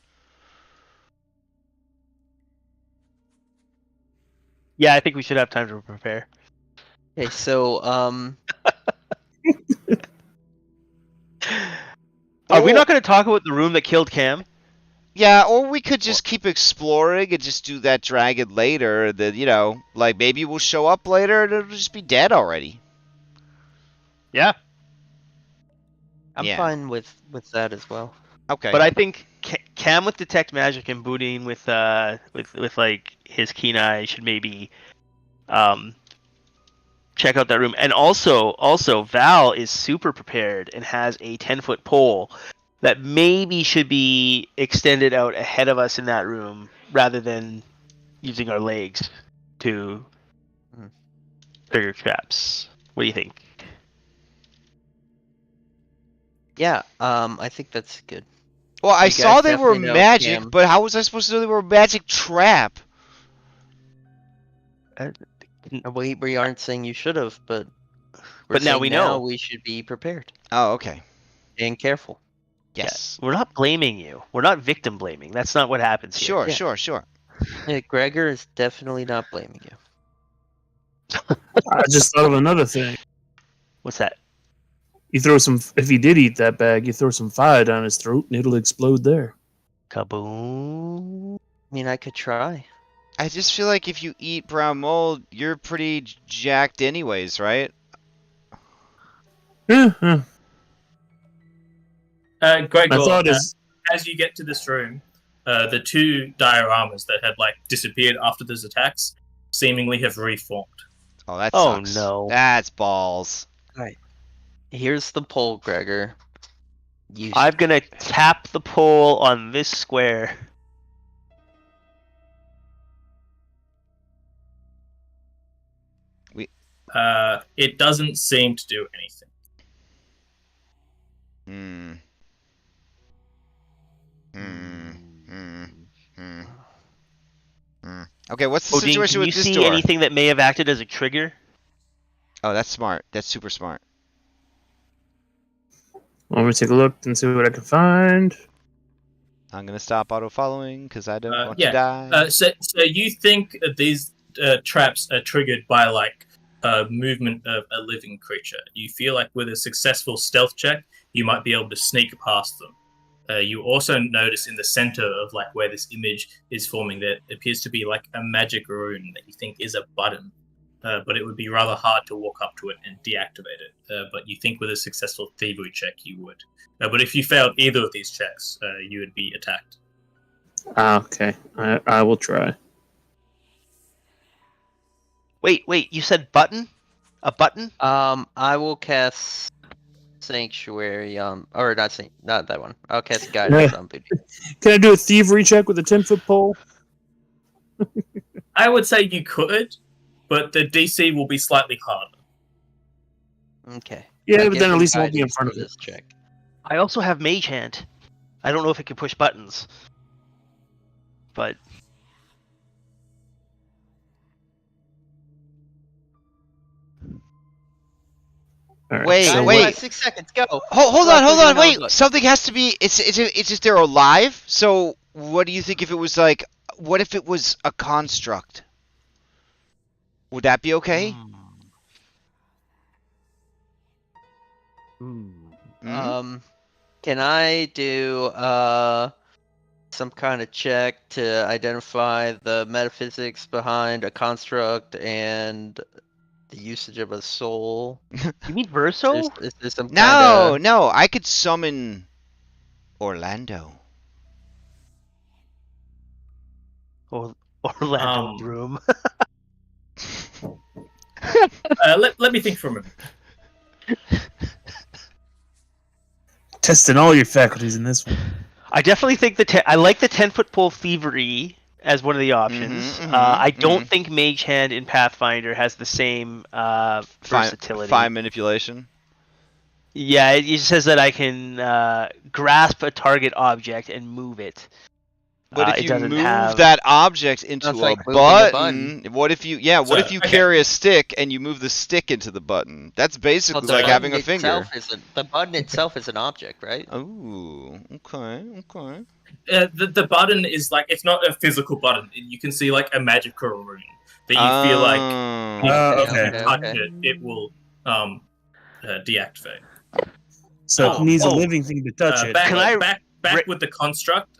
Yeah, I think we should have time to prepare. Okay, so Are we not going to talk about the room that killed Cam? Yeah, or we could just keep exploring and just do that dragon later, and then, you know, like maybe we'll show up later and it'll just be dead already. Yeah. I'm fine with that as well. Okay. But I think Cam with detect magic and Boudin with like his keen eye should maybe check out that room. And also Val is super prepared and has a 10-foot pole that maybe should be extended out ahead of us in that room rather than using our legs to trigger traps. What do you think? Yeah, I think that's good. Well, I saw they were magic, Cam. but how was I supposed to know they were a magic trap? We aren't saying you should have, but now we know. We should be prepared Oh, okay. and careful. Yes. Yeah, we're not blaming you. We're not victim blaming. That's not what happens here. Sure. Yeah, Gregor is definitely not blaming you. I just thought of another thing. What's that? You throw some. If he did eat that bag, you throw some fire down his throat, and it'll explode there. Kaboom. I mean, I could try. I just feel like if you eat brown mold, you're pretty jacked anyways, right? Yeah. Greg, My thought is, as you get to this room, the two dioramas that had like disappeared after those attacks seemingly have reformed. Oh, that Oh, sucks. no. That's balls. Here's the pole, Gregor. I'm gonna tap the pole on this square. It doesn't seem to do anything. Okay, what's the Odin, situation can with you this see door? anything that may have acted as a trigger? Oh, that's smart. That's super smart. Let me take a look and see what I can find. I'm gonna stop auto-following because I don't want to die. So you think these traps are triggered by like movement of a living creature? You feel like with a successful stealth check, you might be able to sneak past them. You also notice in the center of like where this image is forming that appears to be like a magic rune that you think is a button, but it would be rather hard to walk up to it and deactivate it. But you think with a successful thievery check you would. But if you failed either of these checks, you would be attacked. Okay, I will try. Wait, you said button? A button? I will cast Sanctuary or not that one. I'll cast Guidance on Booty. Can I do a thievery check with a 10-foot pole? I would say you could, but the DC will be slightly harder. Okay. Yeah, but then at least I won't be in front of this check. I also have Mage Hand. I don't know if it can push buttons. But... Right, Wait, so wait. 6 seconds, go. Hold on, wait. Look. Something has to be. It's just they're alive. So what do you think if it was like? What if it was a construct? Would that be okay? Can I do some kind of check to identify the metaphysics behind a construct and the usage of a soul? You mean Verso? Is there some No. I could summon Orlando. Orlando Bloom. Let me think for a minute. Testing all your faculties in this one. I definitely think I like the 10-foot pole thievery as one of the options. I don't think Mage Hand in Pathfinder has the same versatility. Fine manipulation. Yeah, it says that I can grasp a target object and move it. But if you move have... that object into like a button, what if you carry a stick and you move the stick into the button? That's basically like having a finger. The button itself is an object, right? Oh, okay. The button is like, it's not a physical button. You can see like a magical rune that you feel like if you touch it will deactivate. So it needs a living thing to touch it. Back with the construct,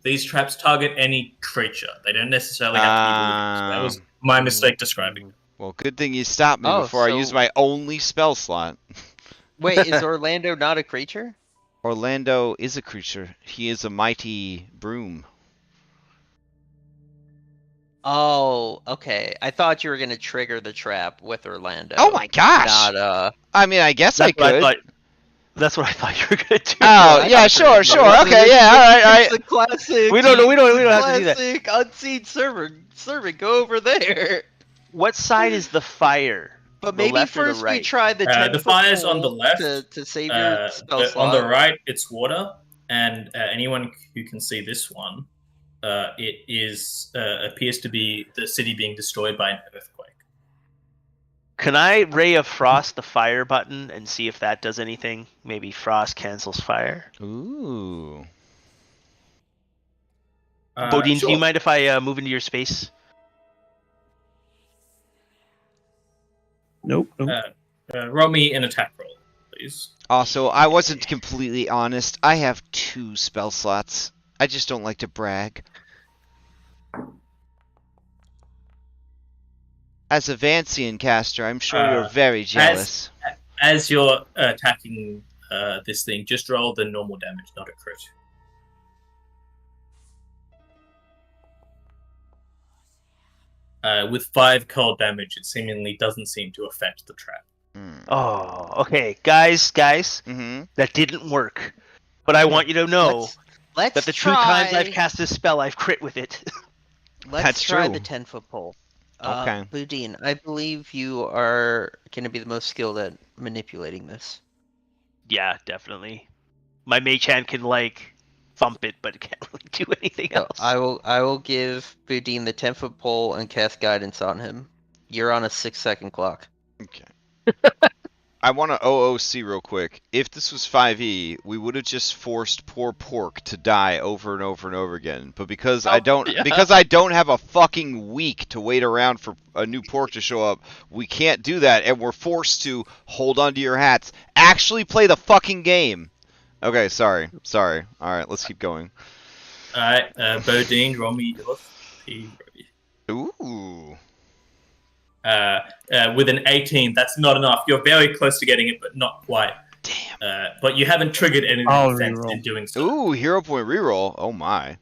these traps target any creature. They don't necessarily have to be living. So that was my mistake describing it. Well, good thing you stopped me before I used my only spell slot. Wait, is Orlando not a creature? Orlando is a creature. He is a mighty broom. Oh, okay. I thought you were gonna trigger the trap with Orlando. Oh my gosh! Not, I mean, I guess I could. That's what I thought you were gonna do. Oh, yeah, sure. Okay, yeah, all right. It's the classic. We don't have to do that. Classic unseen servant. Go over there. What side is the fire? But maybe first we try the 10 the fire's on the left to save your spell slot. On the right, it's water, and anyone who can see this one, it is appears to be the city being destroyed by an earthquake. Can I Ray of Frost the fire button and see if that does anything? Maybe frost cancels fire. Ooh. Bodine, sure. do you mind if I move into your space? Nope. Roll me an attack roll, please. Also, I wasn't completely honest. I have 2 spell slots. I just don't like to brag. As a Vancian caster, I'm sure you're very jealous. As you're attacking this thing, just roll the normal damage, not a crit. With 5 cold damage, it seemingly doesn't seem to affect the trap. Oh, okay, guys, that didn't work. But I want you to know let's that the 2 times I've cast this spell, I've crit with it. Let's try true. the 10-foot pole. Okay. Boudin, I believe you are going to be the most skilled at manipulating this. Yeah, definitely. My mage hand can thump it, but it can't really do anything So else. I will give Boudin the 10-foot pole and cast guidance on him. You're on a 6-second clock. Okay. I want to OOC real quick. If this was 5e, we would have just forced poor Pork to die over and over and over again. But because I don't have a fucking week to wait around for a new Pork to show up, we can't do that, and we're forced to hold onto your hats. Actually play the fucking game. Okay, sorry. All right, let's keep going. All right, Bodine, roll me your P. Ooh. With an 18, that's not enough. You're very close to getting it, but not quite. Damn. But you haven't triggered any defense reroll. in doing so. Ooh, hero point reroll. Oh my.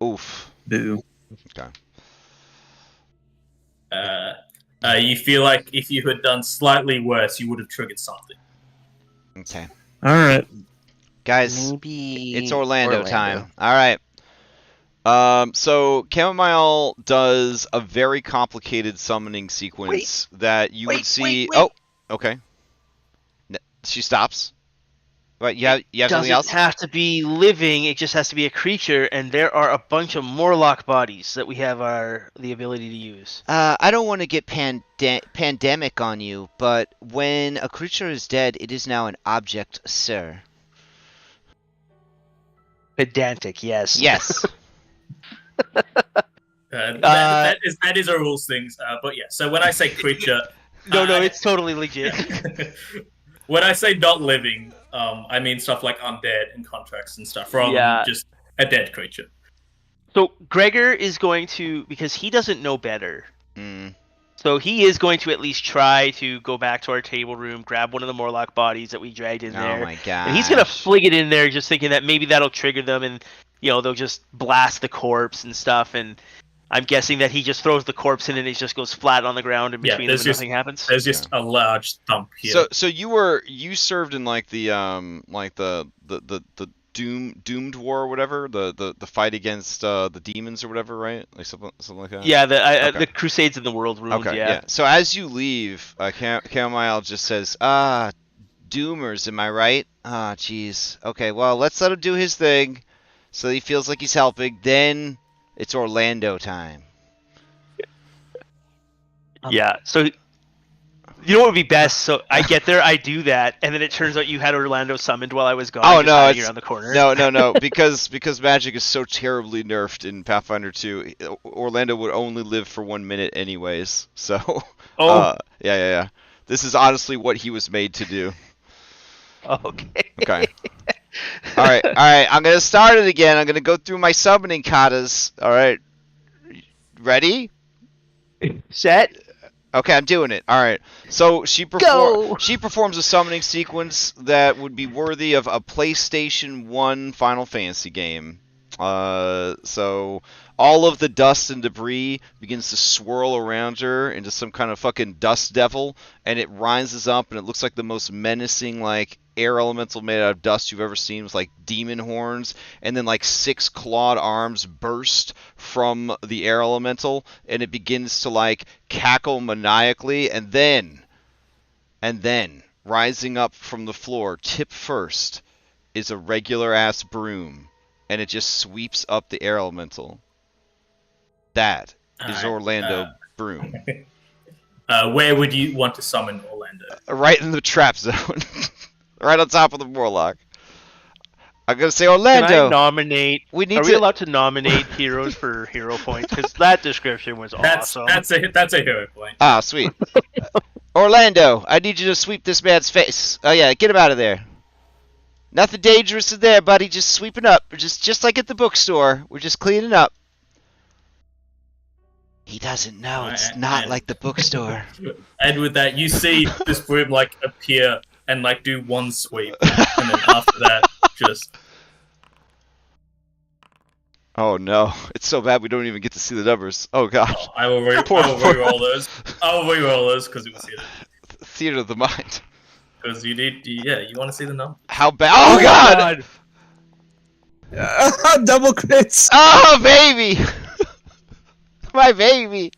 Oof. Boo. Okay. You feel like if you had done slightly worse, you would have triggered something. Okay. All right. Guys, Maybe it's Orlando time. All right. So Chamomile does a very complicated summoning sequence that you would see. Wait. Oh, okay. She stops. Right, you have something else? Doesn't have to be living, it just has to be a creature, and there are a bunch of Morlock bodies that we have the ability to use. I don't want to get pandemic on you, but when a creature is dead, it is now an object, sir. Pedantic, yes. Yes. That is a rules things, but yeah. So when I say creature, No, it's totally legit. When I say not living, I mean stuff like undead and contracts and stuff, rather than just a dead creature. So Gregor is going to, because he doesn't know better, so he is going to at least try to go back to our table room, grab one of the Morlock bodies that we dragged in there. Oh my god. And he's going to fling it in there just thinking that maybe that'll trigger them and, they'll just blast the corpse and stuff. And I'm guessing that he just throws the corpse in and it just goes flat on the ground in between them and nothing happens. There's just a large thump here. So you served in the Doomed War or whatever, the fight against the demons or whatever, right? Like something like that. Yeah, the Crusades in the World Ruined. Okay, yeah. So as you leave, Chamomile just says, Doomers, am I right? Jeez. Okay, well, let's let him do his thing, so he feels like he's helping. Then it's Orlando time. Yeah. So you know what would be best? So I get there, I do that, and then it turns out you had Orlando summoned while I was gone. Oh no, it's around the corner. No, because magic is so terribly nerfed in Pathfinder 2. Orlando would only live for 1 minute anyways. So yeah. This is honestly what he was made to do. Okay. All right. I'm gonna start it again. I'm gonna go through my summoning katas. All right. Ready? Set. Okay, I'm doing it. All right. So she Go! performs a summoning sequence that would be worthy of a PlayStation 1 Final Fantasy game. So all of the dust and debris begins to swirl around her into some kind of fucking dust devil, and it rises up, and it looks like the most menacing, air elemental made out of dust you've ever seen, with demon horns, and then 6 clawed arms burst from the air elemental, and it begins to cackle maniacally, and then rising up from the floor, tip first, is a regular ass broom, and it just sweeps up the air elemental. That is Orlando Broom. Where would you want to summon Orlando? Right in the trap zone. Right on top of the Warlock. I'm going to say Orlando. Can I nominate? We we allowed to nominate heroes for hero points? Because that description was awesome. That's a hero point. Ah, sweet. Orlando, I need you to sweep this man's face. Oh yeah, get him out of there. Nothing dangerous in there, buddy. Just sweeping up. Just like at the bookstore. We're just cleaning up. He doesn't know. It's not like the bookstore. And with that, you see this broom appear and do one sweep, and then after that, just. Oh no, it's so bad we don't even get to see the numbers. Oh gosh. Oh, I will re-roll those. I will re-roll those because it was here. Theater of the mind. Because you want to see the number. How bad? Oh god! Double crits. Oh baby! My baby!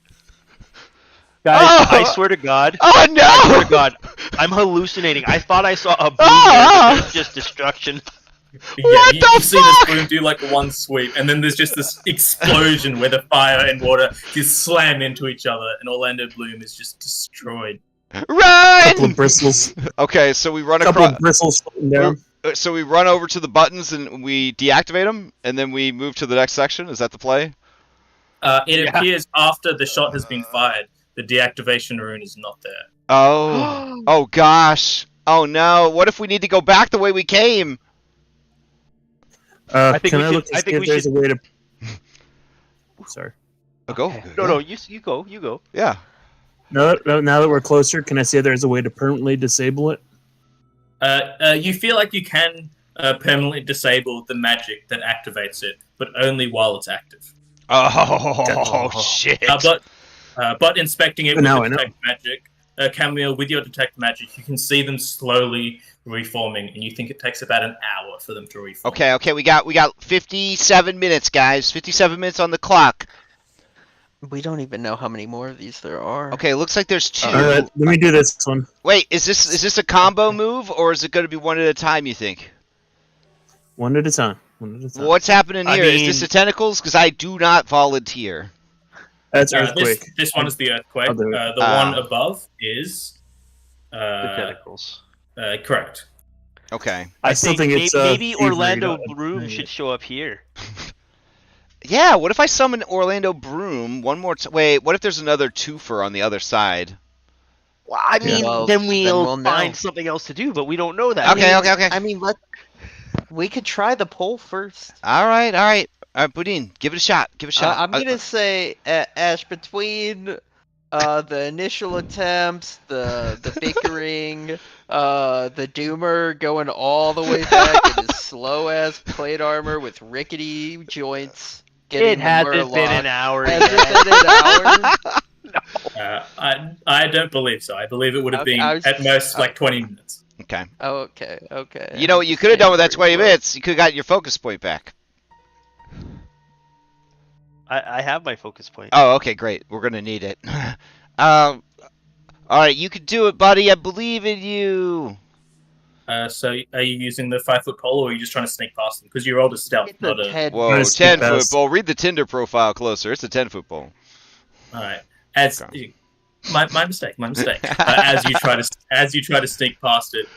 Guys, Oh! I swear to God. Oh no! I swear to God, I'm hallucinating. I thought I saw a boom Oh! there, but it's just destruction. Yeah, What you the see this fuck? boom do like one sweep, and then there's just this explosion where the fire and water just slam into each other, and Orlando Bloom is just destroyed. Couple Run! of bristles. Okay, so we run Couple across. of bristles floating down. So we run over to the buttons and we deactivate them, and then we move to the next section. Is that the play? It appears after the shot has been fired, the deactivation rune is not there. Oh. Oh gosh. Oh no. What if we need to go back the way we came? I think Can we I should- look to I see think if we there's should- a way to? Sorry. Oh, go. Okay. No, you go. Yeah. Now that we're closer, can I see if there's a way to permanently disable it? You feel like you can permanently disable the magic that activates it, but only while it's active. Oh shit. But inspecting it with Now your I know. detect magic, Camille, with your detect magic, you can see them slowly reforming, and you think it takes about an hour for them to reform. Okay, we got 57 minutes, guys. 57 minutes on the clock. We don't even know how many more of these there are. Okay, looks like there's 2. All right, let me do this one. Wait, is this a combo move, or is it going to be one at a time, you think? One at a time. One at a time. What's happening I here? Is this mean- the tentacles? Because I do not volunteer. That's earthquake. This one is the earthquake. I'll do it. The one above is The tentacles. correct. Okay. I still think it's maybe thievery, Orlando not- Bloom should show up here. Yeah, what if I summon Orlando Broom one more time? Wait, what if there's another twofer on the other side? Well, I Yeah. mean, Well, then we'll we'll know. find something else to do, but we don't know that. Okay. I mean, we could try the poll first. All right, Boudin, give it a shot. Give it a shot. I'm gonna say, Ash, between the initial attempts, the bickering, the doomer going all the way back in his slow ass plate armor with rickety joints. It hasn't been an hour Has yet. it been an hour? I don't believe so. I believe it would have Okay, been I was- at most like 20 minutes. Okay. Oh, okay. You know what you could have done with that 20 minutes? You could have got your focus point back. I have my focus point. Oh, okay, great. We're gonna need it. All right, you can do it, buddy. I believe in you. So are you using the 5-foot pole, or are you just trying to sneak past them? Because you rolled a stealth, It's not a a... Ted. Whoa, Nice, keep 10-foot pass. bowl. Read the Tinder profile closer. It's a 10-foot bowl. Alright. As Okay. my mistake. As you try to sneak past it,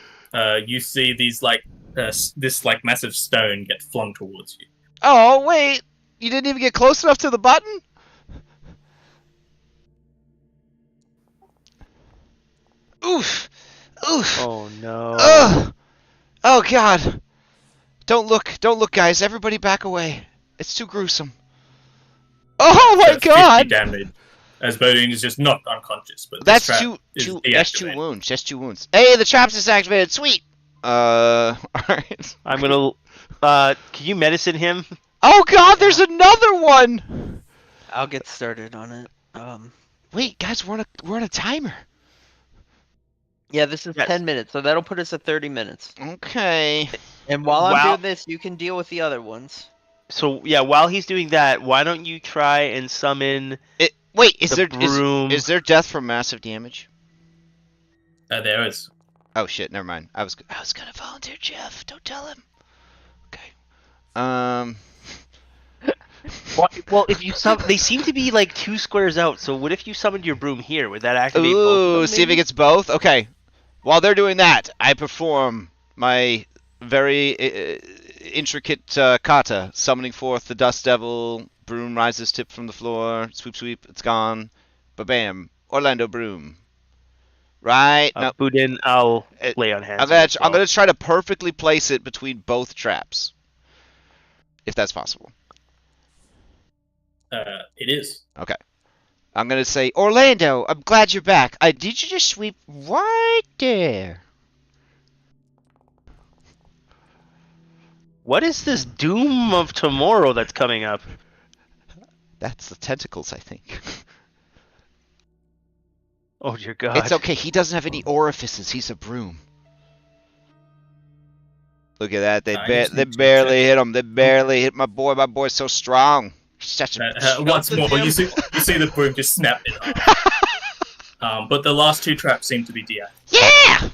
you see these this massive stone get flung towards you. Oh, wait. You didn't even get close enough to the button? Oof. Oh no. Ugh. Oh god. Don't look, guys. Everybody back away. It's too gruesome. Oh my That's 50 god. damage. As Bodine is just knocked unconscious, but That's this trap two is that's two deactivated. wounds. That's 2 wounds. Hey, the trap's is activated. Sweet. Alright. I'm gonna. Can you medicine him? Oh god, there's another one. I'll get started on it. Wait, guys, we're on a timer. Yeah, this is Yes. 10 minutes, so that'll put us at 30 minutes. Okay. And while I'm Wow. doing this, you can deal with the other ones. So yeah, while he's doing that, why don't you try and summon Wait, is the there broom? is there death from massive damage? There is. Oh shit, never mind. I was gonna volunteer Jeff. Don't tell him. Okay. Well, if you they seem to be like 2 squares out. So what if you summoned your broom here? Would that activate both of Ooh, them, see if it maybe? gets both. Okay. While they're doing that, I perform my very intricate kata, summoning forth the dust devil. Broom rises tipped from the floor. Swoop, sweep. It's gone. Ba-bam. Orlando Broom. Right. No. Boudin, I'll It- lay on hands. I'm with gonna as try to perfectly place it between both traps, if that's possible. It is. I'm gonna say, Orlando, I'm glad you're back. Did you just sweep right there? What is this doom of tomorrow that's coming up? That's the tentacles, I think. Oh dear God! It's okay. He doesn't have any orifices. He's a broom. Look at that. They barely hit him. They barely hit my boy. My boy's so strong. Such a once more, you see the broom just snap in half. But the last two traps seem to be deactivated.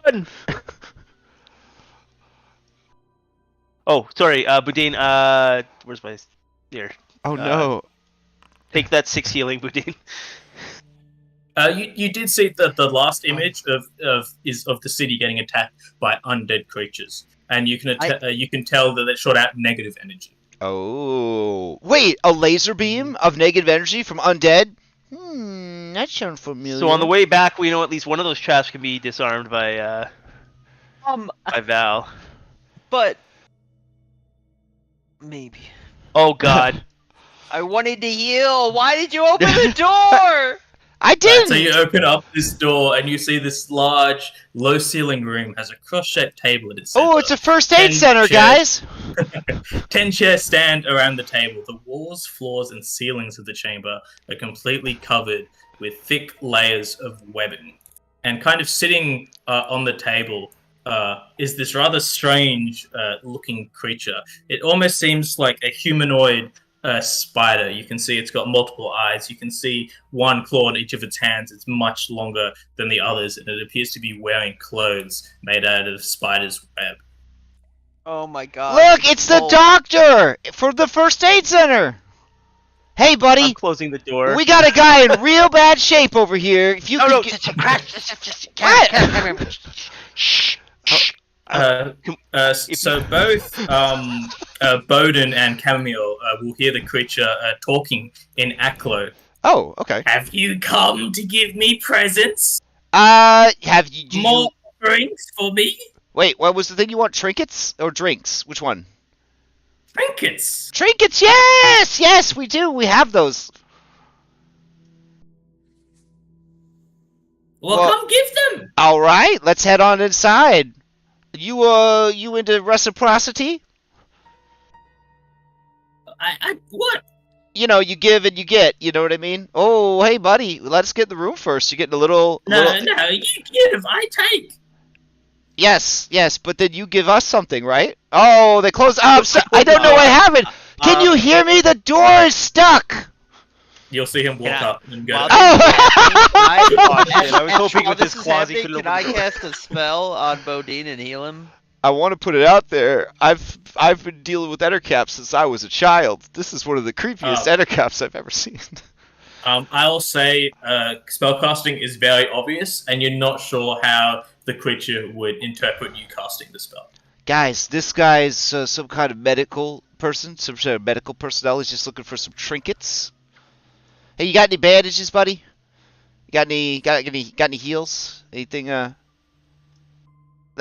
Yeah! Oh, sorry, Boudin. Where's my... Here. Oh, no. Take that 6 healing, Boudin. You did see that the last image of the city getting attacked by undead creatures, and you can tell that it shot out negative energy. Oh, wait! A laser beam of negative energy from undead? That sounds familiar. So on the way back, we know at least one of those traps can be disarmed by Val. But maybe. Oh God! I wanted to heal. Why did you open the door? I didn't! So you open up this door and you see this large, low-ceiling room has a cross-shaped table at its center. Oh, it's a first aid center, guys! 10 chairs stand around the table. The walls, floors, and ceilings of the chamber are completely covered with thick layers of webbing. And kind of sitting on the table is this rather strange looking creature. It almost seems like a humanoid spider. You can see it's got multiple eyes. You can see one claw in each of its hands. It's much longer than the others, and it appears to be wearing clothes made out of spider's web. Oh my God! Look, it's the doctor for the first aid center. Hey, buddy. I'm closing the door. We got a guy in real bad shape over here. If you Shh. So both Bowden and Chamomile will hear the creature talking in Aklo. Oh, okay. Have you come to give me presents? Have you... More drinks for me? Wait, what was the thing you want? Trinkets or drinks? Which one? Trinkets! Trinkets, yes! Yes, we do. We have those. Well, come give them! Alright, let's head on inside. You into reciprocity? What? You know, you give and you get, you know what I mean? Oh, hey, buddy, let's get in the room first. You're getting a little... No, you give, I take. Yes, but then you give us something, right? Oh, they closed up. I don't know what happened. Can you hear me? The door is stuck. You'll see him walk up and go. I was hoping with this claws he couldn't Can I cast a spell on Bodine and heal him? I want to put it out there. I've been dealing with ettercaps since I was a child. This is one of the creepiest ettercaps I've ever seen. I'll say spellcasting is very obvious, and you're not sure how the creature would interpret you casting the spell. Guys, this guy's some kind of medical person, some sort of medical personnel. He's just looking for some trinkets. Hey, you got any bandages, buddy? You got any heals? Anything? Let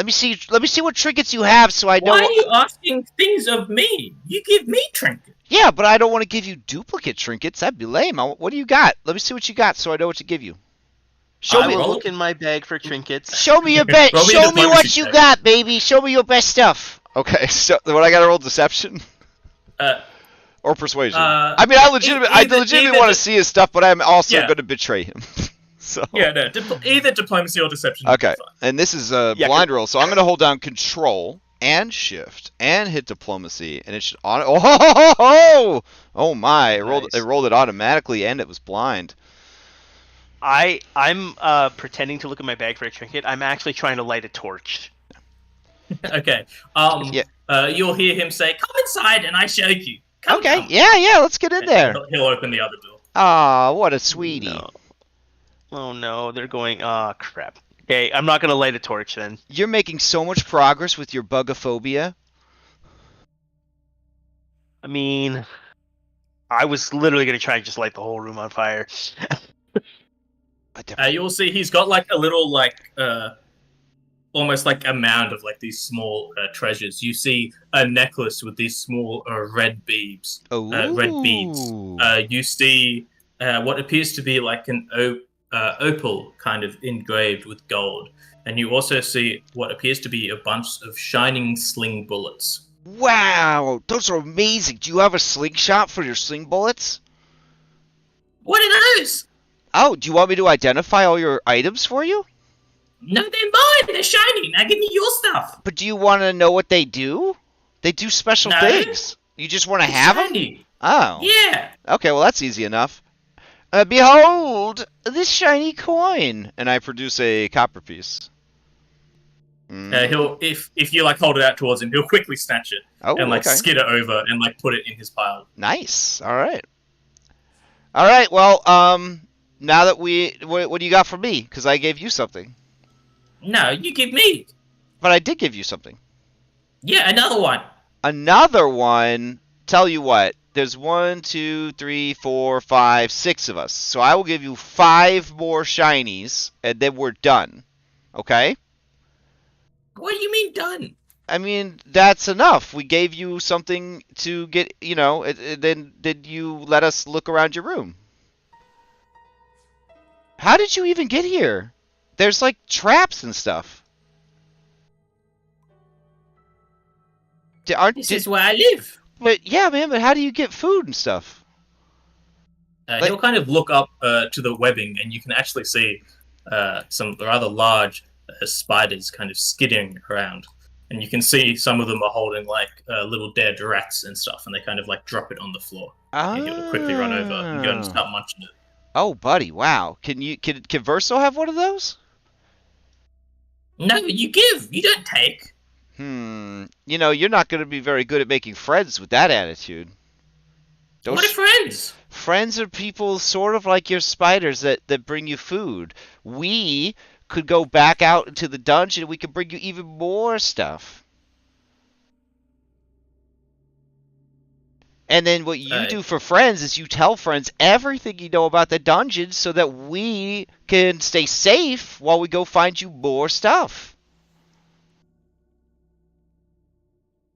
me see what trinkets you have, so I know. Why are you asking things of me? You give me trinkets. Yeah, but I don't want to give you duplicate trinkets. That'd be lame. What do you got? Let me see what you got, so I know what to give you. I will look in my bag for trinkets. Show me your best. Show me what you got, baby. Show me your best stuff. Okay, so what I got to roll deception. Or persuasion. I mean, I legitimately want to see his stuff, but I'm also going to betray him. So. Yeah, no, either diplomacy or deception. Okay, and this is a blind roll, so I'm going to hold down Control and Shift and hit diplomacy, and it should oh my! It rolled it automatically, and it was blind. I'm pretending to look at my bag for a trinket. I'm actually trying to light a torch. Okay. You'll hear him say, "Come inside, and I show you." Come. Yeah. Let's get in there. He'll open the other door. Ah, what a sweetie. No. Oh no, they're going. Ah, crap. Okay, I'm not gonna light a torch then. You're making so much progress with your bugophobia. I mean, I was literally gonna try and just light the whole room on fire. You'll see he's got like a little almost like a mound of like these small treasures. You see a necklace with these small red beads. Red beads. You see what appears to be like an opal kind of engraved with gold. And you also see what appears to be a bunch of shining sling bullets Wow, those are amazing. Do you have a slingshot for your sling bullets? What are those? Oh, do you want me to identify all your items for you? No, they're mine. They're shiny. Now give me your stuff. But do you want to know what they do? They do special things. You just want to have shiny. them? Oh. Yeah. Okay, well that's easy enough. Behold, this shiny coin. And I produce a copper piece. He'll if you like hold it out towards him, he'll quickly snatch it and like okay. skid it over and like put it in his pile. Nice. All right. All right. Well, now that what do you got for me? Because I gave you something. No, you give me. But I did give you something. Yeah, another one. Another one. Tell you what. There's 1, 2, 3, 4, 5, 6 of us. So I will give you 5 more shinies, and then we're done. Okay? What do you mean done? I mean, that's enough. We gave you something to get, then did you let us look around your room? How did you even get here? There's like traps and stuff. This is where I live. But yeah, man, but how do you get food and stuff? He'll kind of look up to the webbing, and you can actually see some rather large spiders kind of skidding around. And you can see some of them are holding like little dead rats and stuff, and they kind of like drop it on the floor. And he'll quickly run over and go and start munching it. Oh, buddy, wow. Can Verso have one of those? No, you give. You don't take. You're not going to be very good at making friends with that attitude. What are friends? Friends are people sort of like your spiders that bring you food. We could go back out into the dungeon and we could bring you even more stuff. And then what you do for friends is you tell friends everything you know about the dungeon so that we can stay safe while we go find you more stuff.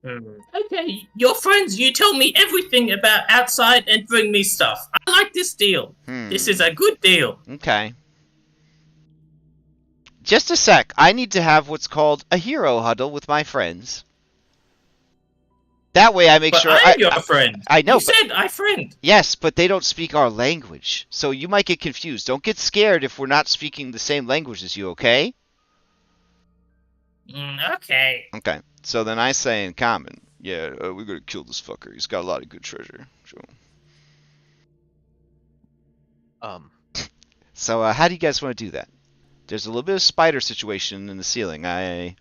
Okay, your friends, you tell me everything about outside and bring me stuff. I like this deal. This is a good deal. Okay. Just a sec. I need to have what's called a hero huddle with my friends. That way I make sure I'm your friend. I know. You said I friend. Yes, but they don't speak our language. So you might get confused. Don't get scared if we're not speaking the same language as you, okay? Okay. Okay. So then I say in common, we're gonna kill this fucker. He's got a lot of good treasure. So how do you guys want to do that? There's a little bit of spider situation in the ceiling. The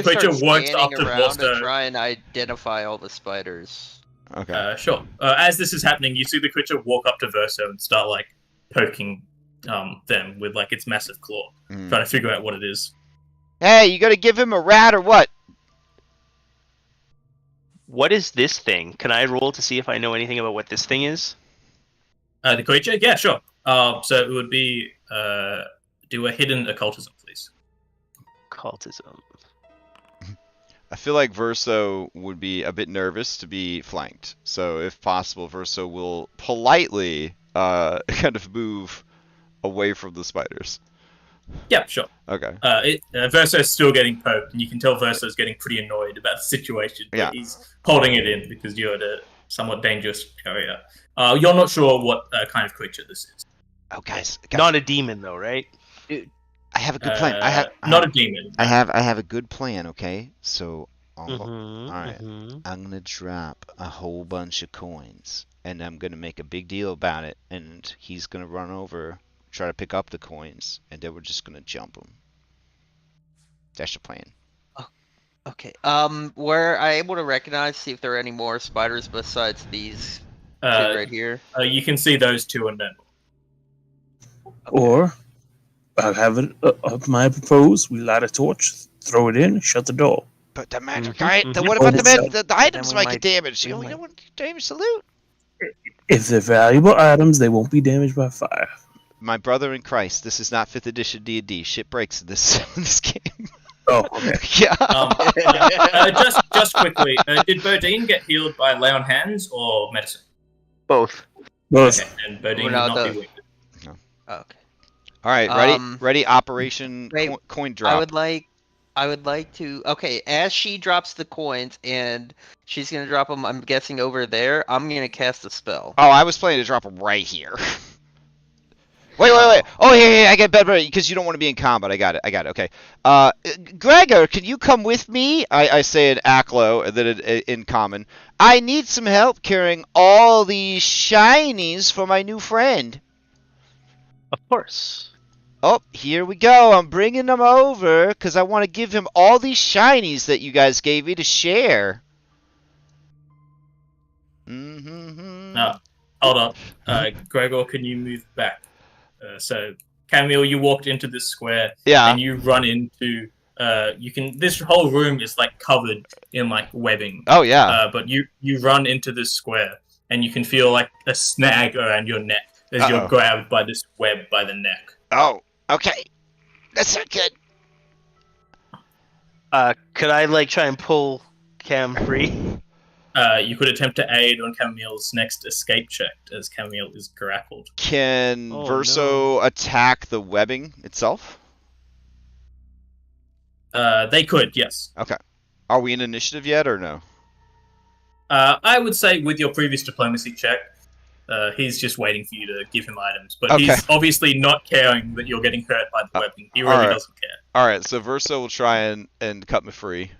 creature works up to to try and identify all the spiders. Okay. Sure. As this is happening, you see the creature walk up to Verso and start like poking them with like its massive claw, trying to figure out what it is. Hey, you gonna give him a rat or what? What is this thing? Can I roll to see if I know anything about what this thing is? The creature? Yeah, sure. So it would be do a hidden occultism, please. Occultism. I feel like Verso would be a bit nervous to be flanked. So if possible, Verso will politely kind of move away from the spiders. Yeah, sure. Okay. Verso's still getting poked, and you can tell Verso's getting pretty annoyed about the situation. But he's holding it in because you're at a somewhat dangerous area. You're not sure what kind of creature this is. Oh, guys. Not a demon, though, right? I have a good plan. Not a demon. I have a good plan. Okay, so all right. Mm-hmm. I'm gonna drop a whole bunch of coins, and I'm gonna make a big deal about it, and he's gonna run over, try to pick up the coins, and then we're just gonna jump him. That's the plan. Okay. Were I able to recognize, see if there are any more spiders besides these two right here? You can see those two and then. Or I have it up my propose. We light a torch, throw it in, shut the door. But the magic, what about the items might get damaged? You don't want to damage the loot. If they're valuable items, they won't be damaged by fire. My brother in Christ, this is not 5th edition D&D. Shit breaks in this game. Oh, okay. Yeah. Just quickly, did Bodine get healed by lay on hands or medicine? Both. Both. Okay, and Bodine would not be wounded. Okay. All right, ready? Operation wait, coin drop. I would like I would like to. Okay, as she drops the coins and she's gonna drop them, I'm guessing over there. I'm gonna cast a spell. Oh, I was planning to drop them right here. Wait. Oh, yeah, I get better because you don't want to be in combat. I got it. Okay. Gregor, can you come with me? I say in Aklo, and then in common. I need some help carrying all these shinies for my new friend. Of course. Oh, here we go. I'm bringing them over because I want to give him all these shinies that you guys gave me to share. No, hold up. Gregor, can you move back? So, Camille, you walked into this square, and you run into. This whole room is like covered in like webbing. Oh yeah. But you run into this square, and you can feel like a snag around your neck as you're grabbed by this web by the neck. Oh, okay. That's not good. Could I like try and pull Cam free? You could attempt to aid on Camille's next escape check as Camille is grappled. Can Verso attack the webbing itself? They could, yes. Okay. Are we in initiative yet or no? I would say with your previous diplomacy check, he's just waiting for you to give him items. But he's obviously not caring that you're getting hurt by the webbing. He really doesn't care. Alright, so Verso will try and cut me free.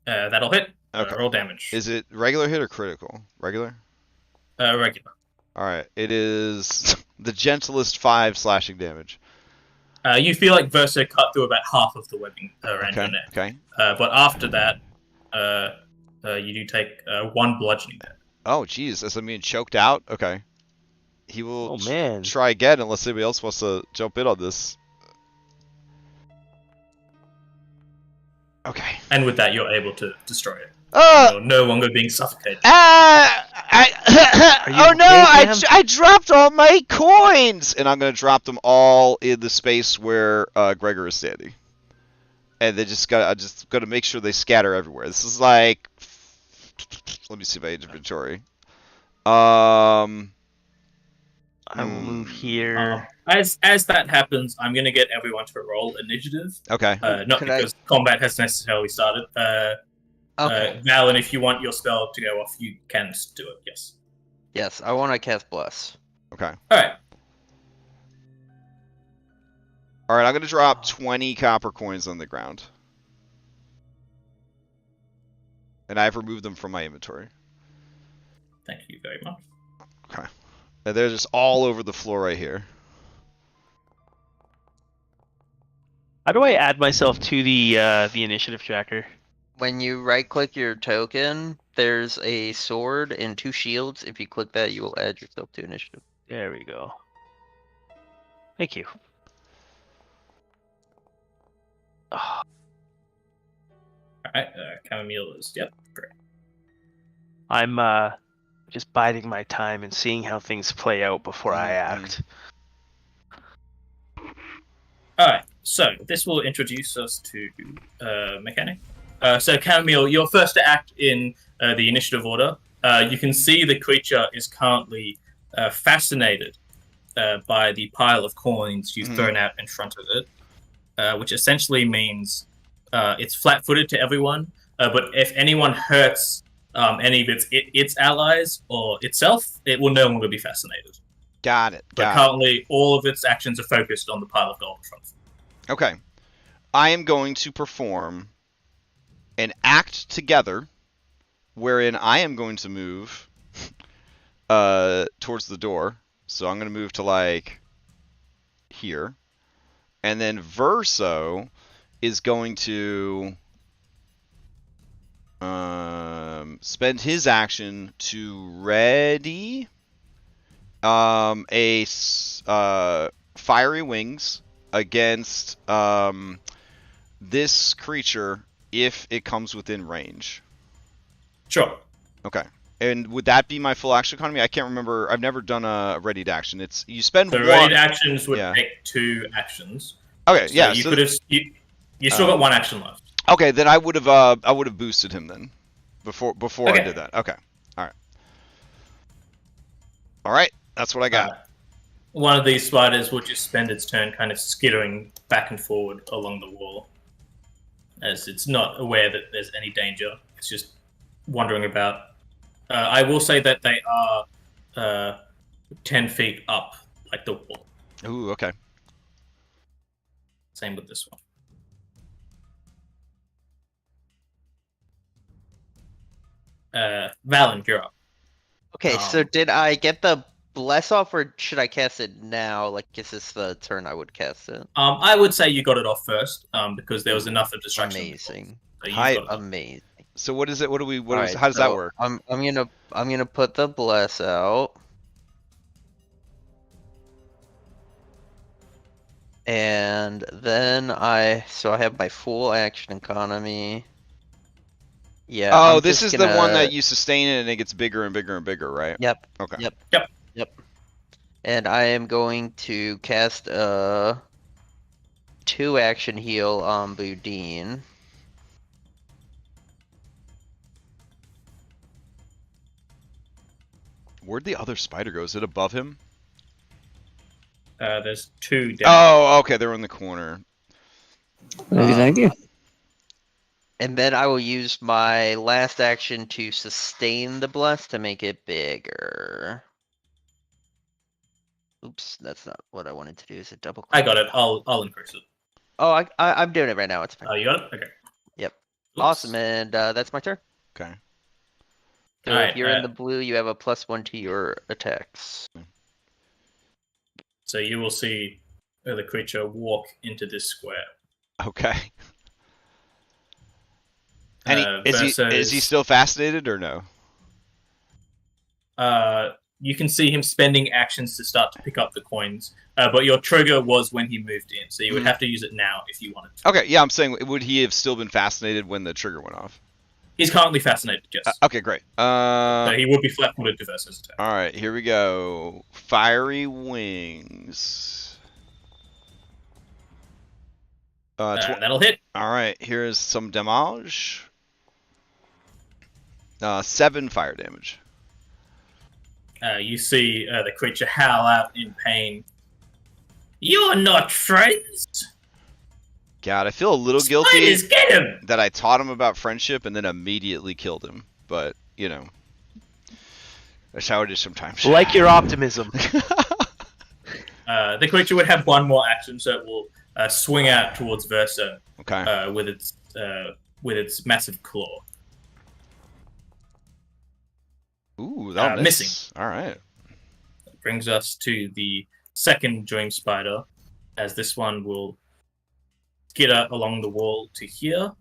That'll hit. Okay. Roll damage. Is it regular hit or critical? Regular? Regular. Alright, it is the gentlest 5 slashing damage. You feel like Verso cut through about half of the webbing around your neck. Okay. But after that, you do take 1 bludgeoning damage. Oh, jeez. As I'm being choked out? Okay. He will man. try again unless anybody else wants to jump in on this. Okay. And with that, you're able to destroy it. You're no longer being suffocated. Oh no! I dropped all my coins, and I'm gonna drop them all in the space where Gregor is standing. And I just gotta make sure they scatter everywhere. This is like, let me see my inventory. I will move here. As that happens, I'm gonna get everyone to roll initiative. Okay. Not because combat has necessarily started. Val, and if you want your spell to go off, you can do it. Yes. Yes, I want to cast Bless. Okay. Alright. Alright, I'm gonna drop 20 copper coins on the ground. And I've removed them from my inventory. Thank you very much. Okay. And they're just all over the floor right here. How do I add myself to the initiative tracker? When you right-click your token, there's a sword and 2 shields. If you click that, you will add yourself to initiative. There we go. Thank you. Oh. Alright, Camille is, yep, great. I'm just biding my time and seeing how things play out before I act. Alright, so this will introduce us to mechanic. So Camille, you're first to act in the initiative order. You can see the creature is currently fascinated by the pile of coins you've thrown out in front of it, which essentially means it's flat-footed to everyone, but if anyone hurts any of its allies or itself, it will no longer be fascinated. Got it. But currently, all of its actions are focused on the pile of gold in front of it. Okay. I am going to perform an act together wherein I am going to move towards the door. So I'm going to move to like here. And then Verso is going to spend his action to ready a fiery wings against this creature if it comes within range. Sure. Okay. And would that be my full action economy? I can't remember. I've never done a readied action. It's you spend the one. readied actions would take 2 actions. Okay. So yeah. You could have. You still got 1 action left. Okay. Then I would have boosted him then before I did that. Okay. All right. All right. That's what I got. one of these spiders will just spend its turn kind of skittering back and forward along the wall, as it's not aware that there's any danger. It's just wandering about. I will say that they are 10 feet up, like the wall. Ooh, okay. Same with this one. Valen, you're up. Okay, so did I get the bless off, or should I cast it now? Like, is this the turn I would cast it? I would say you got it off first, because there was enough of distraction. Amazing. So Amazing. So what is it? What do we? Right, how does that work? I'm gonna put the bless out. And then I have my full action economy. Yeah. Oh, this is the one that you sustain it and it gets bigger and bigger and bigger, right? Yep. Okay. Yep. And I am going to cast a 2-action heal on Boudin. Where'd the other spider go? Is it above him? There's 2 down. Oh, okay, they're in the corner. Thank you. And then I will use my last action to sustain the bless to make it bigger. Oops, that's not what I wanted to do. Is it double click? I got it. I'll increase it. Oh, I'm doing it right now. It's fine. Oh, you got it? Okay. Yep. Oops. Awesome, and that's my turn. Okay. So Alright, if you're in the blue, you have a +1 to your attacks. So you will see the creature walk into this square. Okay. And is he still fascinated or no? You can see him spending actions to start to pick up the coins, but your trigger was when he moved in, so you would have to use it now if you wanted to. Okay, yeah, I'm saying, would he have still been fascinated when the trigger went off? He's currently fascinated, yes. Okay, great. So he would be flat-footed to versus attack. All right, here we go. Fiery wings. That'll hit. All right, here's some damage. 7 fire damage. You see the creature howl out in pain. You're not friends! God, I feel a little guilty Get him! that I taught him about friendship and then immediately killed him. But, you know. That's how it is sometimes. Like your optimism. The creature would have one more action, so it will swing out towards Versa Okay. with its massive claw. Ooh, that'll miss. Missing. All right. That brings us to the second dream spider, as this one will skitter along the wall to here,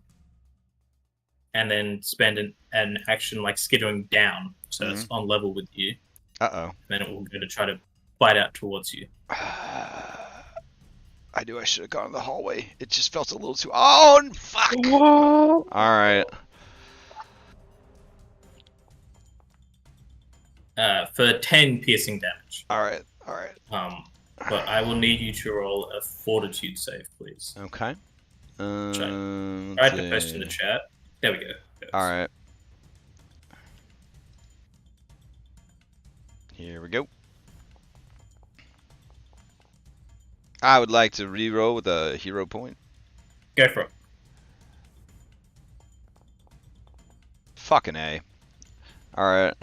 and then spend an action like skittering down, so it's on level with you. Uh-oh. Then it will go to try to bite out towards you. I knew I should have gone in the hallway. It just felt a little too... Oh, fuck! All right. For 10 piercing damage. All right. But I will need you to roll a fortitude save, please. Okay. Try to post in the chat. There we go. All right. Here we go. I would like to reroll with a hero point. Go for it. Fucking A. Alright.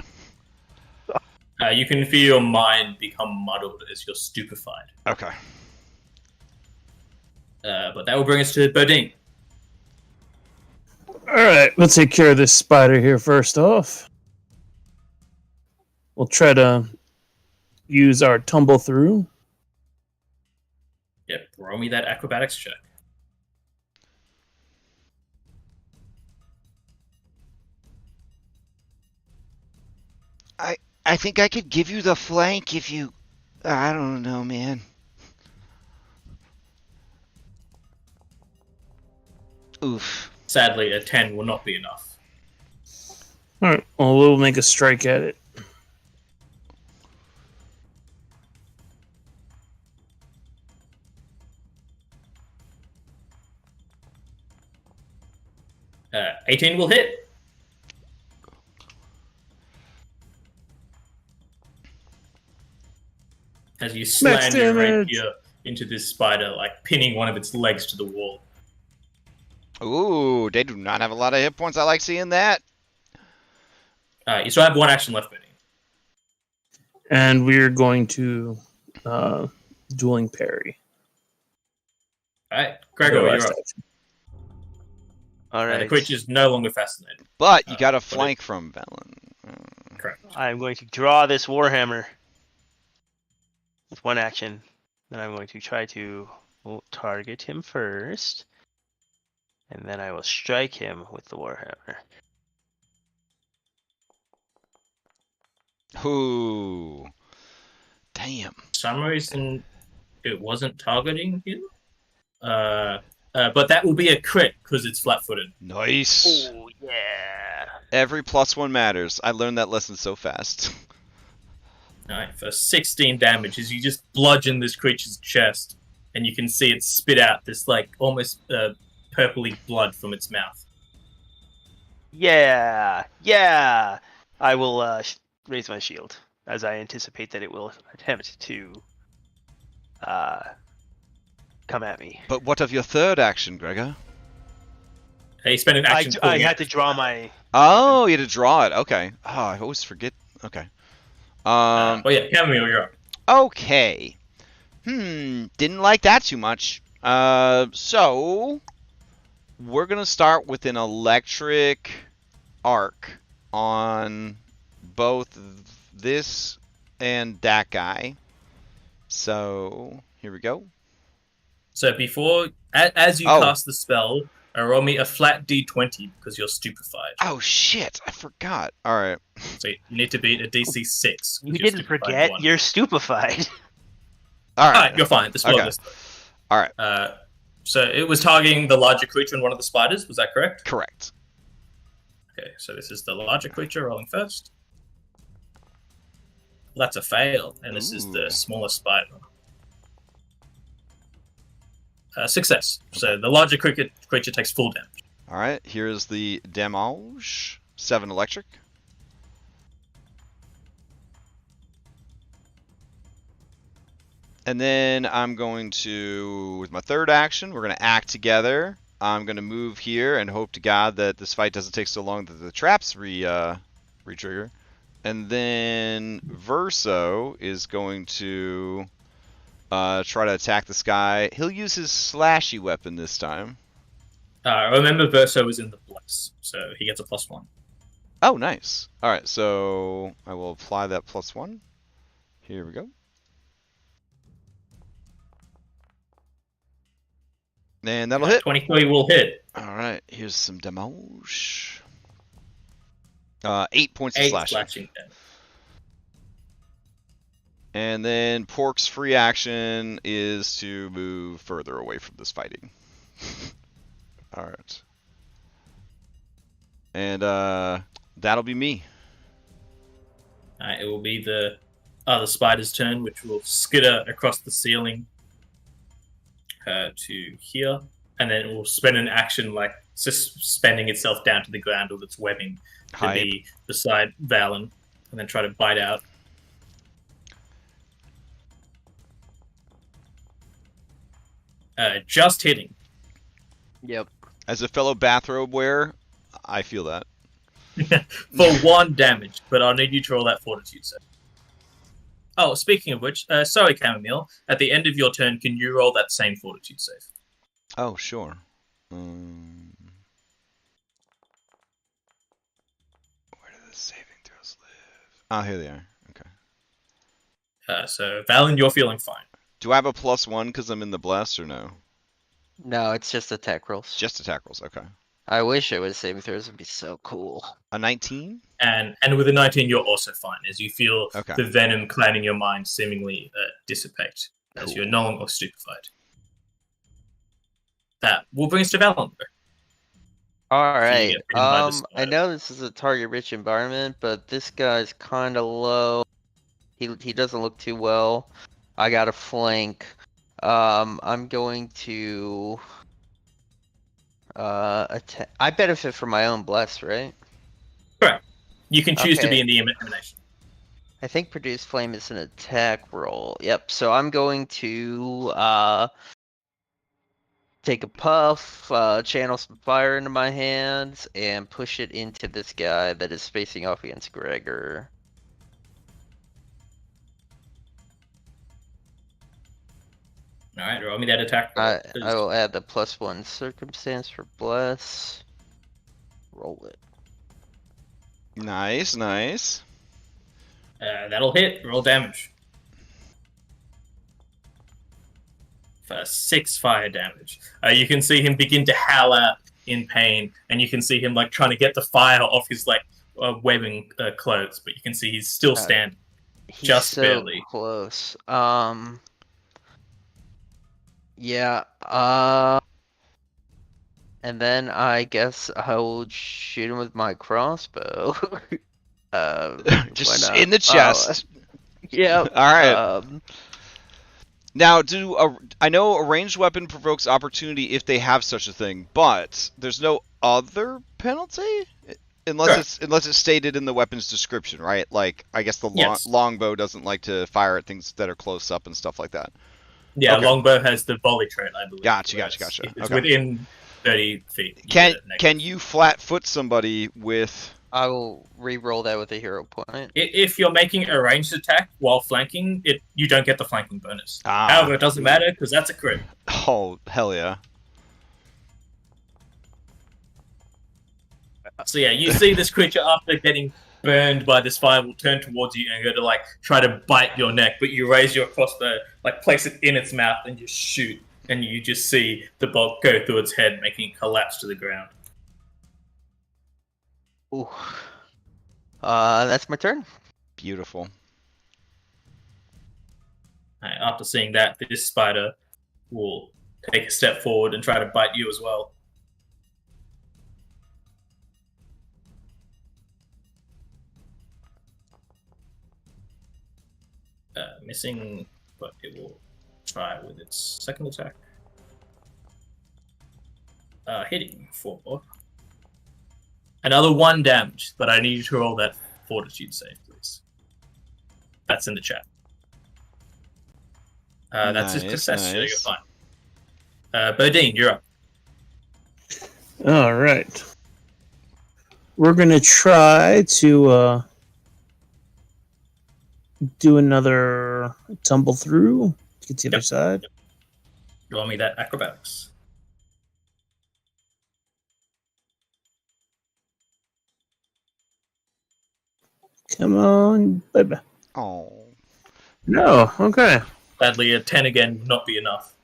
You can feel your mind become muddled as you're stupefied. Okay. But that will bring us to Bodine. Alright, we'll take care of this spider here first off. We'll try to use our tumble through. Yep, roll me that acrobatics check. I think I could give you the flank if you... I don't know, man. Oof. Sadly, a 10 will not be enough. Alright, well, we'll make a strike at it. Uh, 18 will hit. as you slam Max your damage! rapier into this spider, like pinning one of its legs to the wall. Ooh, they do not have a lot of hit points. I like seeing that. You still have one action left, Benny. And we're going to dueling parry. All right, Gregor, you're up. All right. The creature's no longer fascinated. But you got a flank from Velen. Correct. I'm going to draw this warhammer with one action. Then I'm going to try to target him first, and then I will strike him with the warhammer. Ooh. Damn. For some reason, it wasn't targeting him. But that will be a crit because it's flat-footed. Nice. Oh yeah! Every +1 matters. I learned that lesson so fast. Alright, for 16 damage, as you just bludgeon this creature's chest, and you can see it spit out this, like, almost purpley blood from its mouth. Yeah! Yeah! I will raise my shield, as I anticipate that it will attempt to come at me. But what of your third action, Gregor? He spent an action I pulling had out to his draw weapon. my... Oh, you had to draw it. Okay. Oh, I always forget. Okay. Well, yeah, Chamomile, you're up. Okay. Didn't like that too much. So we're gonna start with an electric arc on both this and that guy. So here we go. So before, as you cast the spell, roll me a flat d20 because you're stupefied. Oh shit! I forgot. All right. So you need to beat a DC 6. You didn't forget? One. You're stupefied. All right. Alright, you're fine. The spell Okay. this. All right. So it was targeting the larger creature and one of the spiders. Was that correct? Correct. Okay, so this is the larger creature rolling first. That's a fail, and this is the smaller spider. Success. So the larger creature takes full damage. All right. Here's the damage. 7 electric. And then I'm going to, with my third action, we're going to act together. I'm going to move here and hope to God that this fight doesn't take so long that the traps re-trigger. And then Verso is going to try to attack this guy. He'll use his slashy weapon this time. Remember, Verso is in the bless, so he gets a +1. Oh, nice. All right, so I will apply that +1. Here we go. And that'll hit. 23 will hit. All right, here's some damage. 8 points of 8 slashing. slashing damage. And then Pork's free action is to move further away from this fighting. All right. And that'll be me. It will be the other spider's turn, which will skitter across the ceiling to here, and then it will spend an action like suspending itself down to the ground with its webbing to be beside Valen, and then try to bite out. Just hitting. Yep. As a fellow bathrobe wearer, I feel that. For 1 damage, but I'll need you to roll that fortitude save. Oh, speaking of which, sorry, Chamomile. At the end of your turn, can you roll that same fortitude save? Oh, sure. Where do the saving throws live? Oh, here they are. Okay. So, Valen, you're feeling fine. Do I have a +1 because I'm in the bless or no? No, it's just attack rolls. Just attack rolls. Okay. I wish it was saving throws. Would be so cool. A 19? And with a 19, you're also fine, as you feel Okay. the venom clouding your mind seemingly dissipate, as Cool. you're no longer stupefied. That will bring us to Valen. All you right. get bitten by the I spider. know this is a target-rich environment, but this guy's kind of low. He doesn't look too well. I got a flank. I'm going to attack. I benefit from my own bless, right? Correct. You can choose to Okay. be in the emanation. I think produce flame is an attack roll. Yep. So I'm going to take a puff, channel some fire into my hands, and push it into this guy that is facing off against Gregor. Alright, roll me that attack. I will add the +1 circumstance for bless. Roll it. Nice, nice. That'll hit. Roll damage. For 6 fire damage. You can see him begin to howl out in pain, and you can see him like trying to get the fire off his like webbing clothes, but you can see he's still standing. He's Just so barely. close. Yeah. And then I guess I will shoot him with my crossbow. Just in the chest. Yeah. All right. Now, I know a ranged weapon provokes opportunity if they have such a thing, but there's no other penalty unless it's stated in the weapon's description, right? Like, I guess the longbow doesn't like to fire at things that are close up and stuff like that. Yeah, okay. Longbow has the volley trait, I believe. Gotcha. It's within 30 feet. Can you flat-foot somebody with... I will re-roll that with a hero point. If you're making a ranged attack while flanking, you don't get the flanking bonus. However, it doesn't matter, because that's a crit. Oh, hell yeah. So yeah, you see this creature after getting burned by this fire will turn towards you and go to like try to bite your neck, but you raise your crossbow, like place it in its mouth and just shoot, and you just see the bolt go through its head, making it collapse to the ground. Ooh. That's my turn. Beautiful. Right, after seeing that, this spider will take a step forward and try to bite you as well. Missing, but it will try with its second attack. Hitting for another 1 damage, but I need you to roll that fortitude save, please. That's in the chat. That's a success, so you're fine. Bodine, you're up. All right. We're going to try to do another tumble through. Get to the other side. Roll me that acrobatics. Come on, baby. Oh. No, okay. Sadly, a 10 again would not be enough.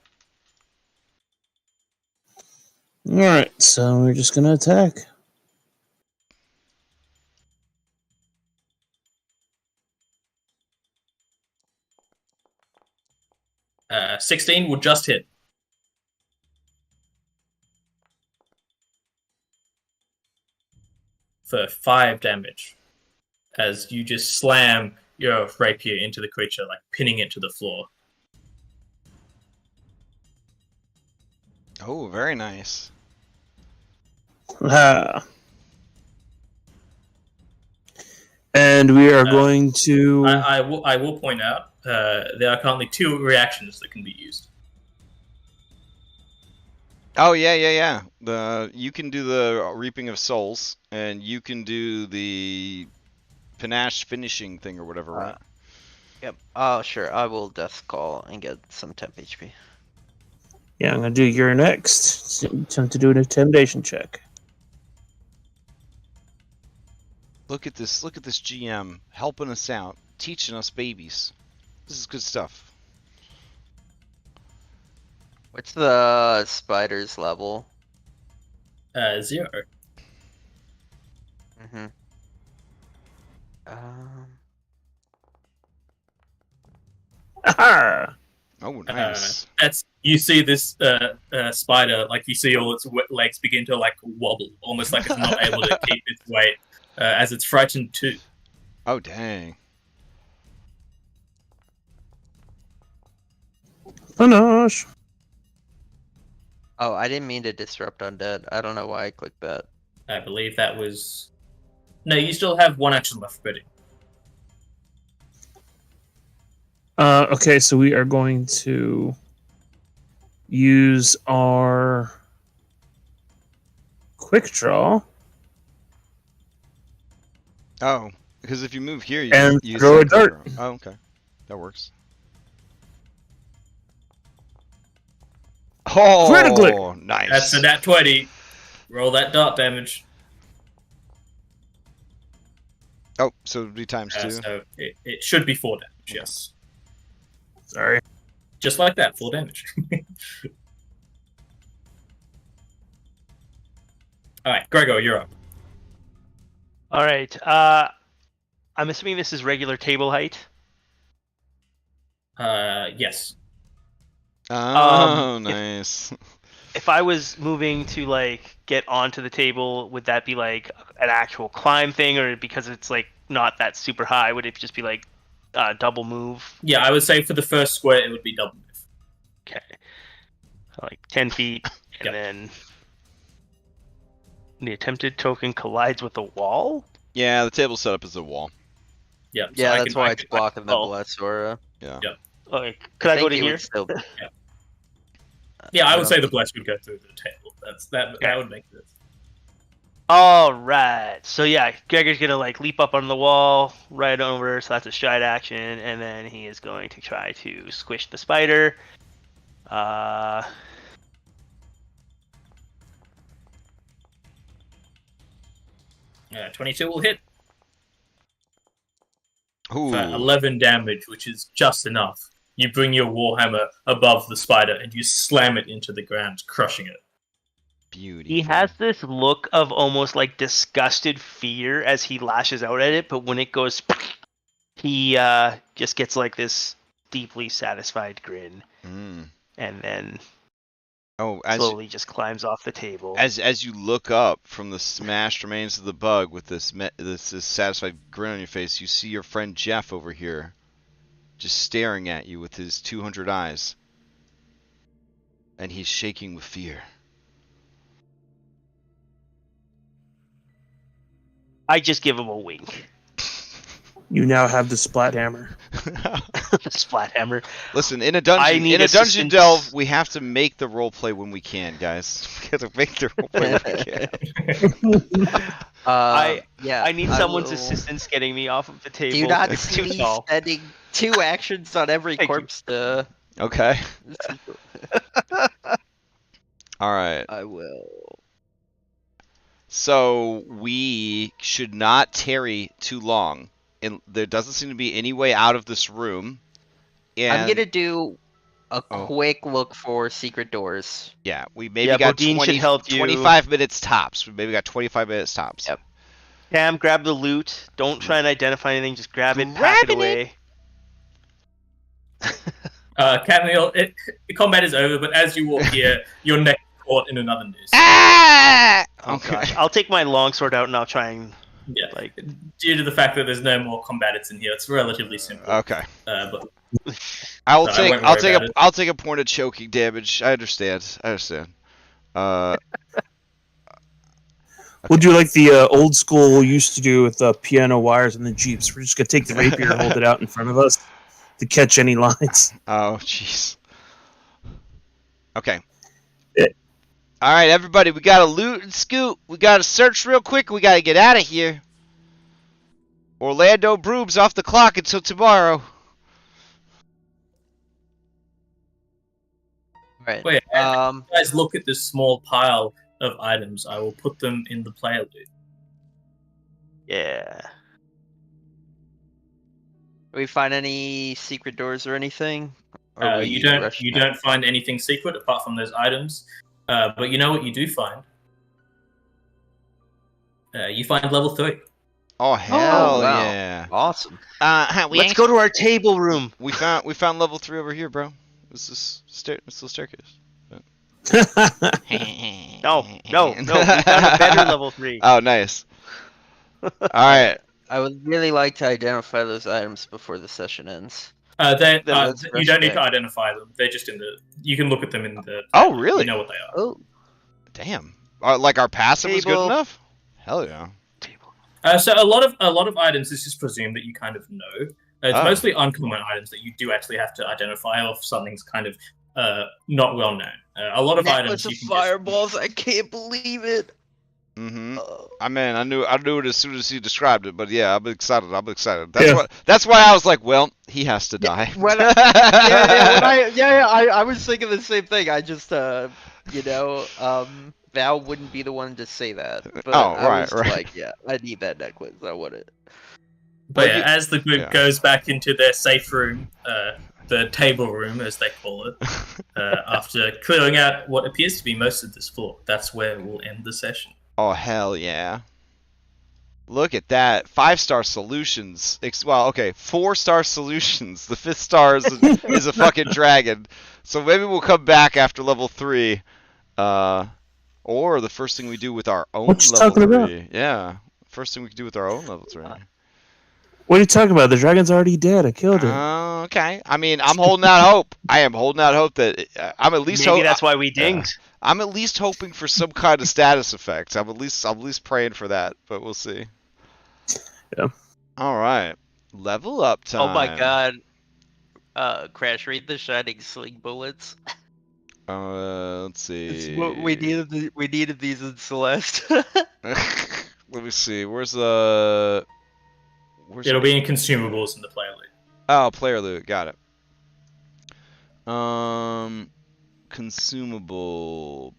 Alright, so we're just going to attack. Uh, 16 will just hit. For 5 damage. As you just slam your rapier into the creature, like pinning it to the floor. Oh, very nice. And we are going to... I will point out, there are currently 2 reactions that can be used. Oh, yeah. You can do the Reaping of Souls, and you can do the Panache finishing thing or whatever, right? Yep. Oh, sure. I will Death Call and get some temp HP. Yeah, I'm going to do your next. Attempt to do an intimidation check. Look at this GM helping us out, teaching us babies. This is good stuff. What's the spider's level? 0. Mm-hmm. Oh, nice. You see this spider, like you see all its legs begin to like wobble, almost like it's not able to keep its weight, as it's frightened too. Oh, dang. Panache. Oh, I didn't mean to disrupt undead. I don't know why I clicked that. I believe that was... No, you still have 1 action left, Betty. Okay, so we are going to use our quick draw Oh, because if you move here, you and use throw a that quick dart. draw. Oh, okay. That works. Oh, Critically! nice. That's a nat 20. Roll that dart damage. Oh, so it'd be times 2. So it should be 4 damage, yes. Sorry. Just like that, 4 damage. Alright, Gregor, you're up. All right. I'm assuming this is regular table height. Yes. Oh, nice. If I was moving to like get onto the table, would that be like an actual climb thing, or because it's like not that super high, would it just be like double move? Yeah, I would say for the first square, it would be double move. Okay. So like 10 feet, and Yep. then the attempted token collides with the wall? Yeah, the table's set up as a wall. Yeah, so Yeah, I that's can- why I it's can- blocking the oh. bless aura. Yeah. Like, could I go to think it here? would still- Yeah, I would don't say the think- bless would go through the table. That would make sense. All right. So yeah, Gregor's gonna like leap up on the wall right over. So that's a stride action, and then he is going to try to squish the spider. 22 will hit. Ooh. For 11 damage, which is just enough. You bring your warhammer above the spider and you slam it into the ground, crushing it. Beauty. He has this look of almost like disgusted fear as he lashes out at it, but when it goes, he just gets like this deeply satisfied grin, Mm. and then Oh, slowly just climbs off the table. as you look up from the smashed remains of the bug with this satisfied grin on your face, you see your friend Jeff over here, just staring at you with his 200 eyes, and he's shaking with fear. I just give him a wink. You now have the splat hammer. The splat hammer. Listen, in a I dungeon, need in a dungeon assistance. delve, we have to make the role play when we can, guys. We have to make the role play when we can. Yeah, I need someone's will- assistance getting me off of the table. Do you not It's see too me tall. spending 2 actions on every Thank you. corpse to... Okay. All right. I will. So we should not tarry too long. And there doesn't seem to be any way out of this room. And I'm gonna do a Oh. quick look for secret doors. yeah, we maybe Yeah, got Bodine should help you. 25 minutes tops. We maybe got 25 minutes tops. Yep. Cam, grab the loot. Don't try and identify anything. Just grab it, pack it Grabbing away. Camille, combat is over, but as you walk here, your neck is caught in another noose. Ah! Oh Okay. gosh, I'll take my longsword out and I'll try and Yeah. like. Due to the fact that there's no more combatants in here, it's relatively simple. Okay. But I'll So I take won't I'll worry take about it. I'll take a point of choking damage. I understand. We'll do like the old school used to do with the piano wires and the jeeps. We're just gonna take the rapier and hold it out in front of us to catch any lines. Oh, jeez. Okay. Yeah. All right, everybody, we gotta loot and scoot. We gotta search real quick. We gotta get out of here. Orlando Broom's off the clock until tomorrow. Right. wait, as you guys look at this small pile of items, I will put them in the player loot. Yeah. Do we find any secret doors or anything? Or we You don't rush you now? don't find anything secret apart from those items. But you know what you do find? You find level 3. Oh hell wow. yeah! Awesome. Let's go to our table room. We found level 3 over here, bro. This is this little staircase. No. We found a better level 3. Oh, nice. All right. I would really like to identify those items before the session ends. You let's don't rush need back. to identify them. They're just in the. You can look at them in the. Oh, really? You know what they are. Oh, Damn. Like our passive was good Table. enough? Hell yeah. So a lot of items. It's just presumed that you kind of know. It's mostly uncommon items that you do actually have to identify, or if something's kind of not well known. A lot of items you can fireballs. I can't believe it. Mm-hmm. I mean, I knew it as soon as he described it, but yeah, I'm excited. Yeah. That's why I was like, well, he has to die. I was thinking the same thing. I just, Val wouldn't be the one to say that. But I was like, yeah, I need that necklace. I want it. But yeah, as the group goes back into their safe room, the table room, as they call it, after clearing out what appears to be most of this floor, that's where we'll end the session. Oh, hell yeah. Look at that. 5-star solutions. Well, okay, 4-star solutions. The 5th star is a fucking dragon. So maybe we'll come back after level 3. Or the first thing we do with our own level 3. About? Yeah. First thing we can do with our own level 3. What are you talking about? The dragon's already dead. I killed it. Okay. I mean, I'm holding out hope. I am holding out hope that I'm at least maybe that's why we dinged. I'm at least hoping for some kind of status effect. I'm at least praying for that, but we'll see. Yeah. All right. Level up time. Oh my god. Crash, read the shining sling bullets. Let's see. We needed these in Celeste. Let me see. It'll be in consumables in the player loot. Oh, player loot. Got it. Consumable.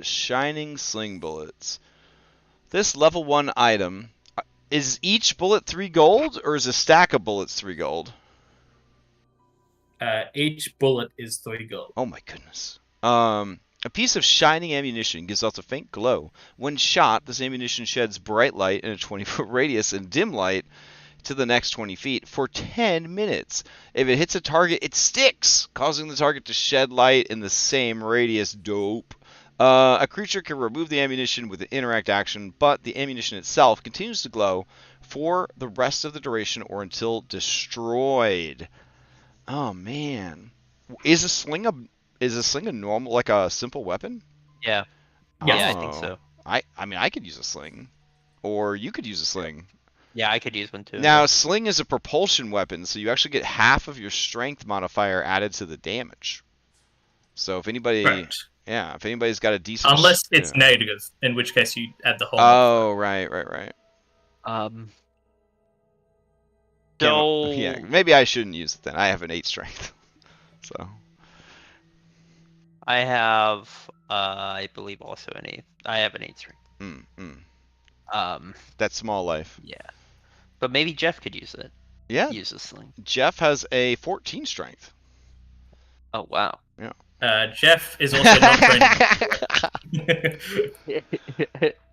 Shining sling bullets. This level 1 item. Is each bullet 3 gold, or is a stack of bullets 3 gold? Each bullet is 3 gold. Oh my goodness. A piece of shining ammunition gives off a faint glow. When shot, this ammunition sheds bright light in a 20-foot radius and dim light to the next 20 feet for 10 minutes. If it hits a target, it sticks, causing the target to shed light in the same radius. Dope. A creature can remove the ammunition with an interact action, but the ammunition itself continues to glow for the rest of the duration or until destroyed. Oh man. Is a sling a normal, like a simple weapon? Yeah. Oh. Yeah, I think so. I mean, I could use a sling. Or you could use a sling. Yeah, I could use one too. Now, a sling is a propulsion weapon, so you actually get half of your strength modifier added to the damage. So if anybody... Correct. Yeah, if anybody's got a decent... Unless it's negative, in which case you add the whole... Oh, right. So... Yeah, maybe I shouldn't use it then. I have an 8 strength. So... I have, I believe also an 8. I have an 8 strength. That's small life. Yeah. But maybe Jeff could use it. Yeah. Use a sling. Jeff has a 14 strength. Oh, wow. Yeah. Jeff is also not trained.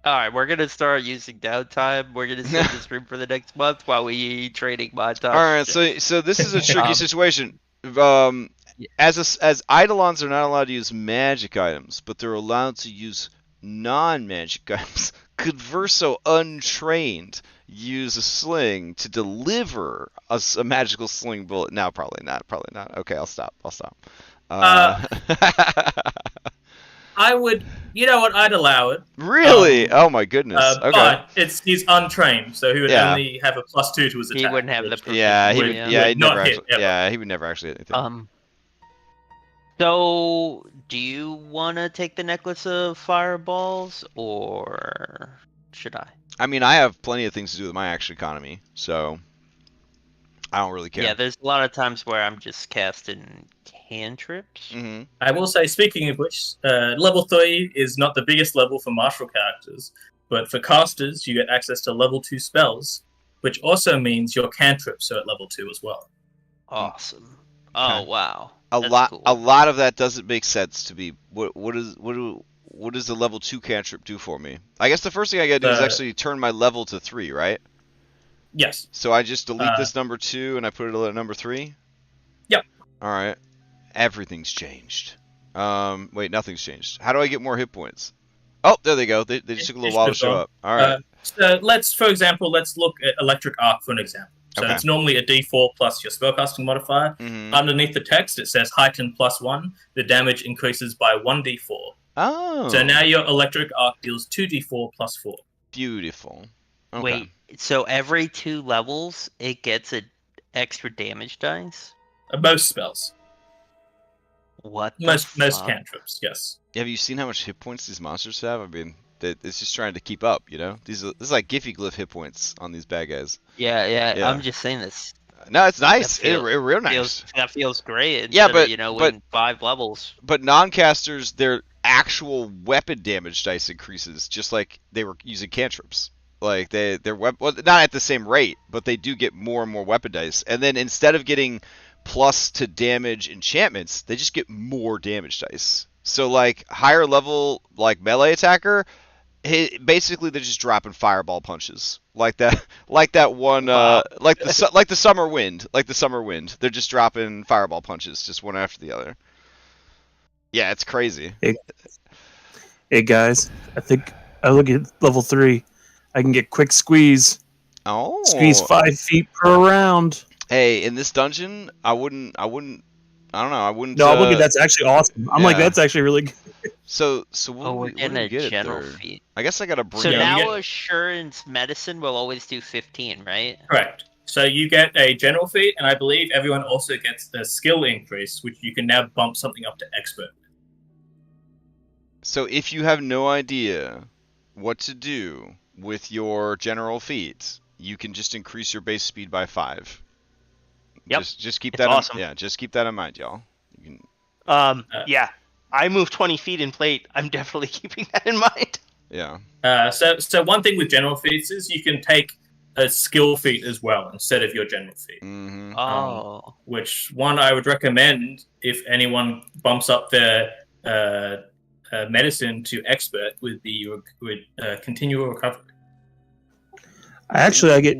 Alright, we're going to start using downtime. We're going to set this room for the next month while we training montage. Alright, so this is a tricky situation. As Eidolons are not allowed to use magic items, but they're allowed to use non-magic items, could Verso untrained use a sling to deliver a magical sling bullet? No, probably not. Okay, I'll stop. I would, you know what, I'd allow it. Really? Oh my goodness. Okay. But he's untrained, so he would only have a +2 to his attack. He wouldn't have the he would never actually hit anything. So, do you want to take the necklace of fireballs, or should I? I mean, I have plenty of things to do with my action economy, so I don't really care. Yeah, there's a lot of times where I'm just casting cantrips. Mm-hmm. I will say, speaking of which, level 3 is not the biggest level for martial characters, but for casters, you get access to level 2 spells, which also means your cantrips are at level 2 as well. Awesome. Oh, wow. A lot of that doesn't make sense to me. What does the level 2 cantrip do for me? I guess the first thing I gotta do is actually turn my level to 3, right? Yes. So I just delete this number 2 and I put it at number 3? Yep. Alright. Everything's changed. Wait, nothing's changed. How do I get more hit points? Oh, there they go. They just took a little while to show up. Alright. So for example, let's look at Electric Arc for an example. So it's normally a D4 plus your spellcasting modifier. Mm-hmm. Underneath the text, it says heighten +1. The damage increases by 1d4. Oh. So now your Electric Arc deals 2d4 +4. Beautiful. Okay. Wait, so every 2 levels, it gets an extra damage dice? Most spells. What the Most fuck? cantrips, yes. Have you seen how much hit points these monsters have? I mean, it's just trying to keep up, you know? This is like Giphy Glyph hit points on these bad guys. Yeah, Yeah. I'm just saying this. No, it's nice. That Real nice. That feels great. Yeah, Instead but- of, in 5 levels. But non-casters, their actual weapon damage dice increases, just like they were using cantrips. Like their weapon, well, not at the same rate, but they do get more and more weapon dice. And then instead of getting plus to damage enchantments, they just get more damage dice. So like higher level, like melee attacker, basically they're just dropping fireball punches like that one, Wow. like the summer wind, They're just dropping fireball punches, just one after the other. Yeah, it's crazy. Hey guys, I think I look at level 3. I can get quick squeeze. Oh. Squeeze 5 feet per round. Hey, in this dungeon, I wouldn't. I don't know. I wouldn't. No, look at that's actually awesome. I'm like, yeah. that's actually really good. So what? Oh, do we're we getting a get at general third? feat. I guess I gotta bring. So up... Yeah, you now get- assurance medicine will always do 15, right? Correct. So you get a general feat, and I believe everyone also gets a skill increase, which you can now bump something up to expert. So if you have no idea what to do with your general feat, you can just increase your base speed by 5. Yep. Just keep It's that. awesome. Just keep that in mind, y'all. You can, Yeah. I move 20 feet in plate. I'm definitely keeping that in mind. yeah. So one thing with general feats is you can take a skill feat as well instead of your general feat. Mm-hmm. Oh. Which one I would recommend if anyone bumps up their medicine to expert would be continual recovery. I get,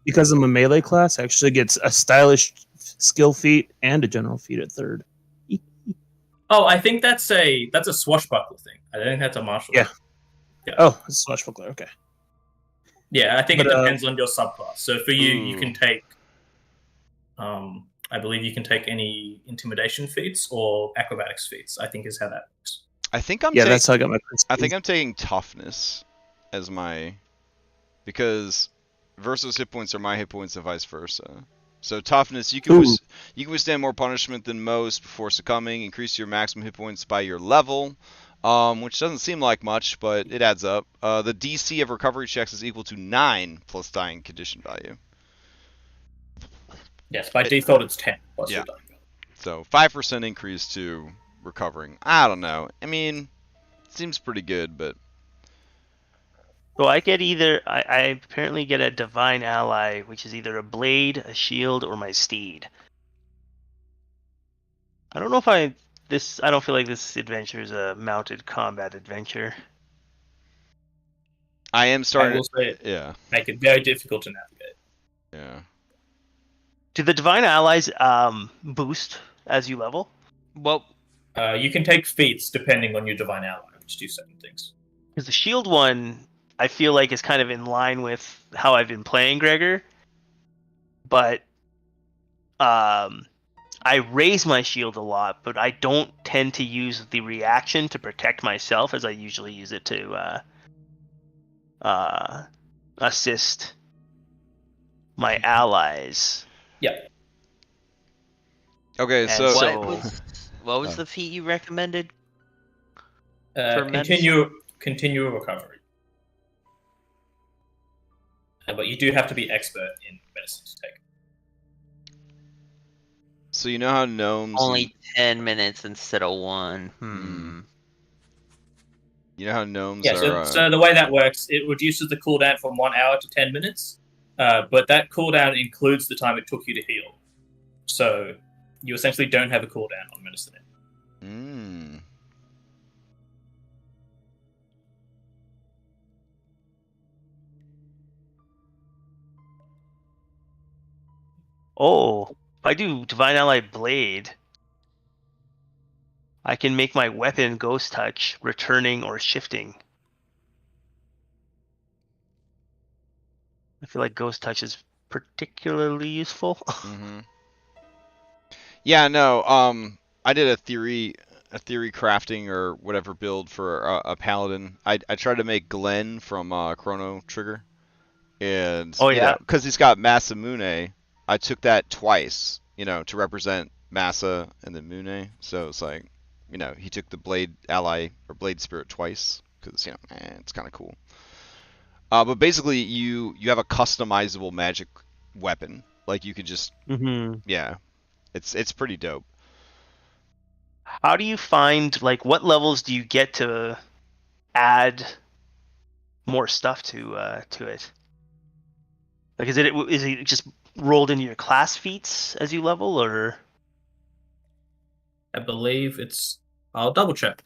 because I'm a melee class, I actually gets a stylish skill feat and a general feat at 3rd. Oh, I think that's a swashbuckler thing. I think that's a martial. Yeah. Oh, it's swashbuckler. Okay. Yeah, I think But, it depends on your subclass. So for you, you Ooh. can take, I believe you can take any intimidation feats or acrobatics feats. I think is how that works. I think I'm. That's how I got my. I think I'm taking toughness as my, because Verso's hit points are my hit points and vice versa. So toughness, you can you can withstand more punishment than most before succumbing. Increase your maximum hit points by your level, which doesn't seem like much, but it adds up. The DC of recovery checks is equal to 9 plus dying condition value. Yes, by default it's 10 plus Yeah. your dying value. So 5% increase to recovering. I don't know. I mean, seems pretty good, but So I get either I apparently get a divine ally, which is either a blade, a shield, or my steed. I don't know if I don't feel like this adventure is a mounted combat adventure. I am I starting. will say Yeah, make it very difficult to navigate. yeah. Do the divine allies boost as you level? Well, You can take feats depending on your divine ally, which do certain things. Because the shield one, I feel like is kind of in line with how I've been playing Gregor, but I raise my shield a lot, but I don't tend to use the reaction to protect myself as I usually use it to assist my allies. Yeah. Okay, And so so- what was the feat you recommended? Continue recovery. But you do have to be expert in medicine to take. so you know how gnomes Only 10 minutes instead of 1. you know how gnomes Yeah, are. so the way that works, it reduces the cooldown from 1 hour to 10 minutes, but that cooldown includes the time it took you to heal. So you essentially don't have a cooldown on medicine. Mm. Oh, if I do divine ally blade, I can make my weapon ghost touch, returning or shifting. I feel like ghost touch is particularly useful. Hmm. Yeah, no. I did a theory a theory crafting or whatever build for a paladin. I tried to make Glenn from Chrono Trigger, and because he's got Masamune, I took that twice, to represent Masa and then Mune. So it's like, he took the blade ally or blade spirit twice because it's kind of cool. But basically, you have a customizable magic weapon. Like you could just, it's pretty dope. How do you find, like, what levels do you get to add more stuff to it? Like, is it just rolled into your class feats as you level, or? I believe it's. I'll double check.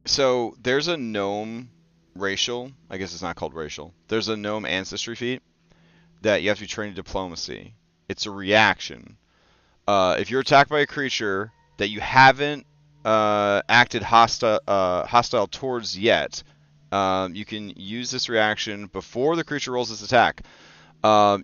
So there's a gnome racial. I guess it's not called racial. There's a gnome ancestry feat that you have to be trained in diplomacy. It's a reaction. If you're attacked by a creature that you haven't acted hostile towards yet, you can use this reaction before the creature rolls its attack.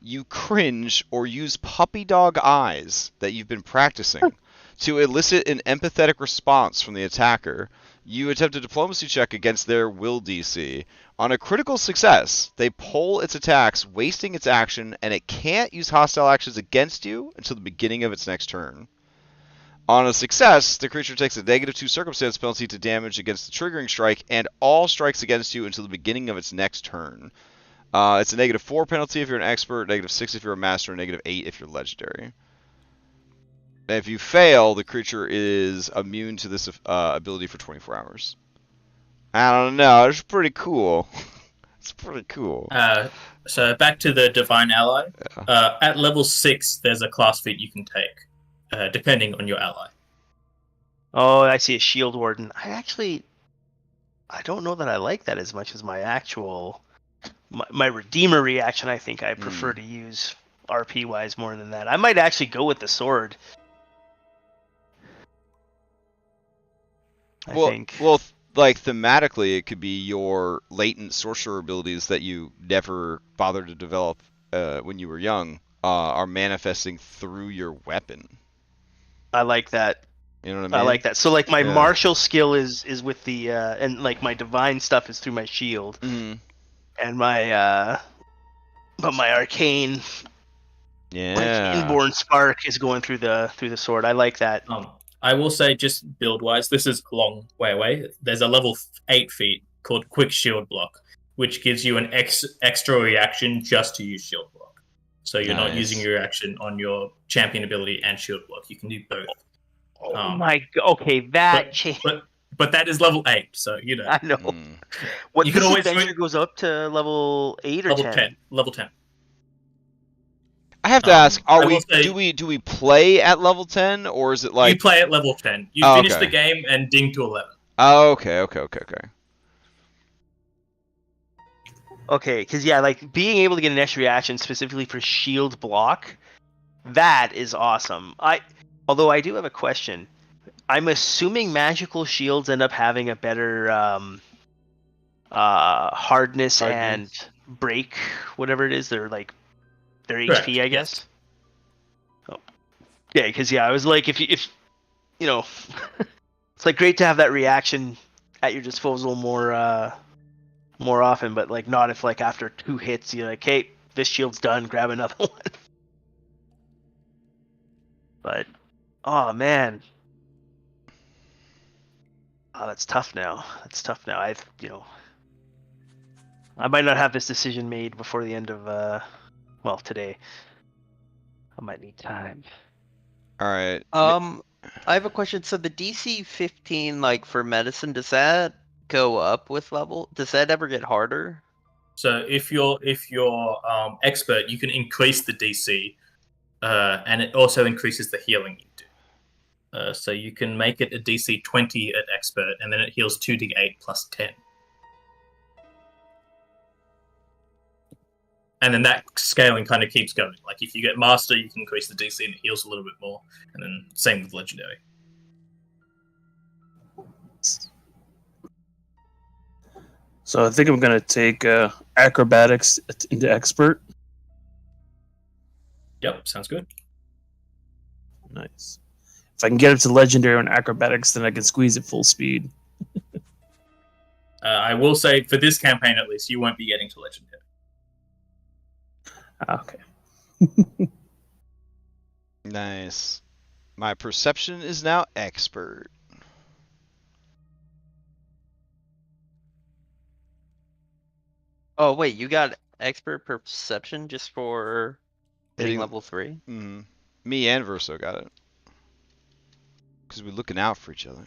You cringe or use puppy dog eyes that you've been practicing to elicit an empathetic response from the attacker. You attempt a diplomacy check against their will DC. On a critical success, they pull its attacks, wasting its action, and it can't use hostile actions against you until the beginning of its next turn. On a success, the creature takes a -2 circumstance penalty to damage against the triggering strike, and all strikes against you until the beginning of its next turn. It's a -4 penalty if you're an expert, -6 if you're a master, and -8 if you're legendary. And if you fail, the creature is immune to this ability for 24 hours. I don't know. It's pretty cool. It's pretty cool. So back to the Divine Ally. Yeah. At level 6, there's a class feat you can take, depending on your ally. Oh, I see a Shield Warden. I don't know that I like that as much as my actual... My Redeemer reaction, I think I prefer to use RP-wise more than that. I might actually go with the sword. I think. Well, like thematically, it could be your latent sorcerer abilities that you never bothered to develop when you were young are manifesting through your weapon. I like that. You know what I mean? I like that. So like my martial skill is with the and like my divine stuff is through my shield, and my but my arcane, like inborn spark is going through the sword. I like that. I will say, just build-wise, this is a long way away. There's a level 8 feat called Quick Shield Block, which gives you an extra reaction just to use Shield Block. So you're not using your reaction on your champion ability and Shield Block. You can do both. Oh my god! Okay, that change. But that is level 8, so you know. I know. What, you can always adventure goes up to level 8 or level 10? Level 10. I have to ask: do we play at level 10, or is it like you play at level 10? You finish the game and ding to 11. Oh, okay. Okay, because like being able to get an extra reaction specifically for shield block, that is awesome. Although I do have a question. I'm assuming magical shields end up having a better hardness and break, whatever it is. They're like their HP, I guess. Yes. Oh, yeah, because I was like, if you know, it's like great to have that reaction at your disposal more often, but like not if like after 2 hits you're like, hey, this shield's done, grab another one. But oh man. Oh, that's tough now. I might not have this decision made before the end of today. I might need time. All right. I have a question. So the DC 15, like for medicine, does that go up with level? Does that ever get harder? So if you're expert, you can increase the DC, and it also increases the healing you do. So you can make it a DC 20 at expert, and then it heals 2d8 plus 10. And then that scaling kind of keeps going. Like if you get master, you can increase the DC and it heals a little bit more. And then same with legendary. So I think I'm going to take acrobatics into expert. Yep, sounds good. Nice. If I can get up to legendary on acrobatics, then I can squeeze at full speed. I will say, for this campaign at least, you won't be getting to legendary. Okay. Nice. My perception is now expert. Oh wait, you got expert perception just for hitting level 3? Mm-hmm. Me and Verso got it. Because we're looking out for each other.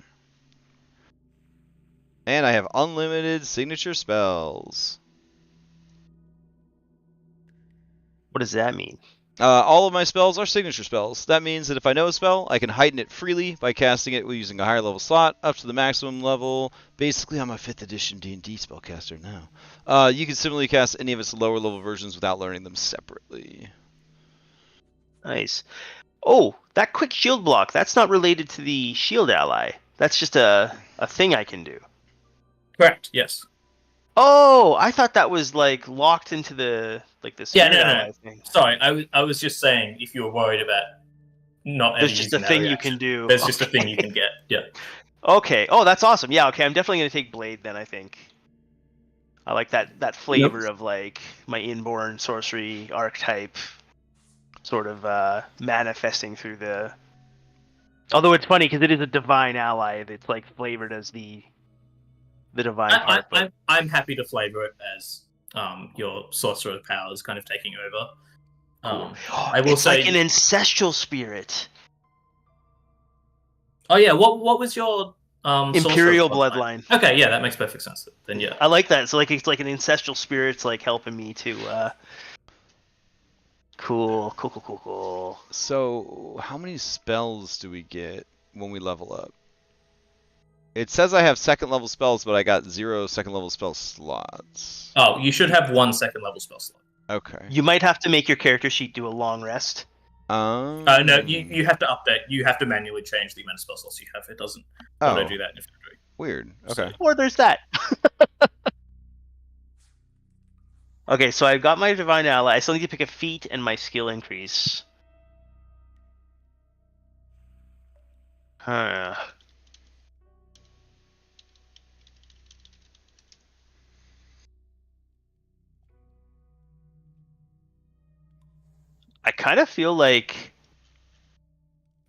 And I have unlimited signature spells. What does that mean? All of my spells are signature spells. That means that if I know a spell, I can heighten it freely by casting it using a higher level slot up to the maximum level. Basically, I'm a 5th edition D&D spellcaster now. You can similarly cast any of its lower level versions without learning them separately. Nice. Oh, that quick shield block, that's not related to the shield ally. That's just a thing I can do. Correct, yes. Oh, I thought that was like locked into the spirit ally thing. Sorry, I was just saying if you were worried about not There's just a thing you can do. There's just a thing you can get. Yeah. Okay. Oh, that's awesome. Yeah, okay, I'm definitely gonna take Blade then, I think. I like that flavor of like my inborn sorcery archetype sort of manifesting through the. Although it's funny because it is a divine ally that's like flavored as the divine part. But... I'm happy to flavor it as your sorcerer of powers kind of taking over. I will say like an ancestral spirit. Oh yeah, what was your Imperial bloodline? Okay, yeah, that makes perfect sense. Then yeah, I like that. So like it's like an ancestral spirit's like helping me to. Cool. So, how many spells do we get when we level up? It says I have 2nd level spells, but I got 0 2nd level spell slots. Oh, you should have 1 2nd level spell slot. Okay. You might have to make your character sheet do a long rest. No, you have to update. You have to manually change the amount of spell slots you have. It doesn't auto do that in Infantry. Weird. Okay. Or there's that. Okay, so I've got my divine ally. I still need to pick a feat and my skill increase. Huh. I kind of feel like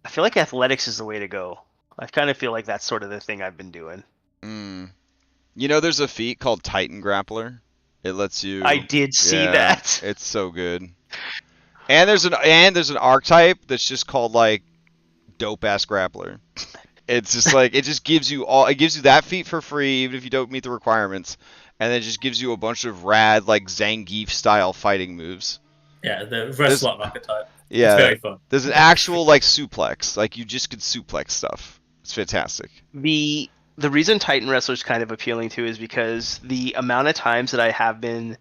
athletics is the way to go. I kind of feel like that's sort of the thing I've been doing. You know, there's a feat called Titan Grappler. It lets you. I did see that. It's so good. And there's an archetype that's just called like dope ass grappler. It's just like it just gives you all. It gives you that feat for free, even if you don't meet the requirements, and it just gives you a bunch of rad like Zangief style fighting moves. Yeah, the wrestler archetype. Yeah, it's very fun. There's an actual like suplex. Like you just could suplex stuff. It's fantastic. The reason Titan Wrestler is kind of appealing to is because the amount of times that I have been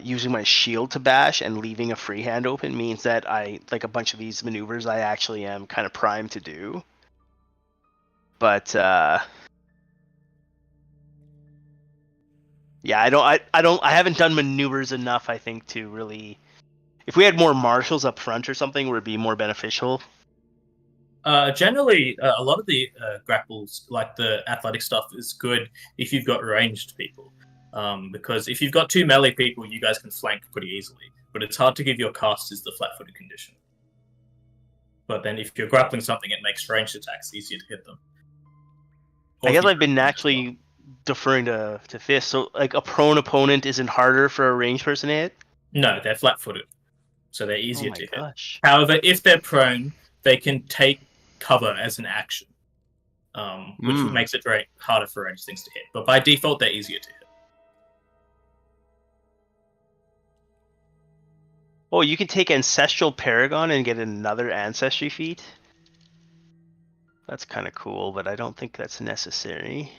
using my shield to bash and leaving a free hand open means that I like a bunch of these maneuvers I actually am kind of primed to do. But yeah, I haven't done maneuvers enough, I think, to really. If we had more marshals up front or something, would it be more beneficial? Generally, a lot of the grapples, like the athletic stuff, is good if you've got ranged people. Because if you've got 2 melee people, you guys can flank pretty easily. But it's hard to give your casters the flat-footed condition. But then if you're grappling something, it makes ranged attacks easier to hit them. I guess I've been naturally deferring to fists. So, like, a prone opponent isn't harder for a ranged person to hit? No, they're flat-footed. So they're easier to hit. However, if they're prone, they can take cover as an action, which makes it very harder for ranged things to hit. But by default, they're easier to hit. Oh, you can take Ancestral Paragon and get another Ancestry feat? That's kind of cool, but I don't think that's necessary.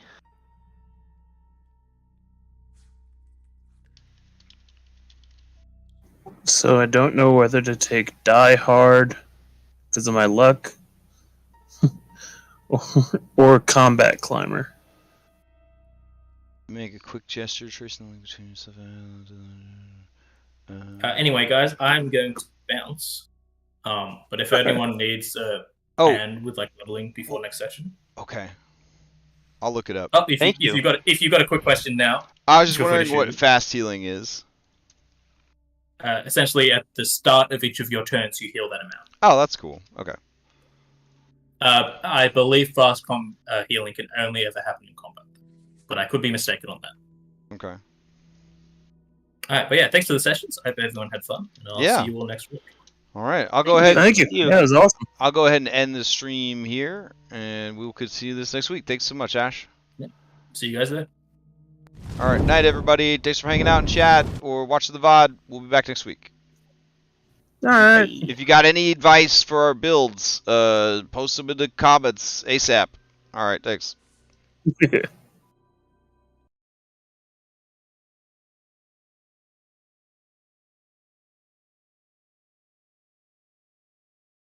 So I don't know whether to take Die Hard because of my luck or Combat Climber. Make a quick gesture, tracing the link between yourself and... Anyway, guys, I'm going bounce. But if anyone needs Oh, and with like leveling before next session. okay. I'll look it up. Oh, Thank you. If you got a quick question now. I was just feel free to wondering what shoot. fast healing is. Essentially, at the start of each of your turns, you heal that amount. Oh, that's cool. Okay. I believe fast healing can only ever happen in combat, but I could be mistaken on that. Okay. All right, but yeah, thanks for the sessions. I hope everyone had fun, and I'll see you all next week. All right, I'll go ahead. Thank you. Yeah, it was awesome. I'll go ahead and end the stream here, and we could see you this next week. Thanks so much, Ash. Yeah. See you guys there. All right, night everybody. Thanks for hanging out in chat or watching the VOD. We'll be back next week. All right. If you got any advice for our builds, post them in the comments ASAP. All right, thanks.